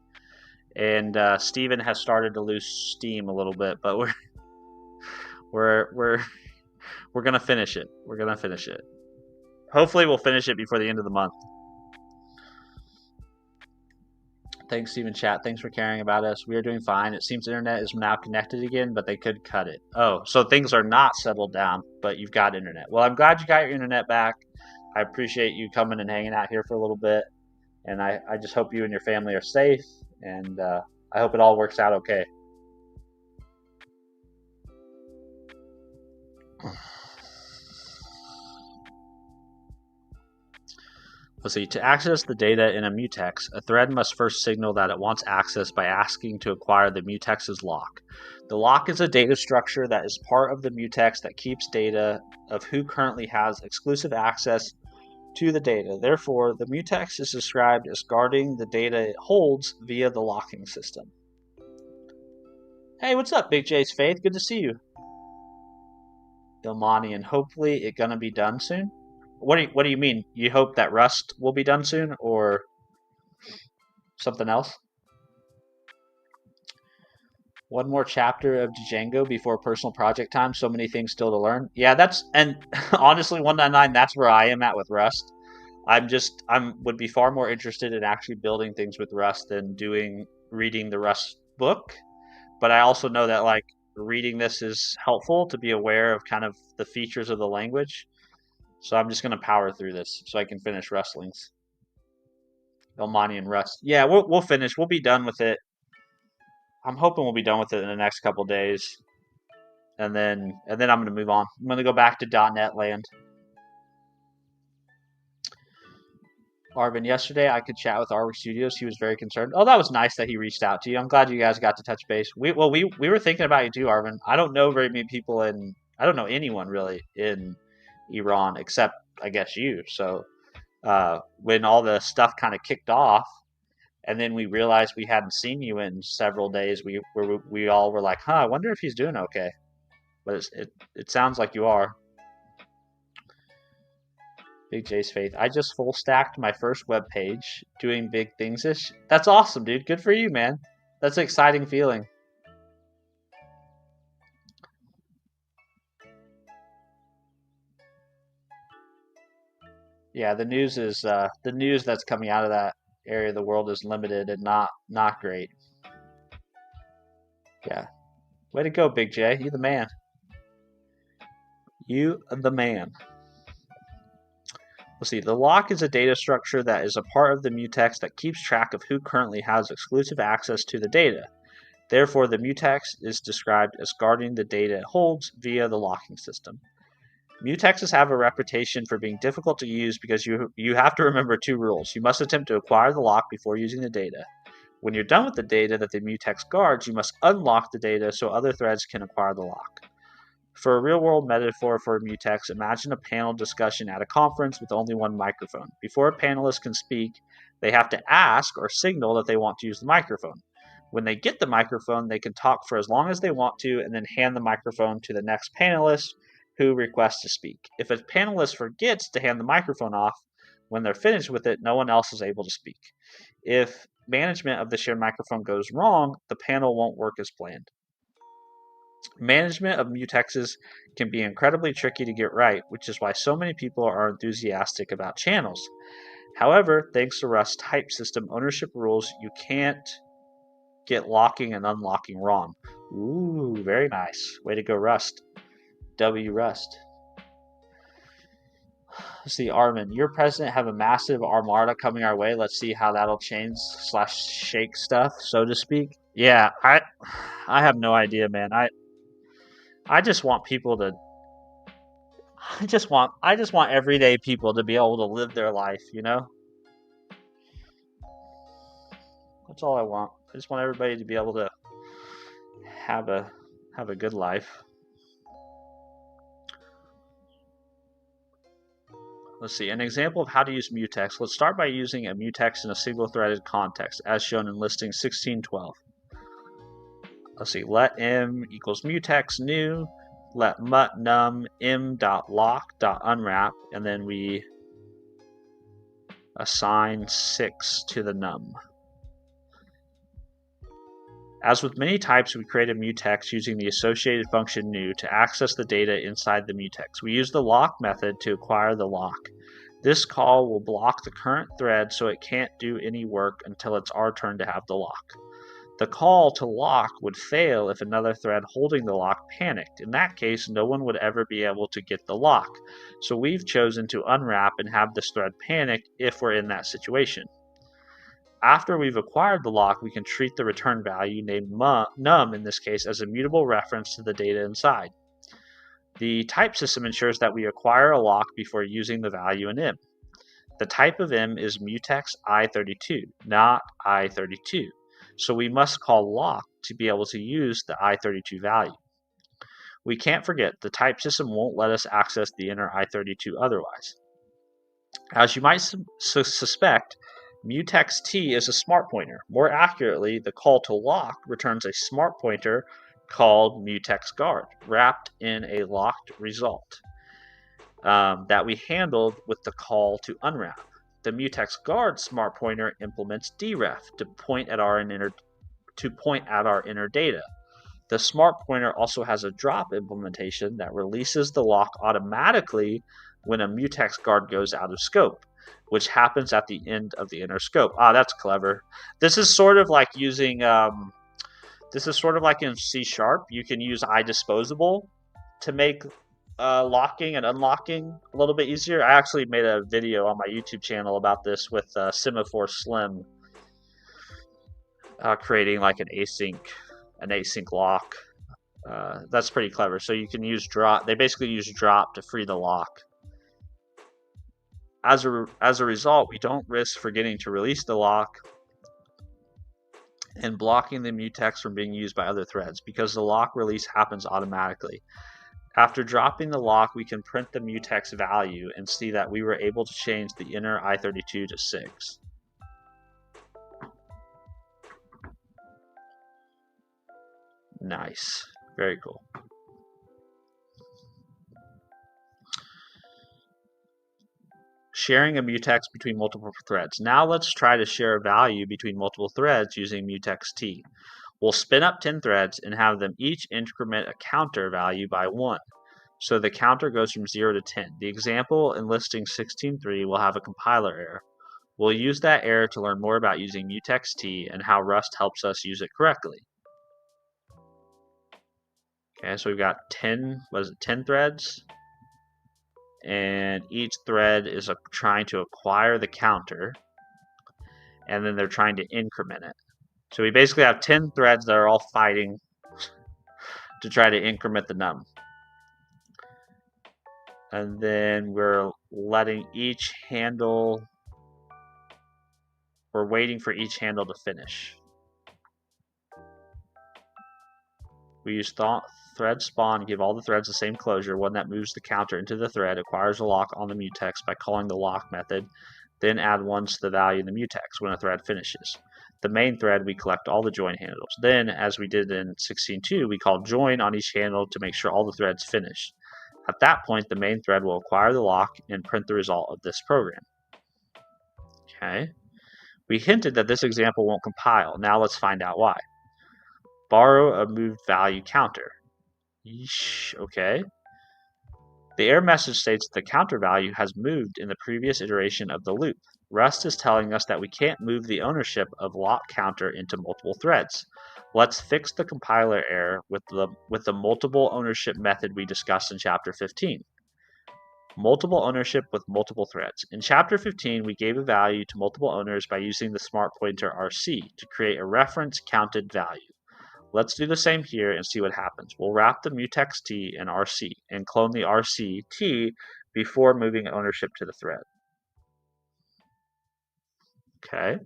and Steven has started to lose steam a little bit, but we're gonna finish it. We're gonna finish it. Hopefully, we'll finish it before the end of the month. Thanks, Steven Chat. Thanks for caring about us. We are doing fine. It seems the internet is now connected again, but they could cut it. Oh, so things are not settled down, but you've got internet. Well, I'm glad you got your internet back. I appreciate you coming and hanging out here for a little bit. And I just hope you and your family are safe. And I hope it all works out okay. Let's see. To access the data in a mutex, a thread must first signal that it wants access by asking to acquire the mutex's lock. The lock is a data structure that is part of the mutex that keeps data of who currently has exclusive access to the data. Therefore, the mutex is described as guarding the data it holds via the locking system. Hey, what's up, Big J's Faith? Good to see you. Ilmani, and hopefully it's gonna be done soon. What do you mean? You hope that Rust will be done soon, or something else? One more chapter of Django before personal project time. So many things still to learn. Yeah, and honestly, 199. That's where I am at with Rust. Would be far more interested in actually building things with Rust than reading the Rust book. But I also know that like reading this is helpful to be aware of kind of the features of the language. So I'm just gonna power through this so I can finish Rustlings. Ilmani and Rust. Yeah, we'll finish. We'll be done with it. I'm hoping we'll be done with it in the next couple days, and then I'm gonna move on. I'm gonna go back to .NET land. Arvin, yesterday I could chat with Arwick Studios. He was very concerned. Oh, that was nice that he reached out to you. I'm glad you guys got to touch base. We were thinking about you too, Arvin. I don't know very many people I don't know anyone really in Iran except I guess you. So when all the stuff kind of kicked off, and then we realized we hadn't seen you in several days, we all were like, I wonder if he's doing okay. But it sounds like you are. Big J's Faith. I just full stacked my first web page doing big things. That's awesome, dude. Good for you, man. That's an exciting feeling. Yeah, the news that's coming out of that area of the world is limited and not great. Yeah. Way to go, Big J. You the man. You the man. Let's see. The lock is a data structure that is a part of the mutex that keeps track of who currently has exclusive access to the data. Therefore, the mutex is described as guarding the data it holds via the locking system. Mutexes have a reputation for being difficult to use because you have to remember two rules. You must attempt to acquire the lock before using the data. When you're done with the data that the mutex guards, you must unlock the data so other threads can acquire the lock. For a real-world metaphor for mutex, imagine a panel discussion at a conference with only one microphone. Before a panelist can speak, they have to ask or signal that they want to use the microphone. When they get the microphone, they can talk for as long as they want to and then hand the microphone to the next panelist who requests to speak. If a panelist forgets to hand the microphone off when they're finished with it, no one else is able to speak. If management of the shared microphone goes wrong, the panel won't work as planned. Management of mutexes can be incredibly tricky to get right, which is why so many people are enthusiastic about channels. However, thanks to Rust's type system ownership rules, you can't get locking and unlocking wrong. Ooh, very nice. Way to go, Rust. W Rust. Let's see, Armin, your president have a massive armada coming our way. Let's see how that'll change / shake stuff, so to speak. Yeah, I have no idea, man. I just want people to I just want everyday people to be able to live their life, you know? That's all I want. I just want everybody to be able to have a good life. Let's see, an example of how to use mutex. Let's start by using a mutex in a single-threaded context, as shown in listing 1612. Let's see, let m equals mutex new, let mut num m.lock.unwrap, and then we assign 6 to the num. As with many types, we create a mutex using the associated function new to access the data inside the mutex. We use the lock method to acquire the lock. This call will block the current thread so it can't do any work until it's our turn to have the lock. The call to lock would fail if another thread holding the lock panicked. In that case, no one would ever be able to get the lock. So we've chosen to unwrap and have this thread panic if we're in that situation. After we've acquired the lock, we can treat the return value, named num in this case, as a mutable reference to the data inside. The type system ensures that we acquire a lock before using the value in m. The type of m is mutex i32, not i32. So we must call lock to be able to use the i32 value. We can't forget, the type system won't let us access the inner i32 otherwise. As you might suspect, mutex t is a smart pointer. More accurately, the call to lock returns a smart pointer called mutex guard, wrapped in a locked result that we handled with the call to unwrap. The mutex guard smart pointer implements deref to point at our inner data. The smart pointer also has a drop implementation that releases the lock automatically when a mutex guard goes out of scope, which happens at the end of the inner scope. Ah, that's clever. This is sort of like using in C#. You can use iDisposable to make locking and unlocking a little bit easier. I actually made a video on my YouTube channel about this with Semaphore Slim, creating like an async lock. That's pretty clever. So you can use drop. They basically use drop to free the lock. As a result, we don't risk forgetting to release the lock and blocking the mutex from being used by other threads because the lock release happens automatically. After dropping the lock, we can print the mutex value and see that we were able to change the inner i32 to 6. Nice. Very cool. Sharing a mutex between multiple threads. Now let's try to share a value between multiple threads using mutex t. We'll spin up 10 threads and have them each increment a counter value by 1. So the counter goes from 0 to 10. The example in listing 16.3 will have a compiler error. We'll use that error to learn more about using mutex t and how Rust helps us use it correctly. Okay, so we've got 10 threads? And each thread is trying to acquire the counter, and then they're trying to increment it. So we basically have 10 threads that are all fighting to try to increment the num. And then we're waiting for each handle to finish. We use thread spawn to give all the threads the same closure. One that moves the counter into the thread acquires a lock on the mutex by calling the lock method, then add ones to the value in the mutex when a thread finishes. The main thread, we collect all the join handles. Then, as we did in 16.2, we call join on each handle to make sure all the threads finish. At that point, the main thread will acquire the lock and print the result of this program. Okay. We hinted that this example won't compile. Now let's find out why. Borrow a moved value counter. Yeesh, okay. The error message states that the counter value has moved in the previous iteration of the loop. Rust is telling us that we can't move the ownership of lock counter into multiple threads. Let's fix the compiler error with the multiple ownership method we discussed in chapter 15. Multiple ownership with multiple threads. In chapter 15, we gave a value to multiple owners by using the smart pointer RC to create a reference counted value. Let's do the same here and see what happens. We'll wrap the mutex T in RC and clone the RC T before moving ownership to the thread. Okay.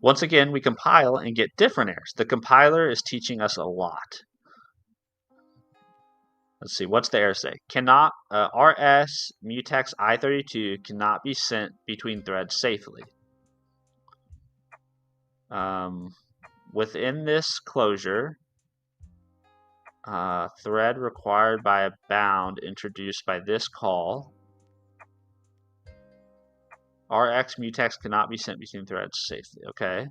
Once again, we compile and get different errors. The compiler is teaching us a lot. Let's see, what's the error say? Cannot, RS mutex I32 cannot be sent between threads safely. Within this closure, thread required by a bound introduced by this call. RX mutex cannot be sent between threads safely. Okay.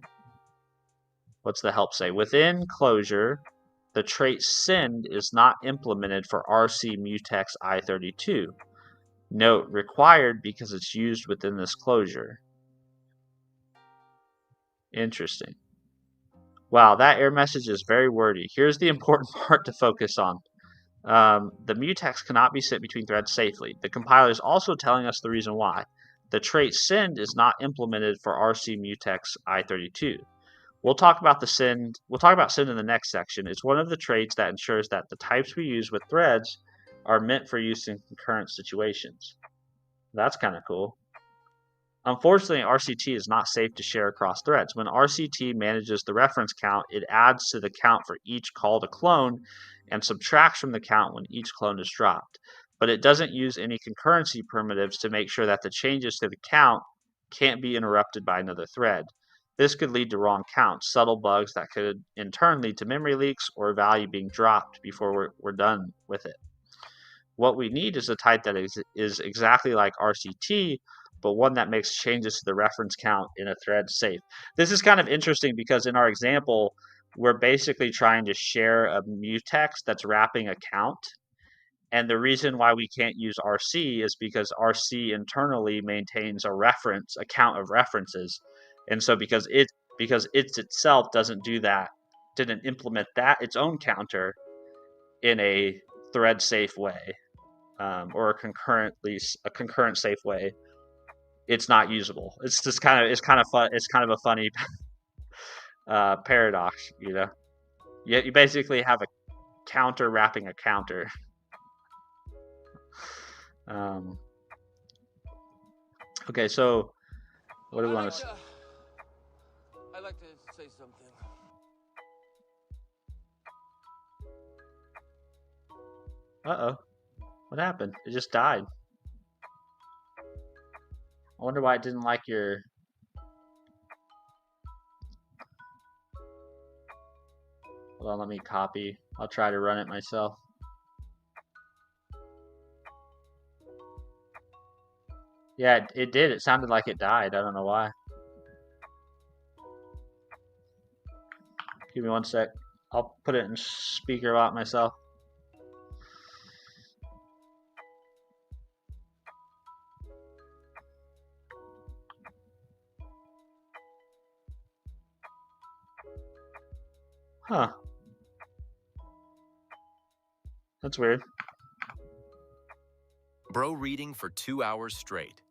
What's the help say? Within closure, the trait send is not implemented for RC mutex I32. Note, required because it's used within this closure. Interesting. Wow, that error message is very wordy. Here's the important part to focus on. The mutex cannot be sent between threads safely. The compiler is also telling us the reason why. The trait send is not implemented for RC mutex I32. We'll talk about send in the next section. It's one of the traits that ensures that the types we use with threads are meant for use in concurrent situations. That's kind of cool. Unfortunately, RCT is not safe to share across threads. When RCT manages the reference count, it adds to the count for each call to clone and subtracts from the count when each clone is dropped. But it doesn't use any concurrency primitives to make sure that the changes to the count can't be interrupted by another thread. This could lead to wrong counts, subtle bugs that could in turn lead to memory leaks or value being dropped before we're done with it. What we need is a type that is exactly like RCT, but one that makes changes to the reference count in a thread safe. This is kind of interesting because in our example, we're basically trying to share a mutex that's wrapping a count. And the reason why we can't use RC is because RC internally maintains a count of references. And so because it itself doesn't do that, didn't implement its own counter in a thread safe way, or a concurrent safe way, it's not usable. It's kind of fun. It's kind of a funny paradox, you know. You basically have a counter wrapping a counter. Okay, so what do we want to? I'd like to say something. Uh-oh. What happened? It just died. I wonder why it didn't like your... Hold on, let me copy. I'll try to run it myself. Yeah, it did. It sounded like it died. I don't know why. Give me one sec. I'll put it in speaker out myself. Huh. That's weird. Bro reading for 2 hours straight.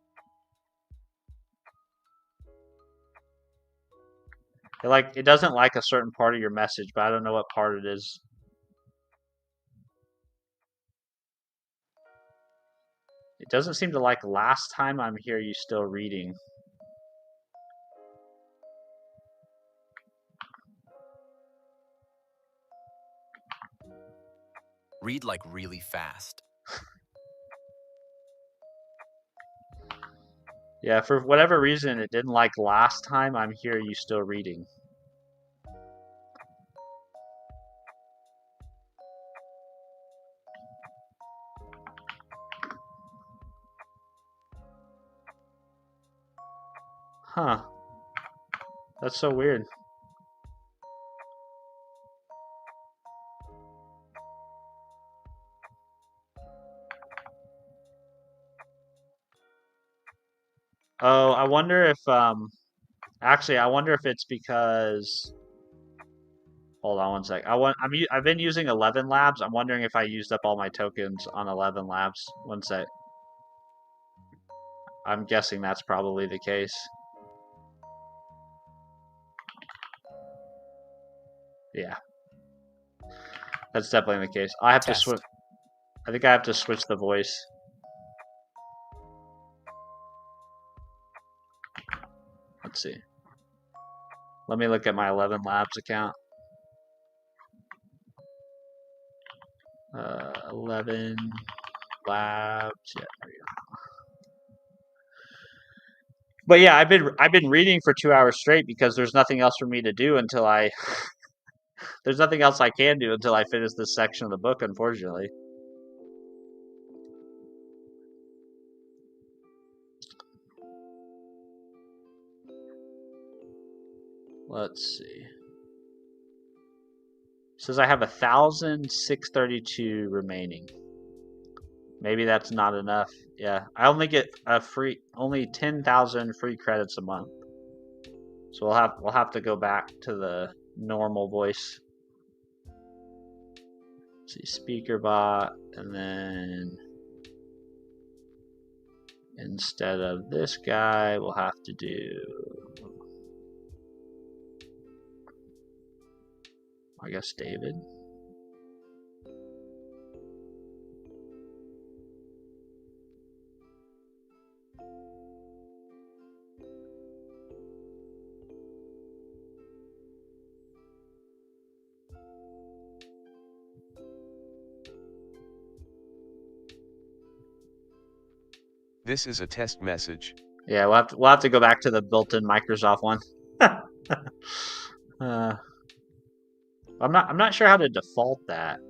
It doesn't like a certain part of your message, but I don't know what part it is. It doesn't seem to like last time I'm here you still reading. Read like really fast. Yeah, for whatever reason it didn't like last time. I'm here, you still reading. Huh. That's so weird. Oh, I wonder if actually I wonder if it's because hold on one sec. I've been using 11 labs. I'm wondering if I used up all my tokens on 11 labs. One sec. I'm guessing that's probably the case. Yeah. That's definitely the case. I have to switch. I think I have to switch the voice. Let's see. Let me look at my 11 labs account. 11 labs. Yeah, there we go. But yeah, I've been reading for 2 hours straight because there's nothing else for me to do until I there's nothing else I can do until I finish this section of the book, unfortunately. Let's see. It says I have 1,632 remaining. Maybe that's not enough. Yeah, I only get only 10,000 free credits a month. So we'll have to go back to the normal voice. Let's see, speaker bot, and then instead of this guy, we'll have to do, I guess, David. This is a test message. Yeah, we'll have to go back to the built-in Microsoft one. I'm not sure how to default that.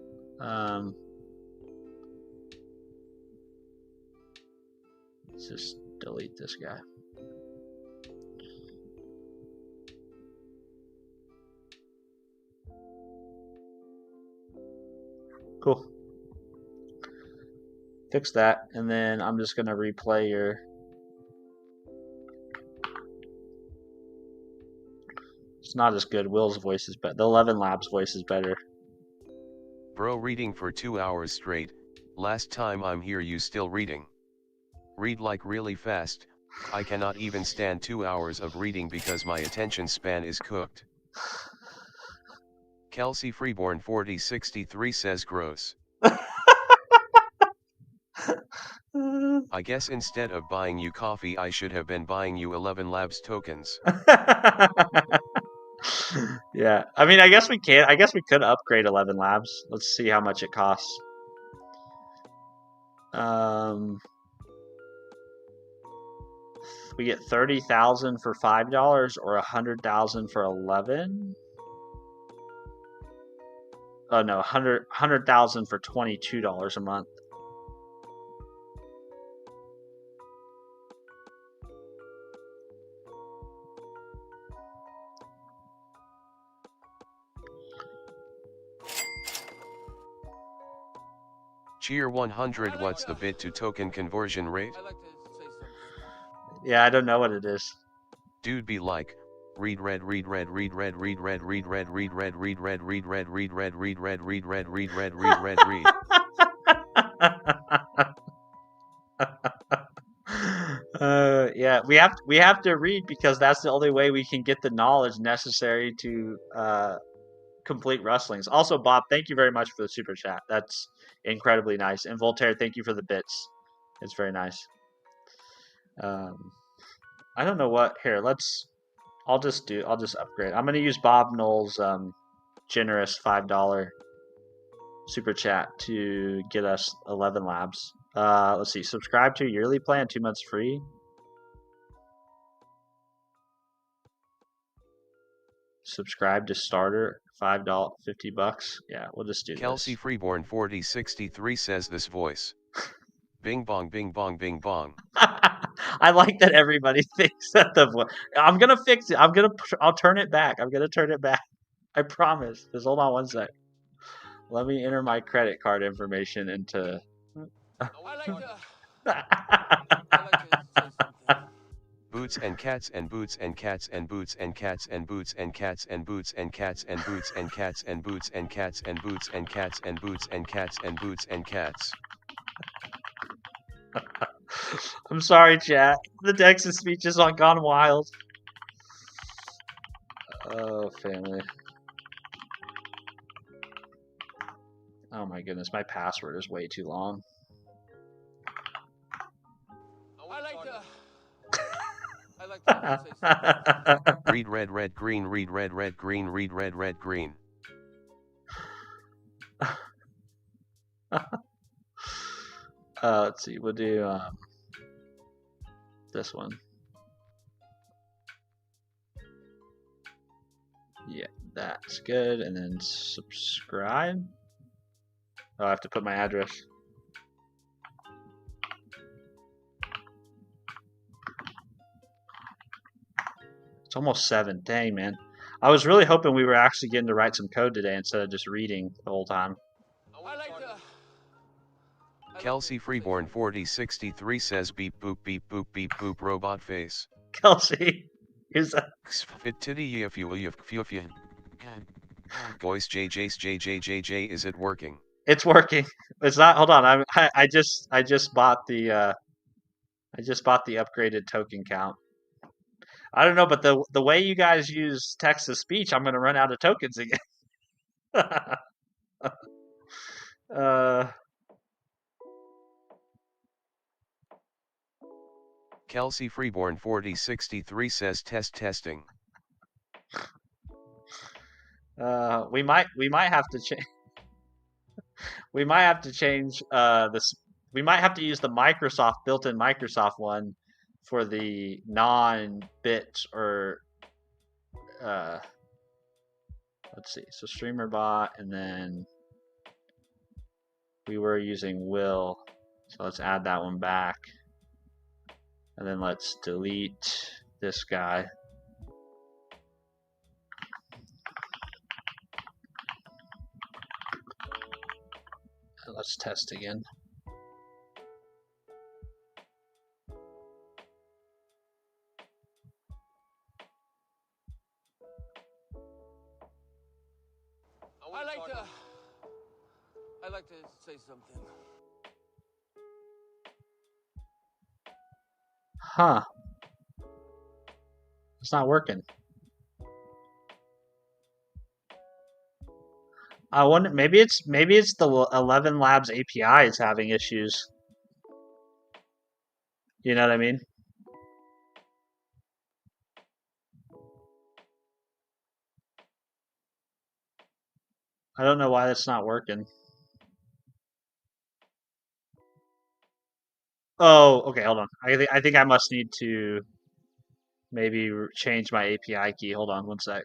Let's just delete this guy. Cool. Fix that, and then I'm just gonna replay your. It's not as good. Will's voice is better. The 11 Labs voice is better. Bro, reading for 2 hours straight. Last time I'm here, you still reading. Read like really fast. I cannot even stand 2 hours of reading because my attention span is cooked. Kelsey Freeborn 4063 says gross. I guess instead of buying you coffee, I should have been buying you 11 Labs tokens. Yeah, I mean, I guess we can. I guess we could upgrade 11 Labs. Let's see how much it costs. We get 30,000 for $5 or 100,000 for 11. Oh no, 100,000 for $22 a month. Cheer 100. What's the bit to token conversion rate? I'd like to say something. Yeah, I don't know what it is. Dude be like, read red read red read red read red read red read red read red read red read red read red read red read red read red read. Yeah, we have to read because that's the only way we can get the knowledge necessary to complete rustlings. Also, Bob, thank you very much for the super chat. That's incredibly nice. And Voltaire, thank you for the bits. It's very nice. I don't know what here. I'll just upgrade. I'm gonna use Bob Knoll's generous $5 super chat to get us 11 labs. Let's see. Subscribe to yearly plan, 2 months free. Subscribe to starter, $5, $50. Yeah, we'll just do Kelsey this. Freeborn 4063 says this voice. Bing bong, bing bong, bing bong. I like that everybody thinks that the voice. I'm gonna fix it. I'll turn it back. I'm gonna turn it back. I promise. Just hold on one sec. Let me enter my credit card information into. I like to say something. Boots and cats and boots and cats and boots and cats and boots and cats and boots and cats and boots and cats and boots and cats and boots and cats and boots and cats and boots and cats. I'm sorry, chat. The Texas speech is on Gone Wild. Oh, family. Oh my goodness, my password is way too long. I like to say something. Read red red green, read red red green, read red red green. Let's see, we'll do this one. Yeah, that's good. And then subscribe. Oh, I have to put my address. It's almost 7. Dang, man. I was really hoping we were actually getting to write some code today instead of just reading the whole time. Kelsey Freeborn 4063 says beep boop beep boop beep boop robot face. Kelsey, here's a Voice JJJ, is it working? It's working. It's not. Hold on. I just bought the upgraded token count. I don't know, but the way you guys use text to speech, I'm gonna run out of tokens again. Kelsey Freeborn 4063 says testing. We might have to change. We might have to change this. We might have to use the built-in Microsoft one for the non-bit or let's see. So streamer bot, and then we were using Will. So let's add that one back. And then let's delete this guy. And let's test again. I like to say something. Huh. It's not working. I wonder, maybe it's the 11 Labs API is having issues. You know what I mean? I don't know why that's not working. Oh, okay, hold on. I think I must need to maybe change my API key. Hold on one sec.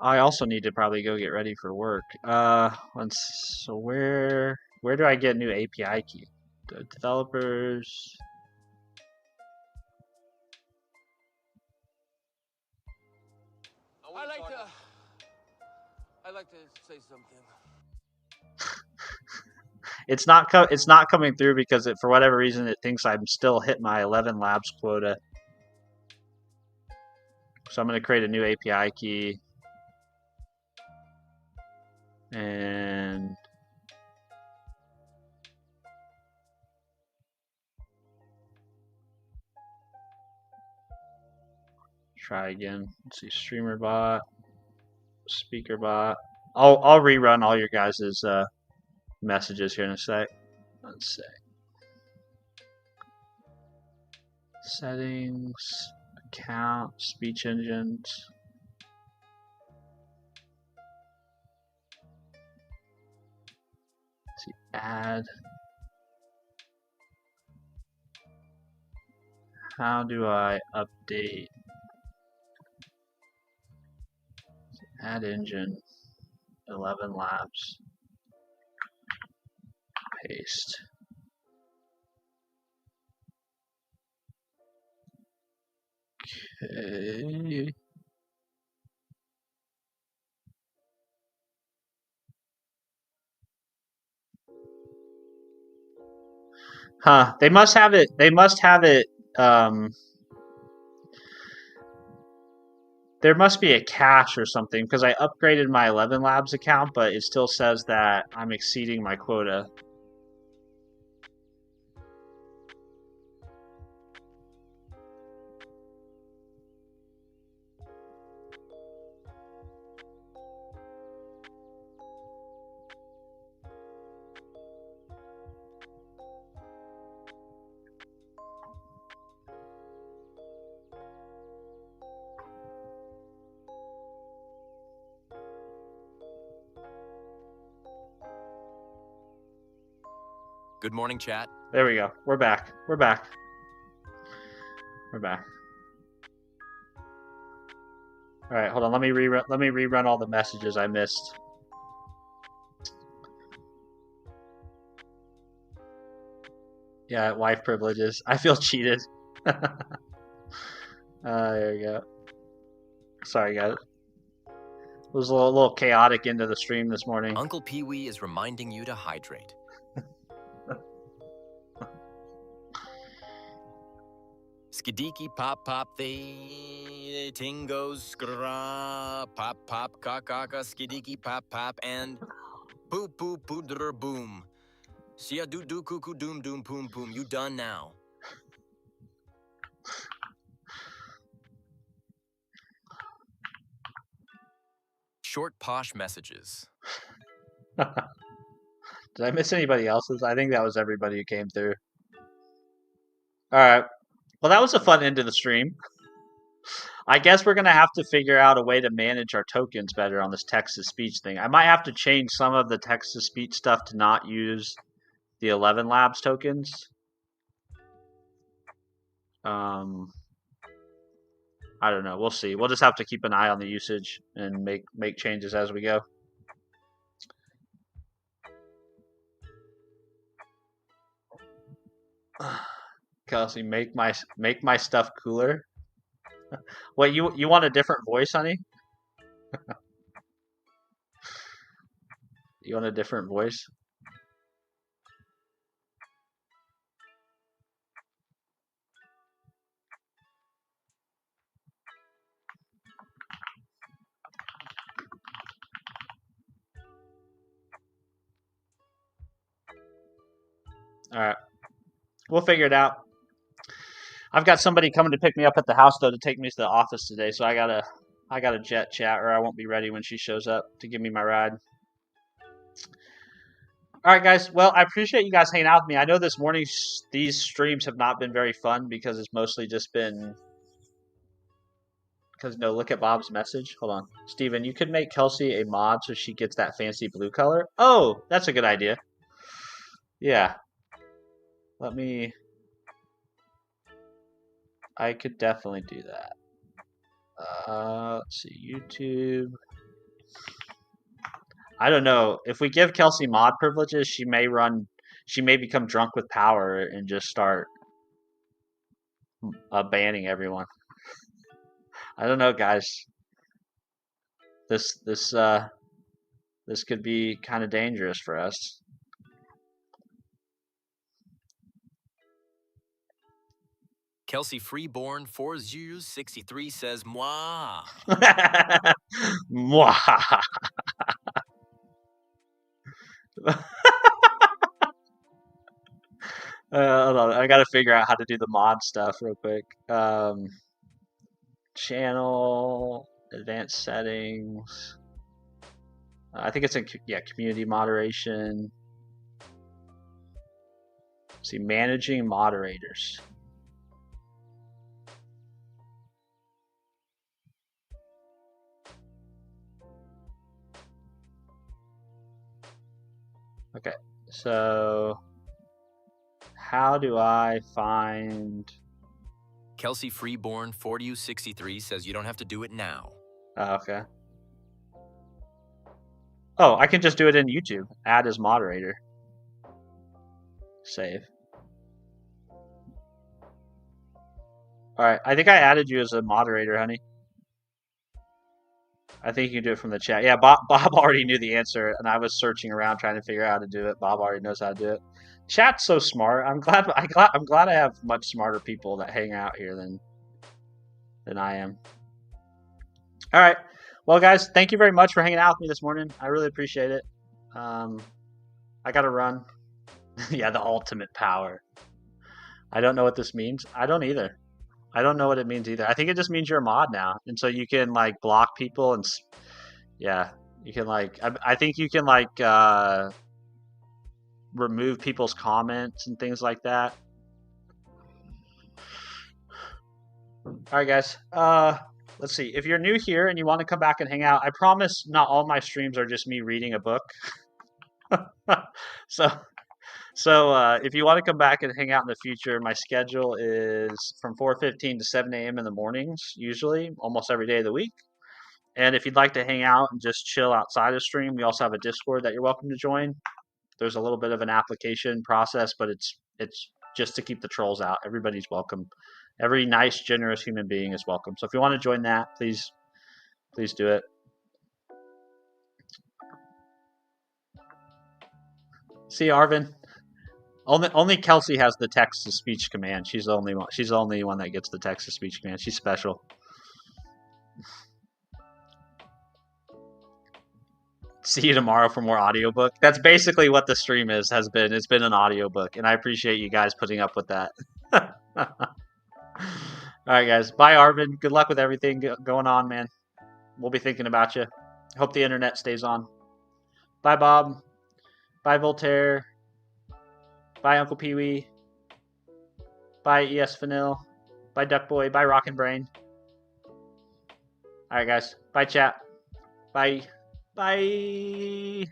I also need to probably go get ready for work. So where do I get a new API key? The developers. I like to say something. It's not coming through because for whatever reason it thinks I'm still hit my 11 labs quota. So I'm going to create a new API key. And try again. Let's see, streamer bot, speaker bot. I'll rerun all your guys' messages here in a sec. Let's see. Settings, Count speech engines. Let's see, add. How do I update? Add engine. 11 labs. Paste. Okay. Huh. They must have it. They must have it. There must be a cache or something because I upgraded my 11 Labs account, but it still says that I'm exceeding my quota. Good morning, chat. There we go. We're back. We're back. We're back. All right, hold on. Let me rerun all the messages I missed. Yeah, wife privileges. I feel cheated. There we go. Sorry, guys. It was a little chaotic into the stream this morning. Uncle Pee-wee is reminding you to hydrate. Skidiki pop pop the tingos skra pop pop kakaka skidiki pop pop and poo poo pooder boom. Sia doo doo cuckoo doom doom poom poom. You done now. Short posh messages. Did I miss anybody else's? I think that was everybody who came through. All right. Well, that was a fun end to the stream. I guess we're going to have to figure out a way to manage our tokens better on this text-to-speech thing. I might have to change some of the text-to-speech stuff to not use the 11 Labs tokens. I don't know. We'll see. We'll just have to keep an eye on the usage and make changes as we go. Kelsey, make my stuff cooler. Wait, you want a different voice, honey? You want a different voice? All right. We'll figure it out. I've got somebody coming to pick me up at the house though to take me to the office today, so I gotta jet chat or I won't be ready when she shows up to give me my ride. All right, guys. Well, I appreciate you guys hanging out with me. I know this morning these streams have not been very fun because it's mostly just been because no. Look at Bob's message. Hold on, Steven, you could make Kelsey a mod so she gets that fancy blue color. Oh, that's a good idea. Yeah. Let me. I could definitely do that. Let's see, YouTube. I don't know. If we give Kelsey mod privileges, she may become drunk with power and just start banning everyone. I don't know, guys. This could be kind of dangerous for us. Kelsey Freeborn 4063 says moi. Mwah. Hold on, I gotta figure out how to do the mod stuff real quick. Channel, advanced settings. I think it's in community moderation. See, managing moderators. So, how do I find... Kelsey Freeborn 4U63 says you don't have to do it now. Oh, okay. Oh, I can just do it in YouTube. Add as moderator. Save. Alright, I think I added you as a moderator, honey. I think you can do it from the chat. Yeah, Bob already knew the answer, and I was searching around trying to figure out how to do it. Bob already knows how to do it. Chat's so smart. I'm glad I have much smarter people that hang out here than I am. All right. Well, guys, thank you very much for hanging out with me this morning. I really appreciate it. I got to run. Yeah, the ultimate power. I don't know what this means. I don't either. I don't know what it means either. I think it just means you're a mod now. And so you can like block people and yeah, you can like, I think you can like remove people's comments and things like that. All right, guys. Let's see. If you're new here and you want to come back and hang out, I promise not all my streams are just me reading a book. So if you want to come back and hang out in the future, my schedule is from 4:15 to 7 a.m. in the mornings, usually, almost every day of the week. And if you'd like to hang out and just chill outside of stream, we also have a Discord that you're welcome to join. There's a little bit of an application process, but it's just to keep the trolls out. Everybody's welcome. Every nice, generous human being is welcome. So if you want to join that, please do it. See, Arvin. Only Kelsey has the text-to-speech command. She's the only one. She's the only one that gets the text-to-speech command. She's special. See you tomorrow for more audiobook. That's basically what the stream has been. It's been an audiobook, and I appreciate you guys putting up with that. All right, guys. Bye, Arvin. Good luck with everything going on, man. We'll be thinking about you. Hope the internet stays on. Bye, Bob. Bye, Voltaire. Bye, Uncle Pee-wee. Bye, ES Vanille. Bye, Duck Boy. Bye, Rockin' Brain. All right, guys. Bye, chat. Bye. Bye. See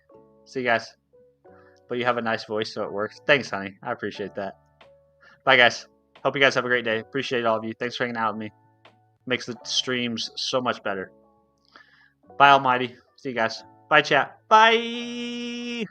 you guys. But you have a nice voice, so it works. Thanks, honey. I appreciate that. Bye, guys. Hope you guys have a great day. Appreciate all of you. Thanks for hanging out with me. Makes the streams so much better. Bye, Almighty. See you guys. Bye, chat. Bye.